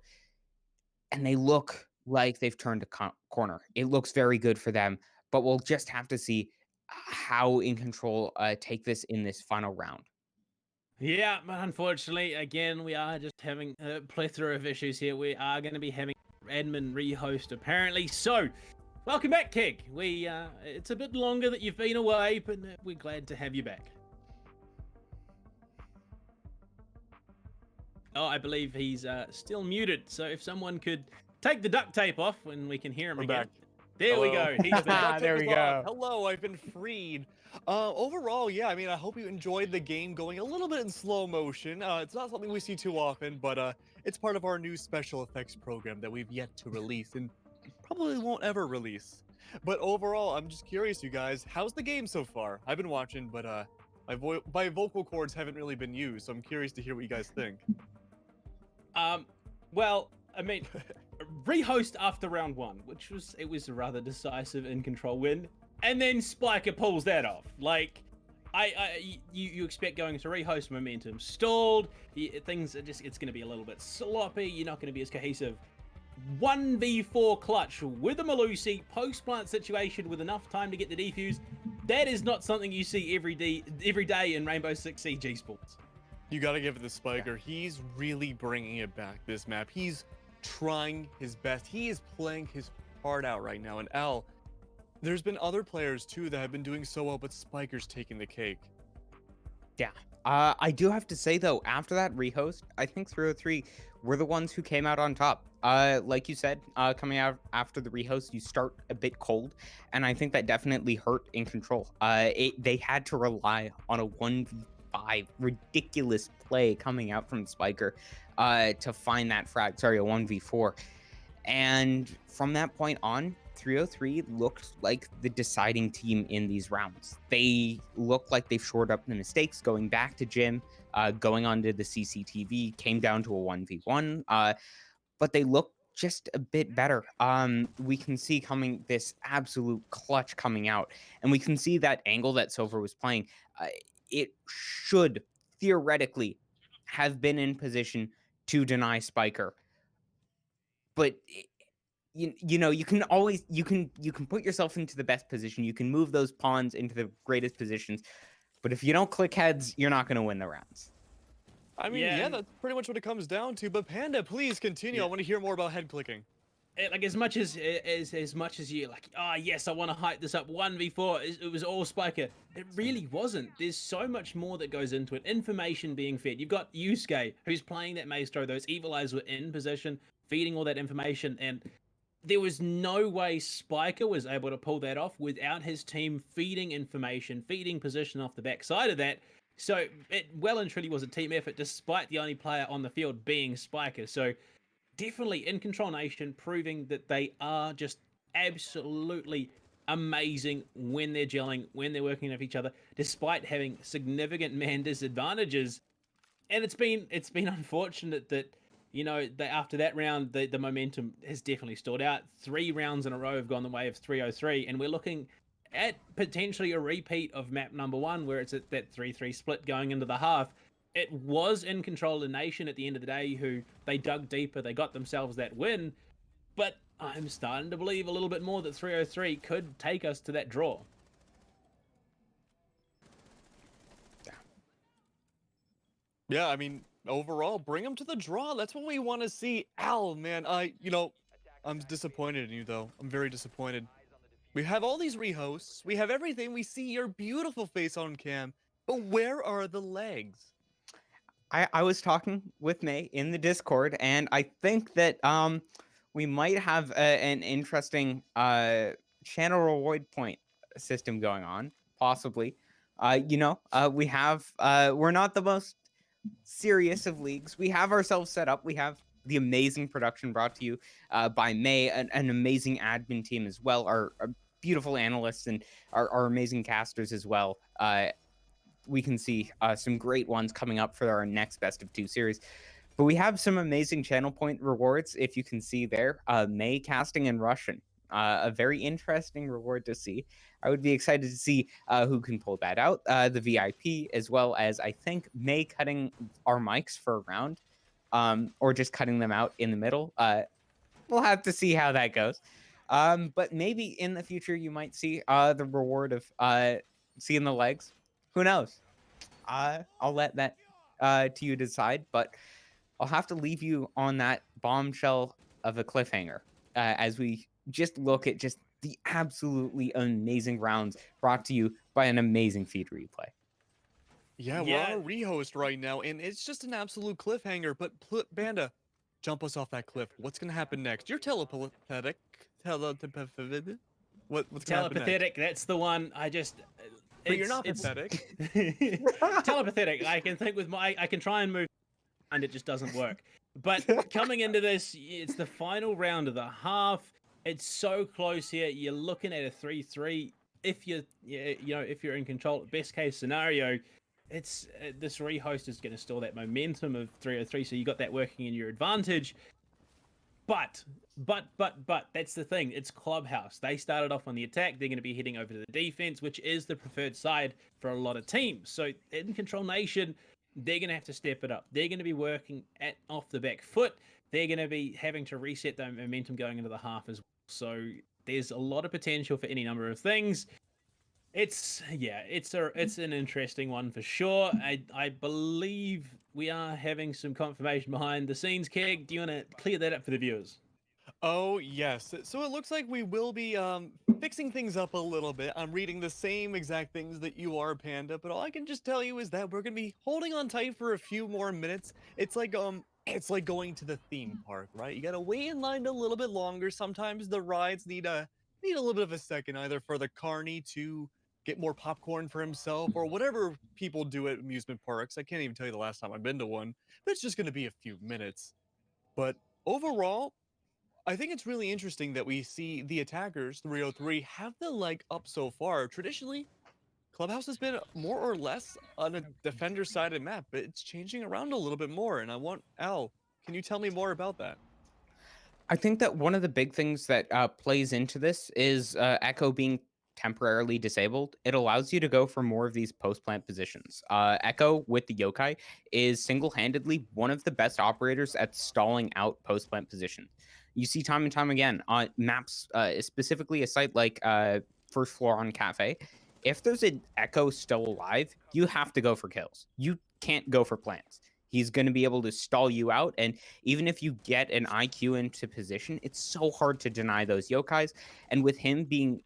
And they look like they've turned a corner. It looks very good for them, but we'll just have to see how In Control take this in this final round. Yeah, but unfortunately, again, we are just having a plethora of issues here. We are going to be having admin rehost apparently. So, welcome back, Keg. It's a bit longer that you've been away, but we're glad to have you back. Oh, I believe he's still muted. So if someone could take the duct tape off when we can hear him We're again. back. There we Hello. go. He's back. There we go. Hello, I've been freed. Overall, yeah, I mean, I hope you enjoyed the game going a little bit in slow motion. It's not something we see too often, but it's part of our new special effects program that we've yet to release and probably won't ever release. But overall, I'm just curious, you guys, how's the game so far? I've been watching, but my vocal cords haven't really been used, so I'm curious to hear what you guys think. Well, I mean, rehost after round 1, which was a rather decisive In Control win, and then Spiker pulls that off. Like, you expect going to rehost, momentum stalled, things are just, it's going to be a little bit sloppy. You're not going to be as cohesive. 1v4 clutch with a Malusi post-plant situation with enough time to get the defuse. That is not something you see every day in Rainbow Six Siege eSports. You gotta give it to Spiker. He's really bringing it back this map. He's trying his best. He is playing his heart out right now. And Al, there's been other players too that have been doing so well, but Spiker's taking the cake. Yeah. I do have to say, though, after that rehost, I think 303 were the ones who came out on top. Like you said, coming out after the rehost, you start a bit cold, and I think that definitely hurt In Control. They had to rely on a 1v5. Ridiculous play coming out from Spiker to find that frag. Sorry, a 1v4. And from that point on, 303 looked like the deciding team in these rounds. They look like they've shored up the mistakes, going back to gym, going onto the CCTV, came down to a 1v1, but they look just a bit better. We can see coming this absolute clutch coming out, and we can see that angle that Silver was playing. It should theoretically have been in position to deny Spiker, but you know, you can always you can put yourself into the best position. You can move those pawns into the greatest positions, but if you don't click heads, you're not going to win the rounds. I mean, Yeah, yeah, and- that's pretty much what it comes down to. But Panda, please continue. Yeah. I want to hear more about head clicking. Like as much as you like, oh yes, I want to hype this up 1v4, it was all Spiker. It really wasn't. There's so much more that goes into it. Information being fed. You've got Yusuke who's playing that maestro. Those evil eyes were in position, feeding all that information, and there was no way Spiker was able to pull that off without his team feeding information, feeding position off the backside of that. So it well and truly was a team effort, despite the only player on the field being Spiker. So definitely Incontrol Nation proving that they are just absolutely amazing when they're gelling, when they're working with each other, despite having significant man disadvantages. And it's been unfortunate that, you know, that after that round the momentum has definitely stalled out. 3 rounds in a row have gone the way of 303, and we're looking at potentially a repeat of map number 1 where it's at that 3-3 split going into the half. It was Incontrol the Nation at the end of the day who they dug deeper, they got themselves that win, but I'm starting to believe a little bit more that 303 could take us to that draw. Yeah, I mean, overall, bring them to the draw. That's what we want to see. Al, man, I'm disappointed in you, though. I'm very disappointed. We have all these rehosts. We have everything. We see your beautiful face on cam. But where are the legs? I was talking with May in the Discord, and I think that we might have an interesting channel reward point system going on, possibly. We have we're not the most serious of leagues. We have ourselves set up. We have the amazing production brought to you by May, an amazing admin team as well, our beautiful analysts and our amazing casters as well. We can see some great ones coming up for our next best of 2 series. But we have some amazing channel point rewards, if you can see there. May casting in Russian. A very interesting reward to see. I would be excited to see who can pull that out. The VIP, as well as, I think, May cutting our mics for a round, or just cutting them out in the middle. We'll have to see how that goes. But maybe in the future, you might see the reward of seeing the legs. Who knows? I'll let that to you decide, but I'll have to leave you on that bombshell of a cliffhanger as we just look at just the absolutely amazing rounds brought to you by an amazing feed replay. Yeah, we're on a rehost right now, and it's just an absolute cliffhanger. But Banda, jump us off that cliff. What's gonna happen next? You're telepathetic. What's gonna happen next? Telepathetic, that's the one. But you're not pathetic. Telepathetic. I can try and move, and it just doesn't work. But coming into this, it's the final round of the half. It's so close here. You're looking at a 3-3. If you're in control, best case scenario, it's this rehost is going to store that momentum of 303. So you got that working in your advantage. But that's the thing. It's Clubhouse. They started off on the attack. They're going to be heading over to the defense, which is the preferred side for a lot of teams. So Incontrol Nation, they're going to have to step it up. They're going to be working off the back foot. They're going to be having to reset their momentum going into the half as well. So there's a lot of potential for any number of things. It's an interesting one for sure. I believe we are having some confirmation behind the scenes. Keg, do you want to clear that up for the viewers? Oh, yes. So it looks like we will be fixing things up a little bit. I'm reading the same exact things that you are, Panda, but all I can just tell you is that we're going to be holding on tight for a few more minutes. It's like going to the theme park, right? You got to wait in line a little bit longer. Sometimes the rides need a little bit of a second, either for the carny to get more popcorn for himself, or whatever people do at amusement parks. I can't even tell you the last time I've been to one, but it's just going to be a few minutes. But overall, I think it's really interesting that we see the attackers, 303, have the leg up so far. Traditionally, Clubhouse has been more or less on a defender-sided map, but it's changing around a little bit more. And I want Al, can you tell me more about that? I think that one of the big things that plays into this is Echo being temporarily disabled. It allows you to go for more of these post plant positions. Echo with the Yokai is single handedly one of the best operators at stalling out post plant positions. You see time and time again on maps, specifically a site like First Floor on Cafe. If there's an Echo still alive, you have to go for kills. You can't go for plants. He's going to be able to stall you out, and even if you get an IQ into position, it's so hard to deny those yokais. And with him being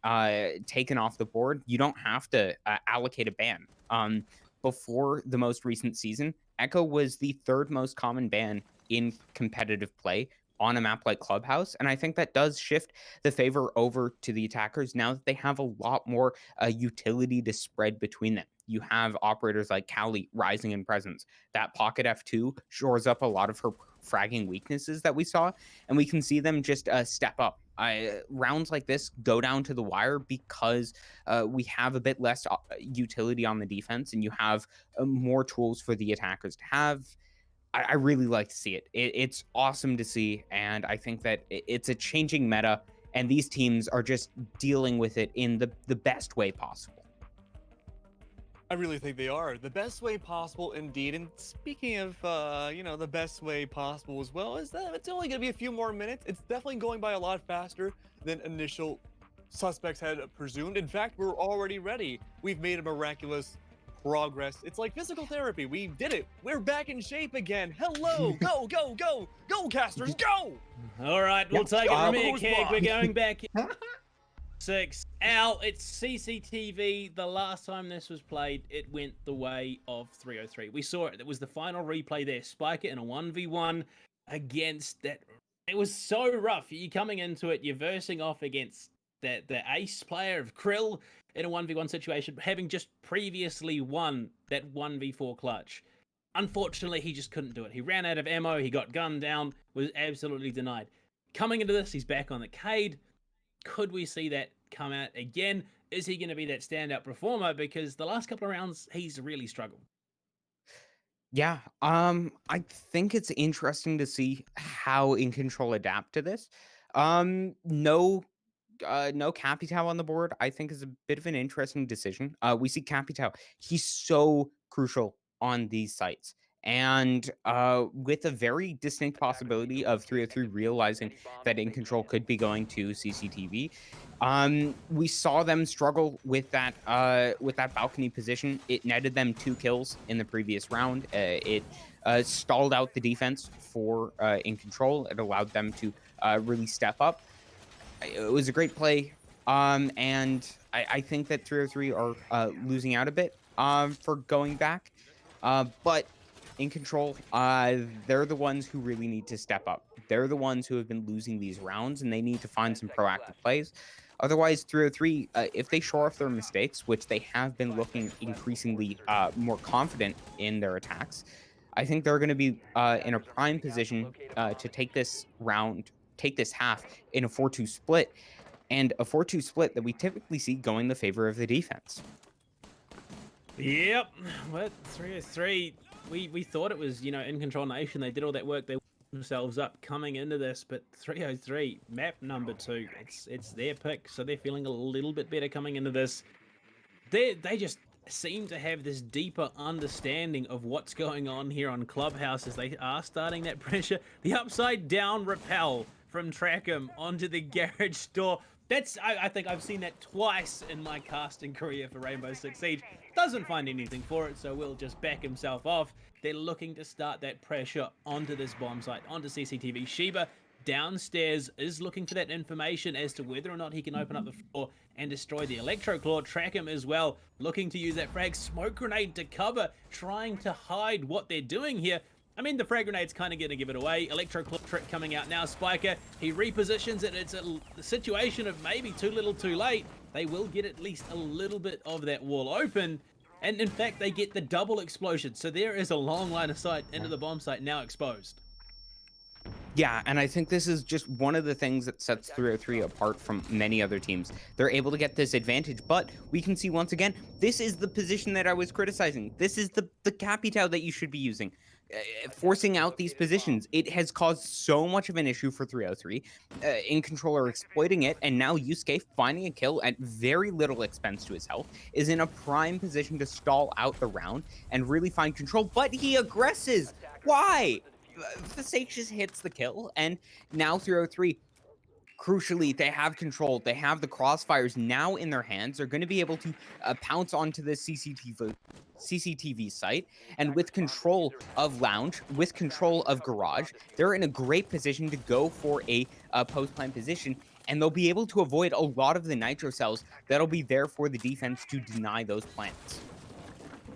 taken off the board, you don't have to allocate a ban. Before the most recent season, Echo was the third most common ban in competitive play on a map like Clubhouse. And I think that does shift the favor over to the attackers now that they have a lot more utility to spread between them. You have operators like Callie rising in presence. That pocket F2 shores up a lot of her fragging weaknesses that we saw, and we can see them just step up. Rounds like this go down to the wire because we have a bit less utility on the defense, and you have more tools for the attackers to have. I really like to see it. It's awesome to see, and I think that it's a changing meta, and these teams are just dealing with it in the best way possible. I really think they are the best way possible indeed. And speaking of, the best way possible as well, is that it's only going to be a few more minutes. It's definitely going by a lot faster than initial suspects had presumed. In fact, we're already ready. We've made a miraculous progress. It's like physical therapy. We did it. We're back in shape again. Hello. Go, go, go, go, casters, go. All right, we'll take it from here, who's Keg. We're boss? going back. 6. Al, it's CCTV. The last time this was played, it went the way of 303. We saw it. It was the final replay there. Spike it in a 1v1 against that. It was so rough. You're coming into it, you're versing off against the ace player of Krill in a 1v1 situation, having just previously won that 1v4 clutch. Unfortunately, he just couldn't do it. He ran out of ammo, he got gunned down, was absolutely denied. Coming into this, he's back on the Cade. Could we see that come out again? Is he going to be that standout performer? Because the last couple of rounds, he's really struggled. Yeah, I think it's interesting to see how Incontrol adapt to this. No Capitao on the board, I think is a bit of an interesting decision. We see Capitao, he's so crucial on these sites. And with a very distinct possibility of 303 realizing that Incontrol could be going to CCTV, we saw them struggle with that balcony position. It netted them 2 kills in the previous round. It stalled out the defense for Incontrol. It allowed them to really step up. It was a great play, and I think that 303 are losing out a bit for going back, but Incontrol, they're the ones who really need to step up. They're the ones who have been losing these rounds, and they need to find some proactive plays. Otherwise, 303, if they shore off their mistakes, which they have been looking increasingly more confident in their attacks, I think they're going to be in a prime position to take this round, take this half in a 4-2 split, and a 4-2 split that we typically see going the favor of the defense. Yep, but 303, we thought it was, Incontrol Nation. They did all that work. They themselves up coming into this, but 303 map number 2, it's their pick, so they're feeling a little bit better coming into this. They just seem to have this deeper understanding of what's going on here on Clubhouse as they are starting that pressure. The upside down rappel from Trackham onto the garage door. I think I've seen that twice in my casting career for Rainbow Six Siege. Doesn't find anything for it, so will just back himself off. They're looking to start that pressure onto this bomb site, onto CCTV. Sheba downstairs is looking for that information as to whether or not he can open up the floor and destroy the Electro Claw. Trackham as well, looking to use that frag smoke grenade to cover, trying to hide what they're doing here. I mean, the frag grenade's kind of going to give it away. Electro trick coming out now. Spiker, he repositions it. It's a situation of maybe too little too late. They will get at least a little bit of that wall open. And in fact, they get the double explosion. So there is a long line of sight into the bomb site now exposed. Yeah, and I think this is just one of the things that sets 303 apart from many other teams. They're able to get this advantage, but we can see once again, this is the position that I was criticizing. This is the capital that you should be using. Forcing out these positions, it has caused so much of an issue for 303. Incontrol are exploiting it, and now Yusuke, finding a kill at very little expense to his health, is in a prime position to stall out the round and really find control, but he aggresses. Why? Fasacious hits the kill, and now 303, crucially, they have control. They have the crossfires now in their hands. They're going to be able to pounce onto the CCTV site, and with control of Lounge, with control of Garage, they're in a great position to go for a post-plant position, and they'll be able to avoid a lot of the nitro cells that'll be there for the defense to deny those plants.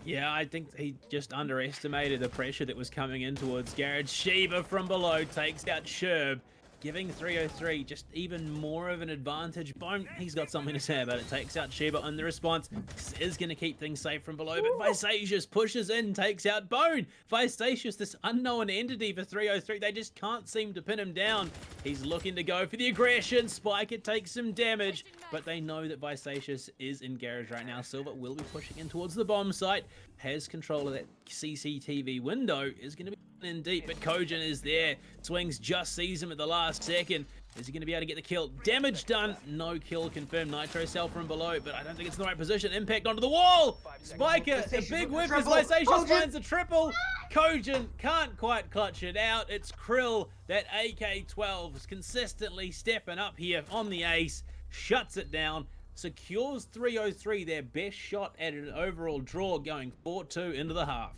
Yeah, I think he just underestimated the pressure that was coming in towards Garage. Shiba from below takes out Sherb, giving 303 just even more of an advantage. Bone, he's got something to say about it. Takes out Shiba on the response. This is going to keep things safe from below, but Visacious pushes in, takes out Bone. Visacious, this unknown entity for 303. They just can't seem to pin him down. He's looking to go for the aggression. Spiker takes some damage, but they know that Visacious is in Garage right now. Silver will be pushing in towards the bomb site. Has control of that CCTV window. Is going to be in deep, but Kojin is there. Swings just sees him at the last second. Is he going to be able to get the kill? Damage done. No kill confirmed. Nitro cell from below, but I don't think it's in the right position. Impact onto the wall. Spiker, the big whip as Visacious finds the triple. Kojin can't quite clutch it out. It's Krill, that AK-12 is consistently stepping up here on the ace. Shuts it down. Secures 303, their best shot at an overall draw, going 4-2 into the half.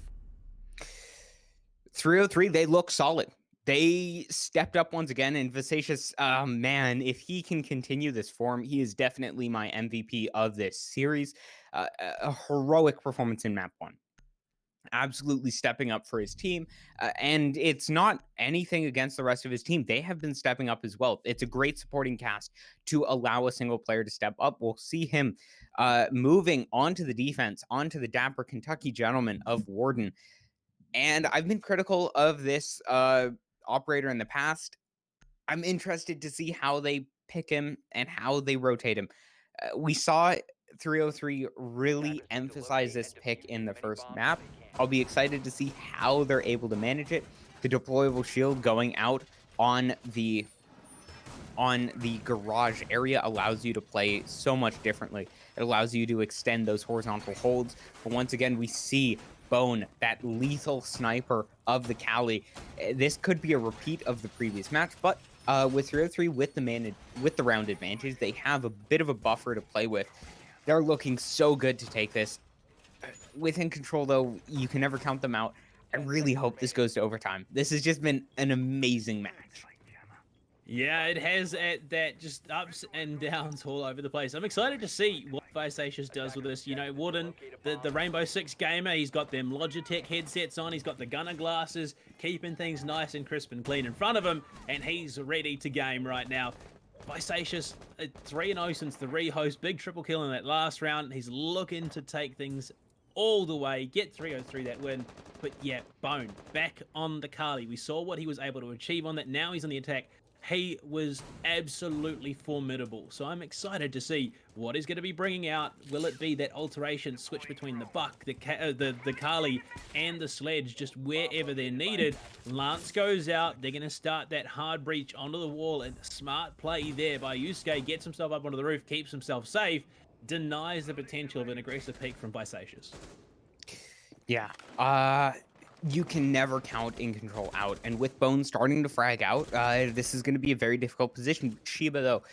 303, they look solid. They stepped up once again, and Visacious, man, if he can continue this form, he is definitely my MVP of this series. A heroic performance in map 1. Absolutely stepping up for his team, and it's not anything against the rest of his team. They have been stepping up as well. It's a great supporting cast to allow a single player to step up. We'll see him moving onto the defense, onto the dapper Kentucky gentleman of Warden. And I've been critical of this operator in the past. I'm interested to see how they pick him and how they rotate him. We saw 303 really emphasize this pick in the first map. I'll be excited to see how they're able to manage it. The deployable shield going out on the garage area allows you to play so much differently. It allows you to extend those horizontal holds. But once again, we see Bone, that lethal sniper of the Cali. This could be a repeat of the previous match, but with 303, with the round advantage, they have a bit of a buffer to play with. They're looking so good to take this. With Incontrol, though, you can never count them out. I really hope this goes to overtime. This has just been an amazing match. Yeah, it has that just ups and downs all over the place. I'm excited to see what Visacious does with this. You know, Warden, the Rainbow Six gamer, he's got them Logitech headsets on, he's got the gunner glasses, keeping things nice and crisp and clean in front of him, and he's ready to game right now. Visacious, 3-0 since the rehost, big triple kill in that last round. He's looking to take things all the way, get 303 that win. But yeah, Bone, back on the Kali. We saw what he was able to achieve on that. Now he's on the attack. He was absolutely formidable. So I'm excited to see what he's going to be bringing out. Will it be that alteration switch between the Buck, the Kali, and the Sledge, just wherever they're needed? Lance goes out. They're going to start that hard breach onto the wall, and smart play there by Yusuke. Gets himself up onto the roof, keeps himself safe, denies the potential of an aggressive peak from Visacious. Yeah. You can never count Incontrol out, and with Bone starting to frag out, this is going to be a very difficult position. Shiba, though,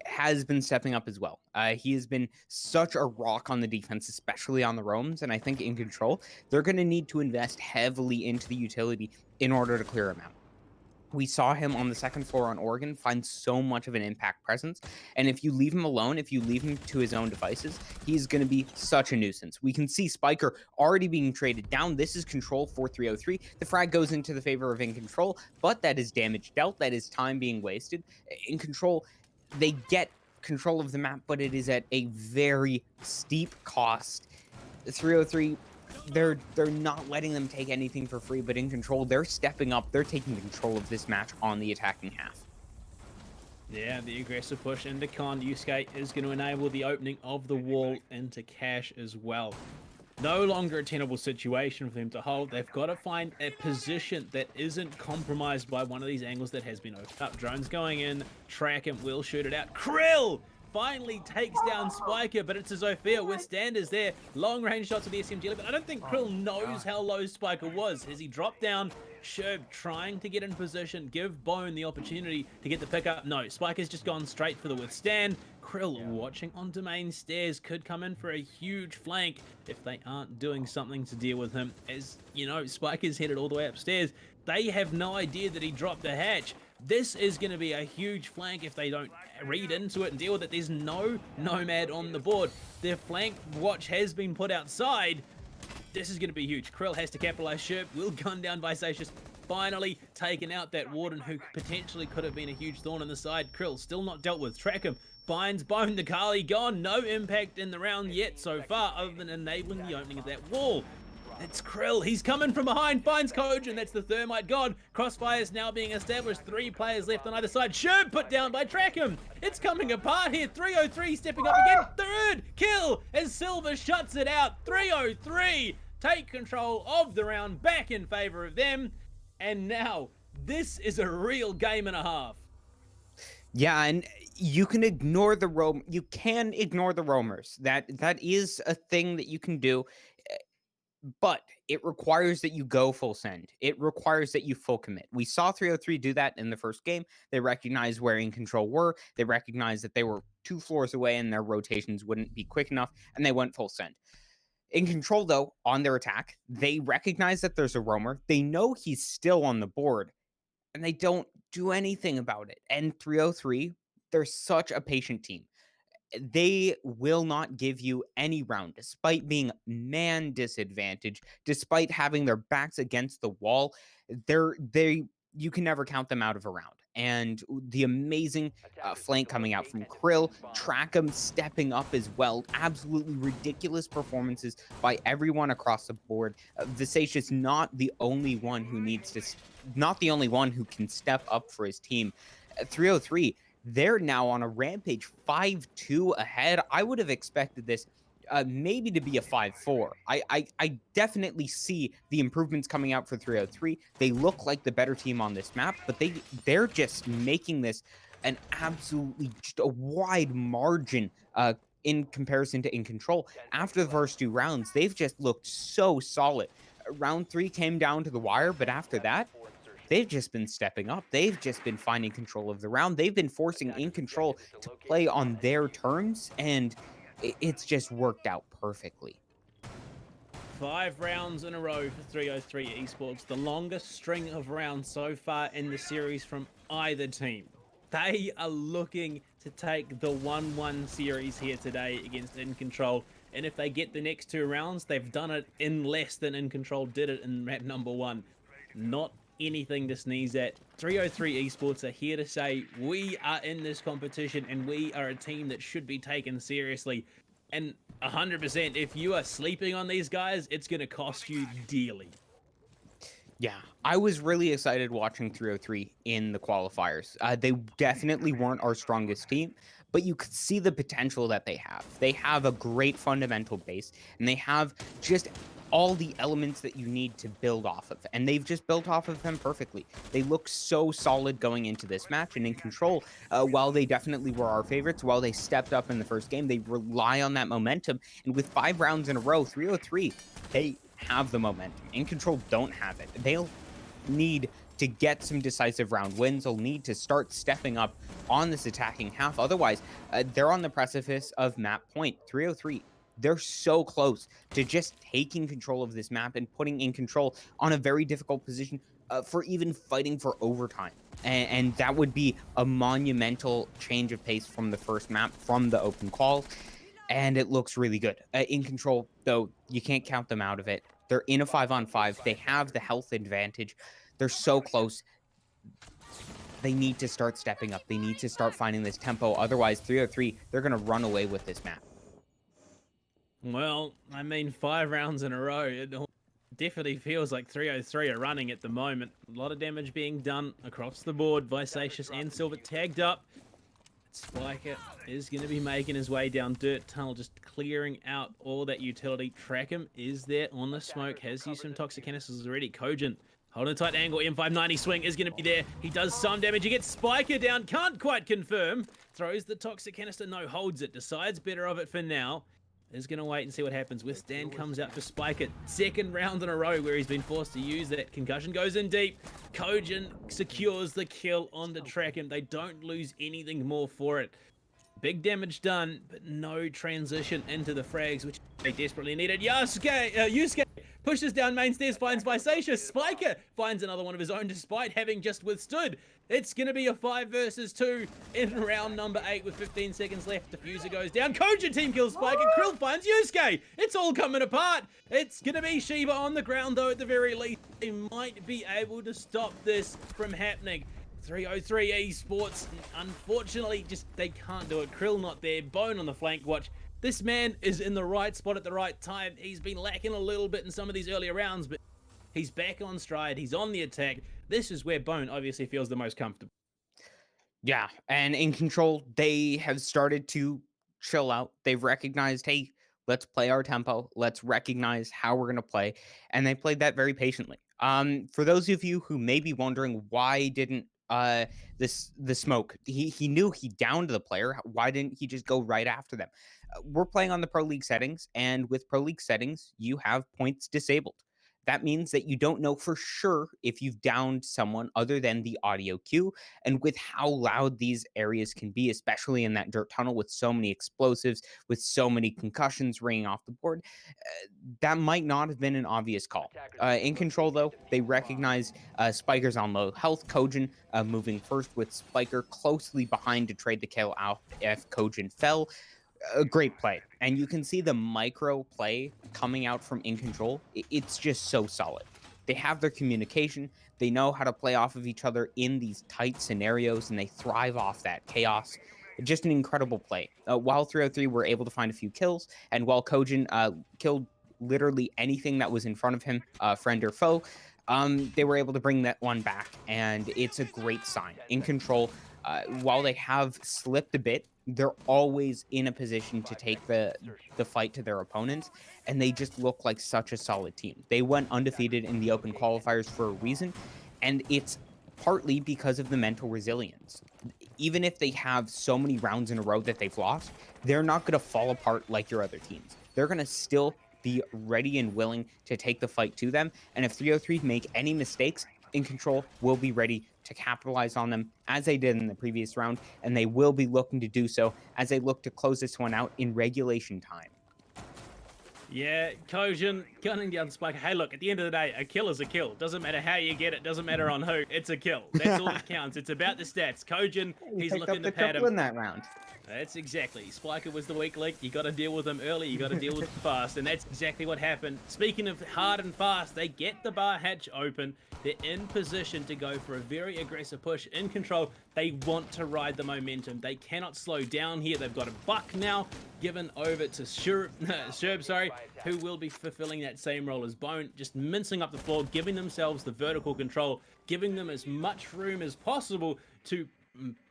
has been stepping up as well. He has been such a rock on the defense, especially on the roams, and I think Incontrol, they're going to need to invest heavily into the utility in order to clear him out. We saw him on the second floor on Oregon find so much of an impact presence. And if you leave him alone, if you leave him to his own devices, he's going to be such a nuisance. We can see Spiker already being traded down. This is control for 303. The frag goes into the favor of Incontrol, but that is damage dealt. That is time being wasted. Incontrol, they get control of the map, but it is at a very steep cost. 303, they're not letting them take anything for free, but Incontrol, they're stepping up. They're taking control of this match on the attacking half. Yeah, the aggressive push into Con Yusuke is going to enable the opening of the wall into Cash as well. No longer a tenable situation for them to hold. They've got to find a position that isn't compromised by one of these angles that has been opened up. Drone's going in, track him, will shoot it out. Krill finally takes down Spiker, but it's a Zofia with standers there. Long range shots of the SMG, but I don't think Krill knows how low Spiker was. As he dropped down, Sherb trying to get in position, give Bone the opportunity to get the pickup. No, Spiker's just gone straight for the withstand. Krill watching on domain stairs could come in for a huge flank if they aren't doing something to deal with him. As you know, Spiker's headed all the way upstairs. They have no idea that he dropped a hatch. This is going to be a huge flank if they don't read into it and deal with it. There's no Nomad on the board. Their flank watch has been put outside. This is going to be huge. Krill has to capitalize. Sherp will gun down Visacious. Finally taken out that Warden who potentially could have been a huge thorn in the side. Krill still not dealt with. Track him. Finds Bone. The Kali gone. No impact in the round yet so far other than enabling the opening of that wall. It's Krill. He's coming from behind. Finds Kojin. That's the Thermite God. Crossfire is now being established. 3 players left on either side. Sherb put down by Trackham. It's coming apart here. 303 stepping up again. Third kill as Silver shuts it out. 303 take control of the round back in favor of them. And now this is a real game and a half. Yeah, and you can ignore the you can ignore the roamers. That is a thing that you can do. But it requires that you go full send. It requires that you full commit. We saw 303 do that in the first game. They recognized where Incontrol were. They recognized that they were 2 floors away and their rotations wouldn't be quick enough, and they went full send. Incontrol, though, on their attack, they recognize that there's a roamer. They know he's still on the board, and they don't do anything about it. And 303, they're such a patient team. They will not give you any round, despite being man disadvantaged, despite having their backs against the wall. You can never count them out of a round. And the amazing flank coming out from Krill, Trackham stepping up as well. Absolutely ridiculous performances by everyone across the board. Visacious not the only one who can step up for his team. 303. They're now on a rampage, 5-2 ahead. I would have expected this maybe to be a 5-4. I definitely see the improvements coming out for 303. They look like the better team on this map, but they're just making this an absolutely just a wide margin in comparison to Incontrol. After the first 2 rounds, they've just looked so solid. Round 3 came down to the wire, but after that, they've just been stepping up. They've just been finding control of the round. They've been forcing Incontrol to play on their terms, and it's just worked out perfectly. 5 rounds in a row for 303 eSports, the longest string of rounds so far in the series from either team. They are looking to take the 1-1 series here today against Incontrol, and if they get the next 2 rounds, they've done it in less than Incontrol did it in map number 1. Not anything to sneeze at. 303 eSports are here to say we are in this competition and we are a team that should be taken seriously. And 100%, if you are sleeping on these guys, it's going to cost you dearly. Yeah, I was really excited watching 303 in the qualifiers. They definitely weren't our strongest team, but you could see the potential that they have. They have a great fundamental base, and they have just all the elements that you need to build off of, and they've just built off of them perfectly. They look so solid going into this match, and Incontrol, while they definitely were our favorites, while they stepped up in the first game, they rely on that momentum, and with 5 rounds in a row, 303, they have the momentum. Incontrol don't have it. They'll need to get some decisive round wins. They'll need to start stepping up on this attacking half. Otherwise, they're on the precipice of map point. 303, they're so close to just taking control of this map and putting Incontrol on a very difficult position for even fighting for overtime. And that would be a monumental change of pace from the first map, from the open qual. And it looks really good. In Control, though, you can't count them out of it. They're in a 5-on-5. They have the health advantage. They're so close. They need to start stepping up. They need to start finding this tempo. Otherwise, 303, they're going to run away with this map. Well, I mean, 5 rounds in a row. It definitely feels like 303 are running at the moment. A lot of damage being done across the board. Visacious and Silver tagged up. Spiker is going to be making his way down Dirt Tunnel, just clearing out all that utility. Trackham is there on the smoke, has used some toxic canisters already. Kojin holding a tight angle. M590 swing is going to be there. He does some damage. He gets Spiker down. Can't quite confirm. Throws the toxic canister. No, holds it. Decides better of it for now. Is going to wait and see what happens. Withstand comes out for Spiker. Second round in a row where he's been forced to use that. Concussion goes in deep. Kojin secures the kill on the Trackham. They don't lose anything more for it. Big damage done, but no transition into the frags, which they desperately needed. Yusuke pushes down main stairs, finds Visacious. Spiker finds another one of his own despite having just withstood. It's going to be a 5 versus 2 in round number 8 with 15 seconds left. Diffuser goes down. Kojin team kills Spiker. Krill finds Yusuke. It's all coming apart. It's going to be Shiba on the ground, though, at the very least. They might be able to stop this from happening. 303 eSports, unfortunately, just they can't do it. Krill not there. Bone on the flank watch. This man is in the right spot at the right time. He's been lacking a little bit in some of these earlier rounds, but he's back on stride. He's on the attack. This is where Bone obviously feels the most comfortable. Yeah, and in Control, they have started to chill out. They've recognized, hey, let's play our tempo. Let's recognize how we're going to play. And they played that very patiently. For those of you who may be wondering why didn't the smoke, he knew he downed the player. Why didn't he just go right after them? We're playing on the Pro League settings, and with Pro League settings, you have points disabled. That means that you don't know for sure if you've downed someone other than the audio cue. And with how loud these areas can be, especially in that dirt tunnel with so many explosives, with so many concussions ringing off the board, that might not have been an obvious call. In Control, though, they recognize Spiker's on low health. Kojin moving first with Spiker closely behind to trade the kill out if Kojin fell. A great play, and you can see the micro play coming out from In Control. It's just so solid. They have their communication. They know how to play off of each other in these tight scenarios, and they thrive off that chaos. Just an incredible play. While 303 were able to find a few kills, and while Kojin killed literally anything that was in front of him, friend or foe, they were able to bring that one back, and it's a great sign. In Control, while they have slipped a bit, they're always in a position to take the fight to their opponents, and they just look like such a solid team. They went undefeated in the open qualifiers for a reason, and it's partly because of the mental resilience. Even if they have so many rounds in a row that they've lost, they're not going to fall apart like your other teams. They're going to still be ready and willing to take the fight to them, and if 303 make any mistakes, In Control will be ready to capitalize on them as they did in the previous round, and they will be looking to do so as they look to close this one out in regulation time. Yeah, Kojin gunning down Spiker. Hey, look, at the end of the day, a kill is a kill. Doesn't matter how you get it. Doesn't matter on who. It's a kill. That's all that counts. It's about the stats. Kojin, he's looking to pad him. In that round. That's exactly. Spiker was the weak link. You got to deal with him early. You got to deal with him fast, and that's exactly what happened. Speaking of hard and fast, they get the bar hatch open. They're in position to go for a very aggressive push. In Control, they want to ride the momentum. They cannot slow down here. They've got a buck now given over to Sherb, who will be fulfilling that same role as Bone, just mincing up the floor, giving themselves the vertical control, giving them as much room as possible to,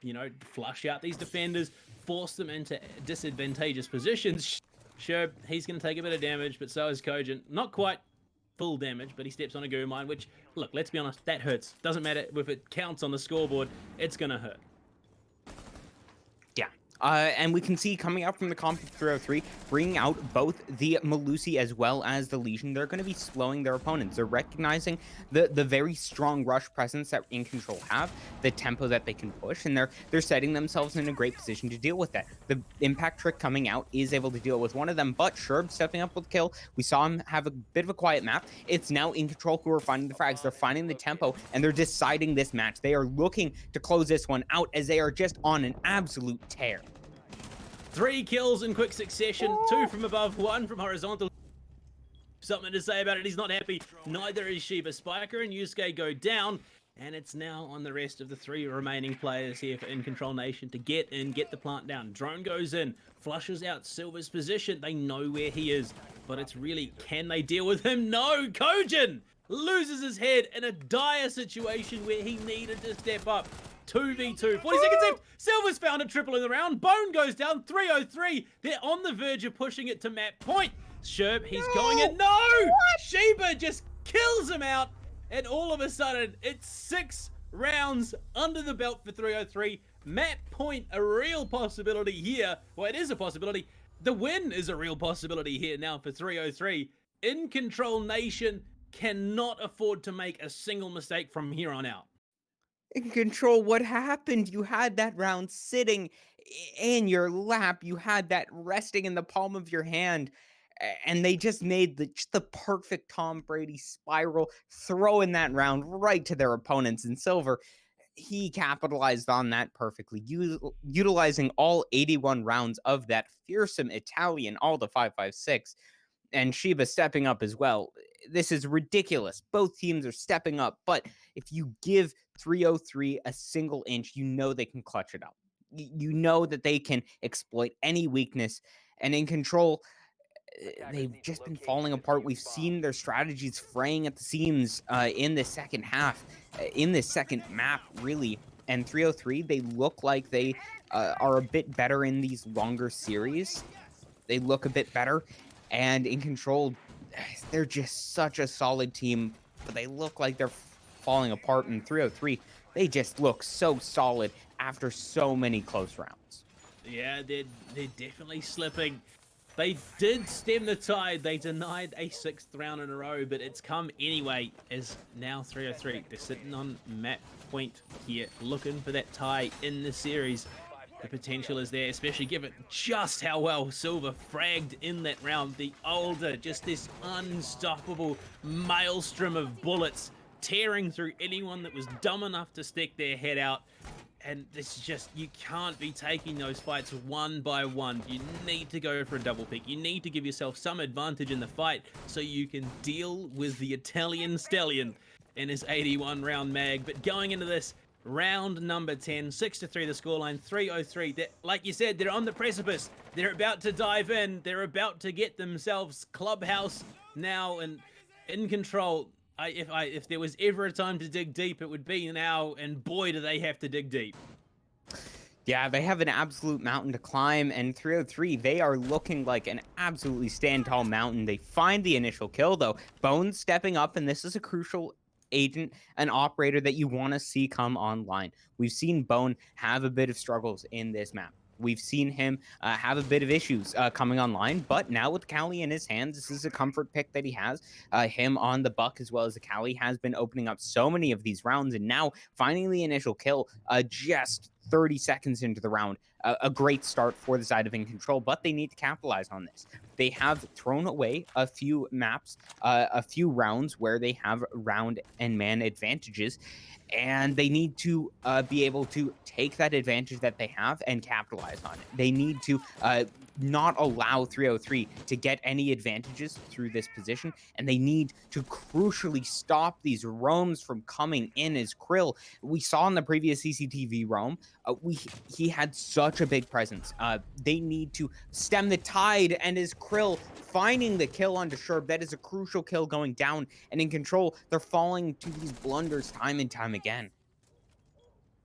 you know, flush out these defenders, force them into disadvantageous positions. Sherb, he's going to take a bit of damage, but so is Kojin. Not quite full damage, but he steps on a goo mine, which, look, let's be honest, that hurts. Doesn't matter if it counts on the scoreboard, it's going to hurt. Yeah, And we can see coming out from the comp of 303, bringing out both the Malusi as well as the Legion. They're going to be slowing their opponents. They're recognizing the very strong rush presence that Incontrol have, the tempo that they can push, and they're setting themselves in a great position to deal with that. The impact trick coming out is able to deal with one of them, but Sherb stepping up with the kill. We saw him have a bit of a quiet map. It's now Incontrol who are finding the frags. They're finding the tempo, and they're deciding this match. They are looking to close this one out as they are just on an absolute tear. 3 kills in quick succession, 2 from above, 1 from horizontal. Something to say about it, he's not happy. Neither is Shiba. Spiker and Yusuke go down, and it's now on the rest of the 3 remaining players here for Incontrol Nation to get in, get the plant down. Drone goes in, flushes out Silver's position. They know where he is, but it's really, can they deal with him? No! Kojin loses his head in a dire situation where he needed to step up. 2v2, 40 seconds left. Silver's found a triple in the round. Bone goes down, 303. They're on the verge of pushing it to map point. Sherb, he's going in. No! Shiba just kills him out. And all of a sudden, it's 6 rounds under the belt for 303. Map point, a real possibility here. Well, it is a possibility. The win is a real possibility here now for 303. Incontrol Nation cannot afford to make a single mistake from here on out. Incontrol, what happened? You had that round sitting in your lap. You had that resting in the palm of your hand. And they just made just the perfect Tom Brady spiral, throwing that round right to their opponents. And Silver, he capitalized on that perfectly, utilizing all 81 rounds of that fearsome Italian, all the 5.56. And Shiba stepping up as well. This is ridiculous. Both teams are stepping up, but if you give 303 a single inch, you know they can clutch it up. You know that they can exploit any weakness. And Incontrol, they've just been falling apart. We've seen their strategies fraying at the seams in the second half, in this second map, really. And 303, they look like they are a bit better in these longer series. They look a bit better. And Incontrol, they're just such a solid team, but they look like they're falling apart. In 303, they just look so solid after so many close rounds. Yeah, they're definitely slipping. They did stem the tide. They denied a 6th round in a row, but it's come anyway, as now 303. They're sitting on map point here, looking for that tie in the series. The potential is there, especially given just how well Silver fragged in that round. The older, just this unstoppable maelstrom of bullets tearing through anyone that was dumb enough to stick their head out. And this is just, you can't be taking those fights one by one. You need to go for a double pick. You need to give yourself some advantage in the fight so you can deal with the Italian stallion in his 81 round mag. But going into this, round number 10, 6-3 the scoreline, 303. Like you said, they're on the precipice. They're about to dive in. They're about to get themselves Clubhouse now and Incontrol. If there was ever a time to dig deep, it would be now, and boy, do they have to dig deep. Yeah, they have an absolute mountain to climb, and 303, they are looking like an absolutely stand-tall mountain. They find the initial kill, though. Bones stepping up, and this is a crucial agent, an operator that you want to see come online. We've seen Bone have a bit of struggles in this map. We've seen him have a bit of issues coming online, but now with Cali in his hands, this is a comfort pick that he has. Him on the Buck as well as the Cali has been opening up so many of these rounds, and now finding the initial kill just 30 seconds into the round. A great start for the side of Incontrol, but they need to capitalize on this. They have thrown away a few maps, a few rounds where they have round and man advantages, and they need to be able to take that advantage that they have and capitalize on it. They need to not allow 303 to get any advantages through this position, and they need to crucially stop these roams from coming in as Krill. We saw in the previous CCTV roam, he had such a big presence. They need to stem the tide, and as Krill finding the kill onto Sherb, that is a crucial kill going down, and Incontrol, they're falling to these blunders time and time again.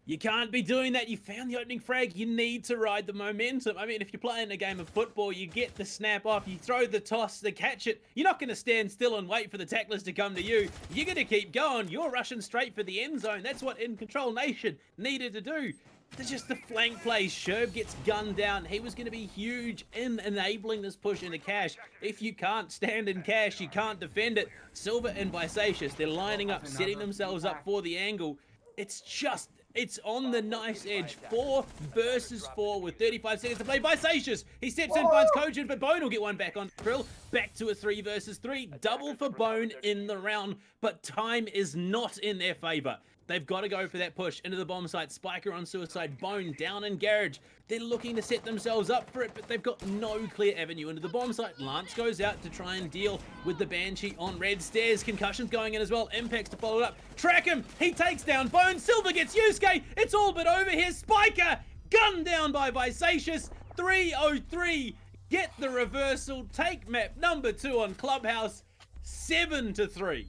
You can't be doing that. You found the opening frag. You need to ride the momentum. I mean, if you're playing a game of football, you get the snap off, you throw the toss, they catch it. You're not going to stand still and wait for the tacklers to come to you. You're going to keep going. You're rushing straight for the end zone. That's what Incontrol Nation needed to do. just the flank play. Sherb gets gunned down. He was going to be huge in enabling this push into cash. If you can't stand in cash, you can't defend it. Silver and Visacious, they're lining up, setting themselves up for the angle. It's on the nice edge. 4 versus 4 with 35 seconds to play. Visacious, he steps in, finds Kojin, but Bone will get one back on Krill. Back to a 3 versus 3. Double for Bone in the round, but time is not in their favor. They've got to go for that push into the bomb site. Spiker on suicide. Bone down in garage. They're looking to set themselves up for it, but they've got no clear avenue into the bomb site. Lance goes out to try and deal with the Banshee on red stairs. Concussions going in as well. Impacts to follow it up. Track him. He takes down Bone. Silver gets Yusuke. It's all but over here. Spiker gunned down by Visacious. 303. Get the reversal. Take map number 2 on Clubhouse. 7-3.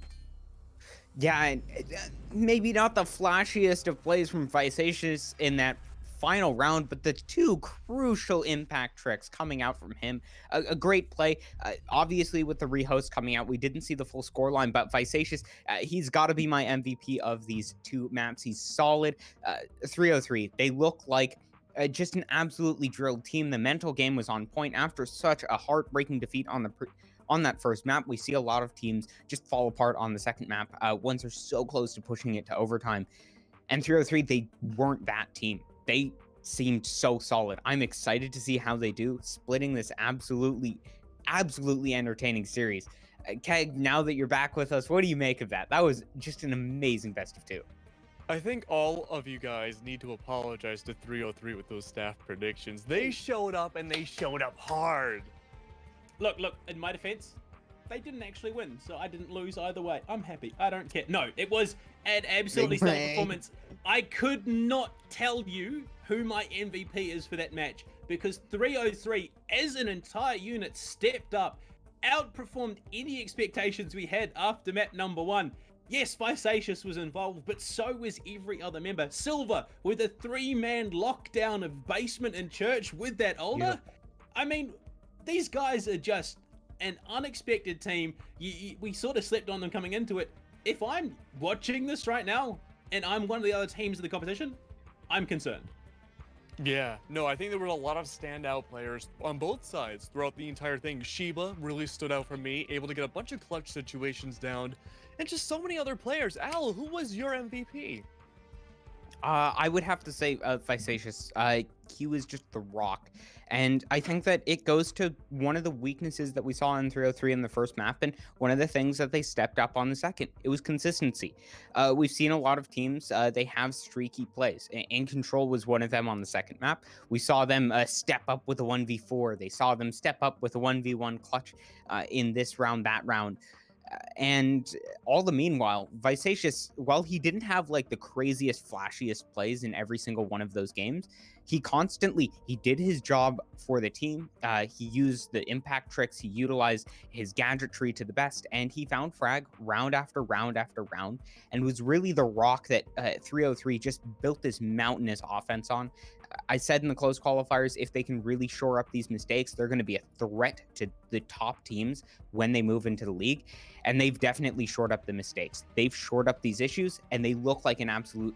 Yeah, and maybe not the flashiest of plays from Visacious in that final round, but the 2 crucial impact tricks coming out from him. A great play. Obviously, with the rehost coming out, we didn't see the full scoreline, but Visacious, he's got to be my MVP of these 2 maps. He's solid. 303, they look like just an absolutely drilled team. The mental game was on point after such a heartbreaking defeat on that first map. We see a lot of teams just fall apart on the second map once they're so close to pushing it to overtime. And 303, they weren't that team. They seemed so solid. I'm excited to see how they do, splitting this absolutely entertaining series. Keg, now that you're back with us, what do you make of that? That was just an amazing best of 2. I think all of you guys need to apologize to 303 with those staff predictions. They showed up and they showed up hard. Look, in my defense, they didn't actually win, so I didn't lose either way. I'm happy. I don't care. No, it was an absolutely stellar performance. I could not tell you who my MVP is for that match because 303, as an entire unit, stepped up, outperformed any expectations we had after map number 1. Yes, Visacious was involved, but so was every other member. Silver, with a 3-man lockdown of basement and church with that older. Yeah. I mean, these guys are just an unexpected team. We sort of slept on them coming into it. If I'm watching this right now and I'm one of the other teams in the competition, I'm concerned. Yeah, no, I think there were a lot of standout players on both sides throughout the entire thing. Sheba really stood out for me, able to get a bunch of clutch situations down, and just so many other players. Al, who was your MVP? I would have to say Visacious. He was just the rock. And I think that it goes to one of the weaknesses that we saw in 303 in the first map, and one of the things that they stepped up on the second. It was consistency. We've seen a lot of teams, they have streaky plays. Incontrol was one of them on the second map. We saw them step up with a 1v4. They saw them step up with a 1v1 clutch in this round, that round. And all the meanwhile, Visacious, while he didn't have like the craziest, flashiest plays in every single one of those games, he did his job for the team. He used the impact tricks, he utilized his gadgetry to the best, and he found frag round after round after round, and was really the rock that 303 just built this mountainous offense on. I said in the close qualifiers, if they can really shore up these mistakes, they're going to be a threat to the top teams when they move into the league. And they've definitely shored up the mistakes. They've shored up these issues, and they look like an absolute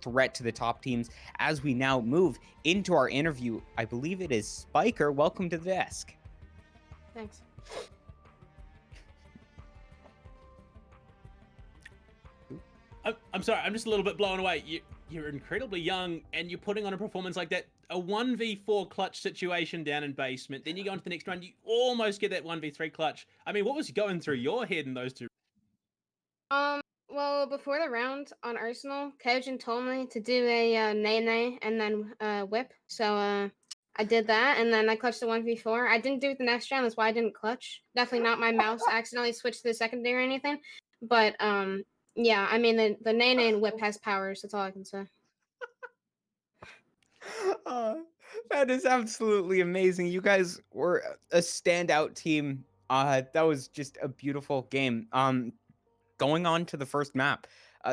threat to the top teams. As we now move into our interview, I believe it is Spiker. Welcome to the desk. Thanks. I'm sorry, I'm just a little bit blown away. You're incredibly young, and you're putting on a performance like that. A 1v4 clutch situation down in basement, then you go into the next round, you almost get that 1v3 clutch. I mean, what was going through your head in those two? Well, before the round on Arsenal, Kojin told me to do a nay and then whip. So I did that, and then I clutched the 1v4. I didn't do it the next round, that's why I didn't clutch. Definitely not my mouse accidentally switched to the secondary or anything. But yeah, I mean the nay and whip has powers. That's all I can say. That is absolutely amazing. You guys were a standout team. That was just a beautiful game. Going on to the first map,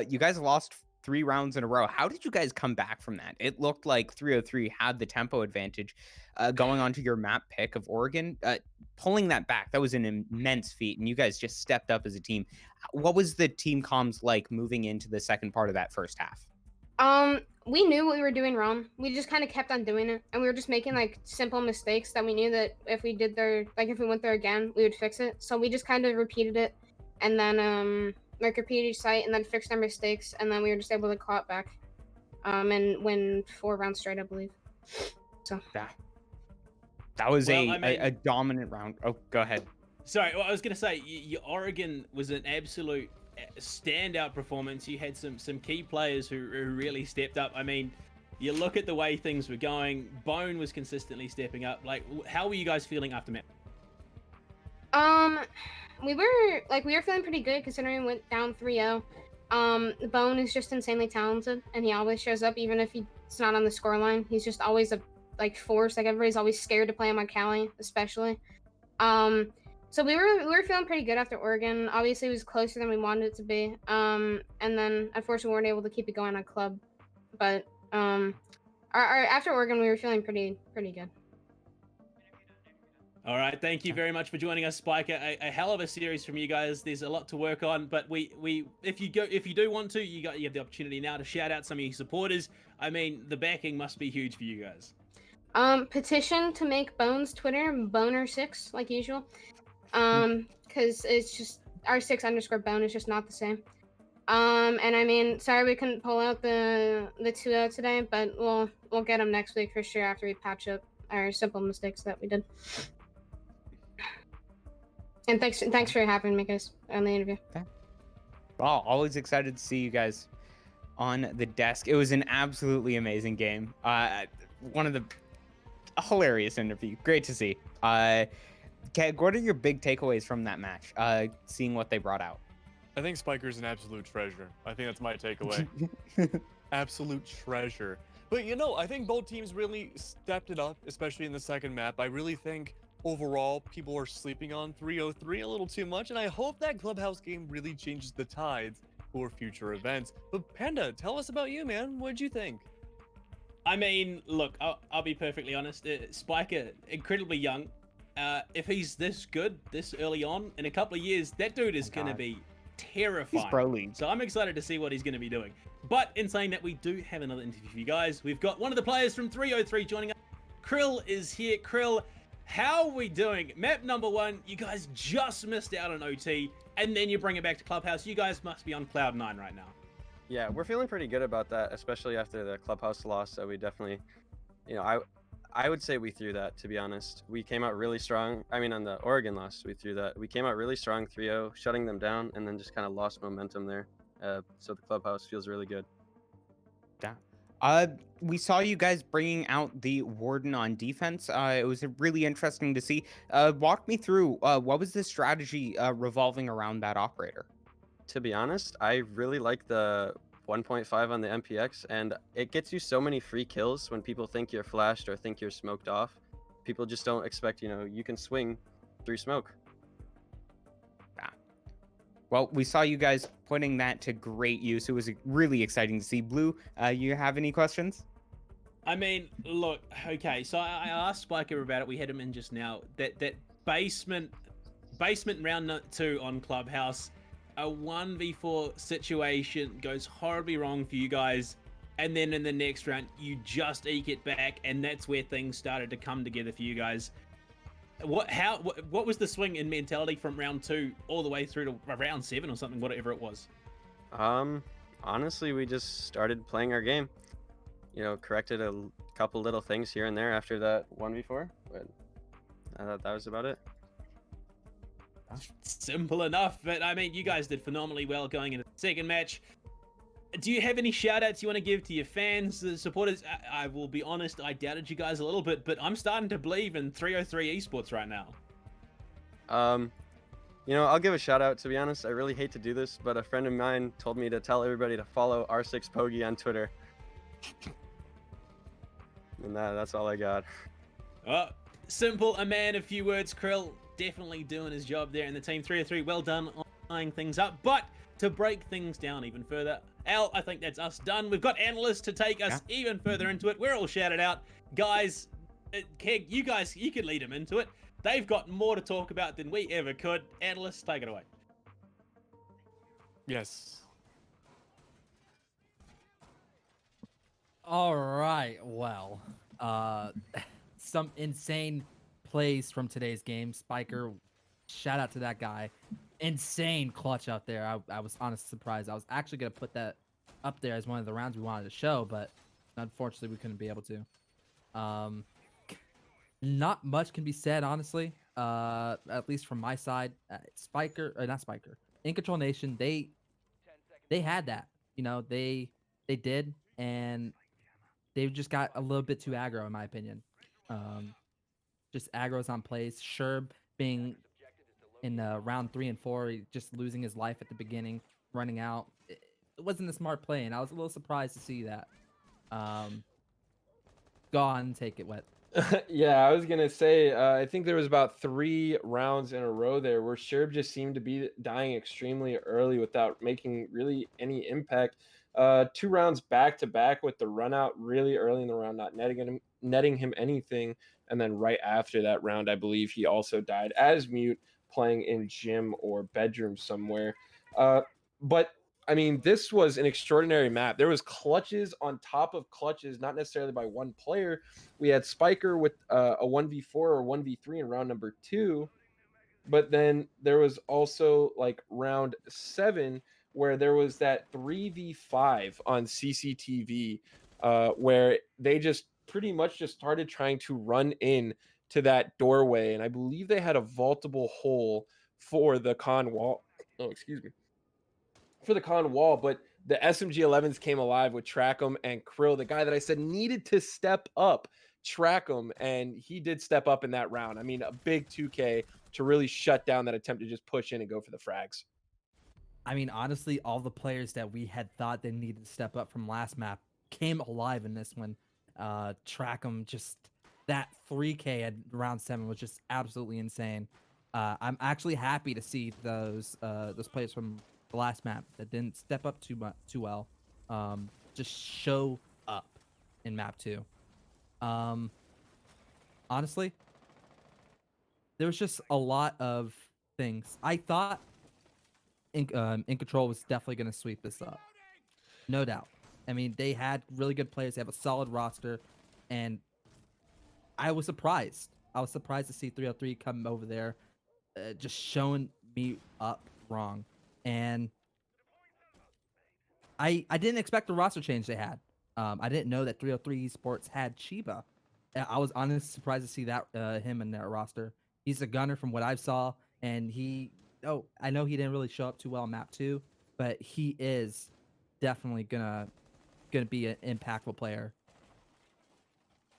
you guys lost 3 rounds in a row. How did you guys come back from that? It looked like 303 had the tempo advantage. Going on to your map pick of Oregon, pulling that back, that was an immense feat, and you guys just stepped up as a team. What was the team comms like moving into the second part of that first half? We knew what we were doing wrong. We just kind of kept on doing it, and we were just making like simple mistakes that we knew that if we did there, like if we went there again, we would fix it. So we just kind of repeated it, and then like repeated each site, and then fixed our mistakes, and then we were just able to claw it back, and win 4 rounds straight, I believe. So That was Well, I a mean- dominant round. Oh, go ahead. Sorry, well, I was going to say, your Oregon was an absolute standout performance. You had some key players who really stepped up. I mean, you look at the way things were going. Bone was consistently stepping up. Like, how were you guys feeling after map? We were feeling pretty good considering we went down 3-0. Bone is just insanely talented, and he always shows up even if he's not on the scoreline. He's just always a force. Like everybody's always scared to play him on Cali, especially. So we were feeling pretty good after Oregon. Obviously, it was closer than we wanted it to be. And then unfortunately, we weren't able to keep it going on club. But our after Oregon, we were feeling pretty good. All right, thank you very much for joining us, Spike. A hell of a series from you guys. There's a lot to work on, but if you do want to, you have the opportunity now to shout out some of your supporters. I mean, the backing must be huge for you guys. Petition to make Bones Twitter Boner6 like usual. Because it's just R6_Bone is just not the same. And I mean, sorry we couldn't pull out the 2-0 today, but we'll get them next week for sure after we patch up our simple mistakes that we did. And thanks for having me, guys, on the interview. Well, always excited to see you guys on the desk. It was an absolutely amazing game. One of the hilarious interview. Great to see. Keg, what are your big takeaways from that match? Seeing what they brought out. I think Spiker's an absolute treasure. I think that's my takeaway. Absolute treasure. But you know, I think both teams really stepped it up, especially in the second map. I really think overall people are sleeping on 303 a little too much, and I hope that Clubhouse game really changes the tides for future events. But Panda, tell us about you, man. What'd you think? I mean, look, I'll be perfectly honest. Spiker, incredibly young. If he's this good this early on, in a couple of years, that dude is going to be terrifying. He's pro league. So I'm excited to see what he's going to be doing. But in saying that, we do have another interview for you guys. We've got one of the players from 303 joining us. Krill is here. Krill, how are we doing? Map number 1, you guys just missed out on OT, and then you bring it back to Clubhouse. You guys must be on Cloud 9 right now. Yeah, we're feeling pretty good about that, especially after the Clubhouse loss. So we definitely, you know, I would say we threw that, to be honest. We came out really strong. I mean, on the Oregon loss, we threw that. We came out really strong 3-0, shutting them down, and then just kind of lost momentum there. So the Clubhouse feels really good. Yeah. We saw you guys bringing out the Warden on defense. It was really interesting to see. Walk me through, what was the strategy revolving around that operator? To be honest, I really like the 1.5 on the MPX, and it gets you so many free kills when people think you're flashed or think you're smoked off. People just don't expect, you know, you can swing through smoke. Yeah. Well, we saw you guys putting that to great use. It was really exciting to see. Blue, you have any questions? I mean, look, okay, so I asked Spiker about it. We had him in just now. That basement round 2 on Clubhouse, a 1v4 situation goes horribly wrong for you guys, and then in the next round you just eke it back, and that's where things started to come together for you guys. What was the swing in mentality from round 2 all the way through to round 7 or something, whatever it was? Honestly, we just started playing our game. You know, corrected a couple little things here and there after that 1v4, but I thought that was about it. Simple enough, but I mean, you guys did phenomenally well going into the second match. Do you have any shout outs you want to give to your fans, the supporters? I will be honest, I doubted you guys a little bit, but I'm starting to believe in 303 eSports right now. You know, I'll give a shout out, to be honest. I really hate to do this, but a friend of mine told me to tell everybody to follow R6Pogi on Twitter. And that's all I got. Simple, a man, a few words. Krill definitely doing his job there in the team. 303, well done on tying things up. But to break things down even further, Al, I think that's us done. We've got analysts to take us even further into it. We're all shouted out. Guys, Keg, you could lead them into it. They've got more to talk about than we ever could. Analysts, take it away. Yes. All right. Well, some insane plays from today's game. Spiker, shout out to that guy. Insane clutch out there. I was honestly surprised. I was actually gonna put that up there as one of the rounds we wanted to show, but unfortunately we couldn't be able to. Um, not much can be said, honestly. At least from my side. Spiker, or not Spiker. In Control Nation, they had that. You know, they did, and they just got a little bit too aggro, in my opinion. Um, just aggro's on plays. Sherb being in round 3 and 4, just losing his life at the beginning, running out. It wasn't a smart play, and I was a little surprised to see that. Um, Go on and take it, Wet. Yeah, I was gonna say, I think there was about 3 rounds in a row there where Sherb just seemed to be dying extremely early without making really any impact. 2 rounds back to back with the run out really early in the round, not netting him anything, and then right after that round, I believe he also died as mute, playing in gym or bedroom somewhere. But I mean, this was an extraordinary map. There was clutches on top of clutches, not necessarily by one player. We had Spiker with a 1v4 or 1v3 in round number 2, but then there was also like round 7 where there was that 3v5 on CCTV, where they just pretty much just started trying to run in to that doorway, and I believe they had a vaultable hole for the con wall. Oh, excuse me, for the con wall, but the SMG-11s came alive with Trackham and Krill, the guy that I said needed to step up, Trackham, and he did step up in that round. I mean, a big 2K to really shut down that attempt to just push in and go for the frags. I mean, honestly, all the players that we had thought they needed to step up from last map came alive in this one. Track them, just that 3K at round 7 was just absolutely insane. I'm actually happy to see those players from the last map that didn't step up too well, just show up in map 2. Honestly, there was just a lot of things. I thought Incontrol was definitely going to sweep this up. No doubt. I mean, they had really good players. They have a solid roster, and I was surprised. I was surprised to see 303 come over there, just showing me up wrong. And I didn't expect the roster change they had. I didn't know that 303 eSports had Chiba. I was honestly surprised to see that him in their roster. He's a gunner from what I saw, and I know he didn't really show up too well on map 2, but he is definitely gonna be an impactful player.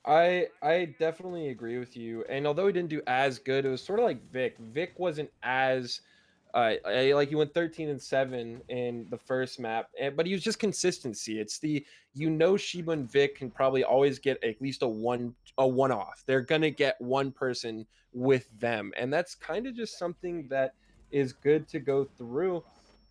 I definitely agree with you. And although he didn't do as good, it was sort of like Vic. Vic wasn't as like he went 13 and 7 in the first map, but he was just consistency. It's Shiba and Vic can probably always get at least a one off. They're gonna get one person with them, and that's kind of just something that is good to go through.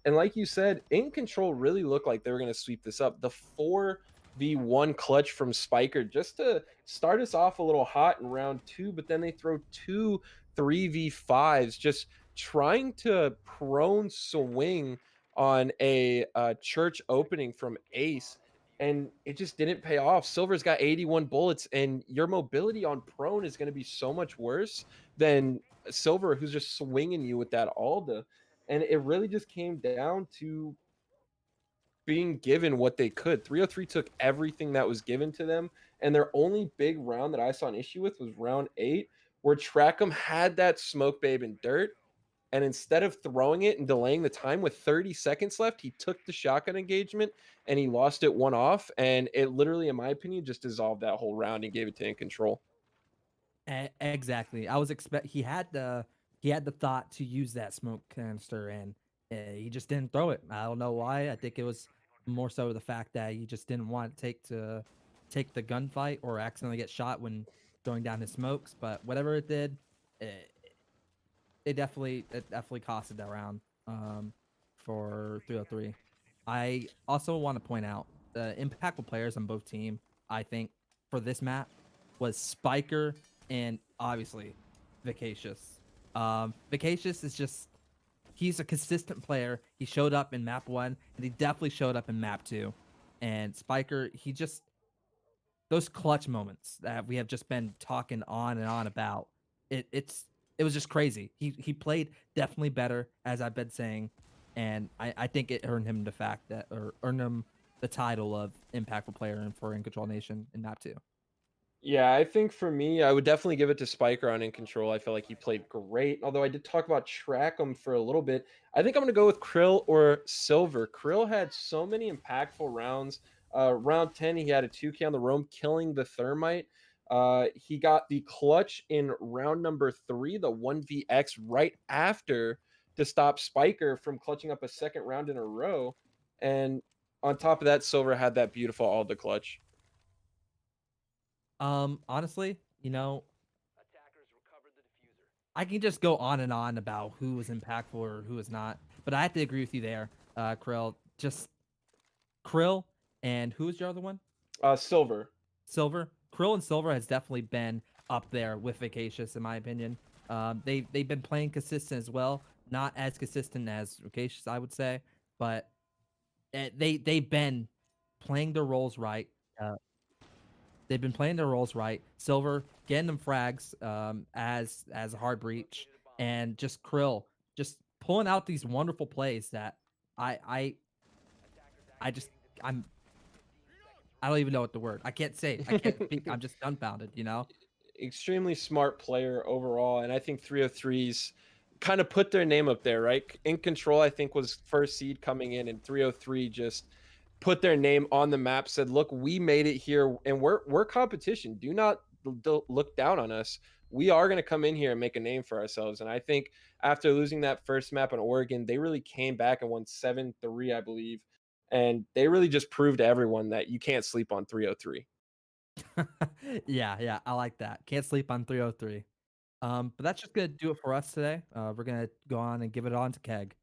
And like you said, In Control really looked like they were gonna sweep this up. The 4v1 clutch from Spiker just to start us off a little hot in round 2, but then they throw 2 3v5s, just trying to prone swing on a church opening from Ace, and it just didn't pay off. Silver's got 81 bullets, and your mobility on prone is going to be so much worse than Silver, who's just swinging you with that Alda. And it really just came down to being given what they could. 303 took everything that was given to them, and their only big round that I saw an issue with was round 8, where Trackham had that smoke babe in dirt, and instead of throwing it and delaying the time with 30 seconds left, he took the shotgun engagement and he lost it one off, and it literally, in my opinion, just dissolved that whole round and gave it to In Control. Exactly. He had the thought to use that smoke canister, and he just didn't throw it. I don't know why. I think it was more so the fact that he just didn't want to take the gunfight or accidentally get shot when throwing down his smokes. But whatever it did, it definitely costed that round for 303. I also want to point out the impactful players on both team. I think for this map was Spiker and obviously Vacacious. Vacacious is just, he's a consistent player. He showed up in map 1 and he definitely showed up in map 2. And Spiker, he just those clutch moments that we have just been talking on and on about. It was just crazy. He played definitely better, as I've been saying, and I think it earned him the fact that, or earned him the title of impactful player and for Incontrol Nation in map 2. Yeah, I think for me, I would definitely give it to Spiker on Incontrol. I feel like he played great. Although I did talk about Trackham for a little bit. I think I'm going to go with Krill or Silver. Krill had so many impactful rounds. Round 10, he had a 2K on the roam, killing the Thermite. He got the clutch in round number 3, the 1vx, right after to stop Spiker from clutching up a second round in a row. And on top of that, Silver had that beautiful Alda clutch. Honestly, you know, Attackers recovered the diffuser. I can just go on and on about who was impactful or who was not, but I have to agree with you there, Krill. Just Krill and who's your other one? Silver. Silver. Krill and Silver has definitely been up there with Vacacious, in my opinion. They've been playing consistent as well, not as consistent as Vacacious, I would say, but they've been playing their roles right. Uh, they've been playing their roles right. Silver getting them frags as a hard breach, and just Krill just pulling out these wonderful plays that I I just I'm I don't even know what the word. I can't say it. I can't speak. I'm just dumbfounded, you know? Extremely smart player overall, and I think 303's kind of put their name up there, right? Incontrol, I think, was first seed coming in, and 303 just put their name on the map. Said, "Look, we made it here, and we're competition. Do not look down on us. We are going to come in here and make a name for ourselves." And I think after losing that first map in Oregon, they really came back and won 7-3, I believe, and they really just proved to everyone that you can't sleep on 303. Yeah, I like that. Can't sleep on 303. But that's just gonna do it for us today. We're gonna go on and give it on to Keg.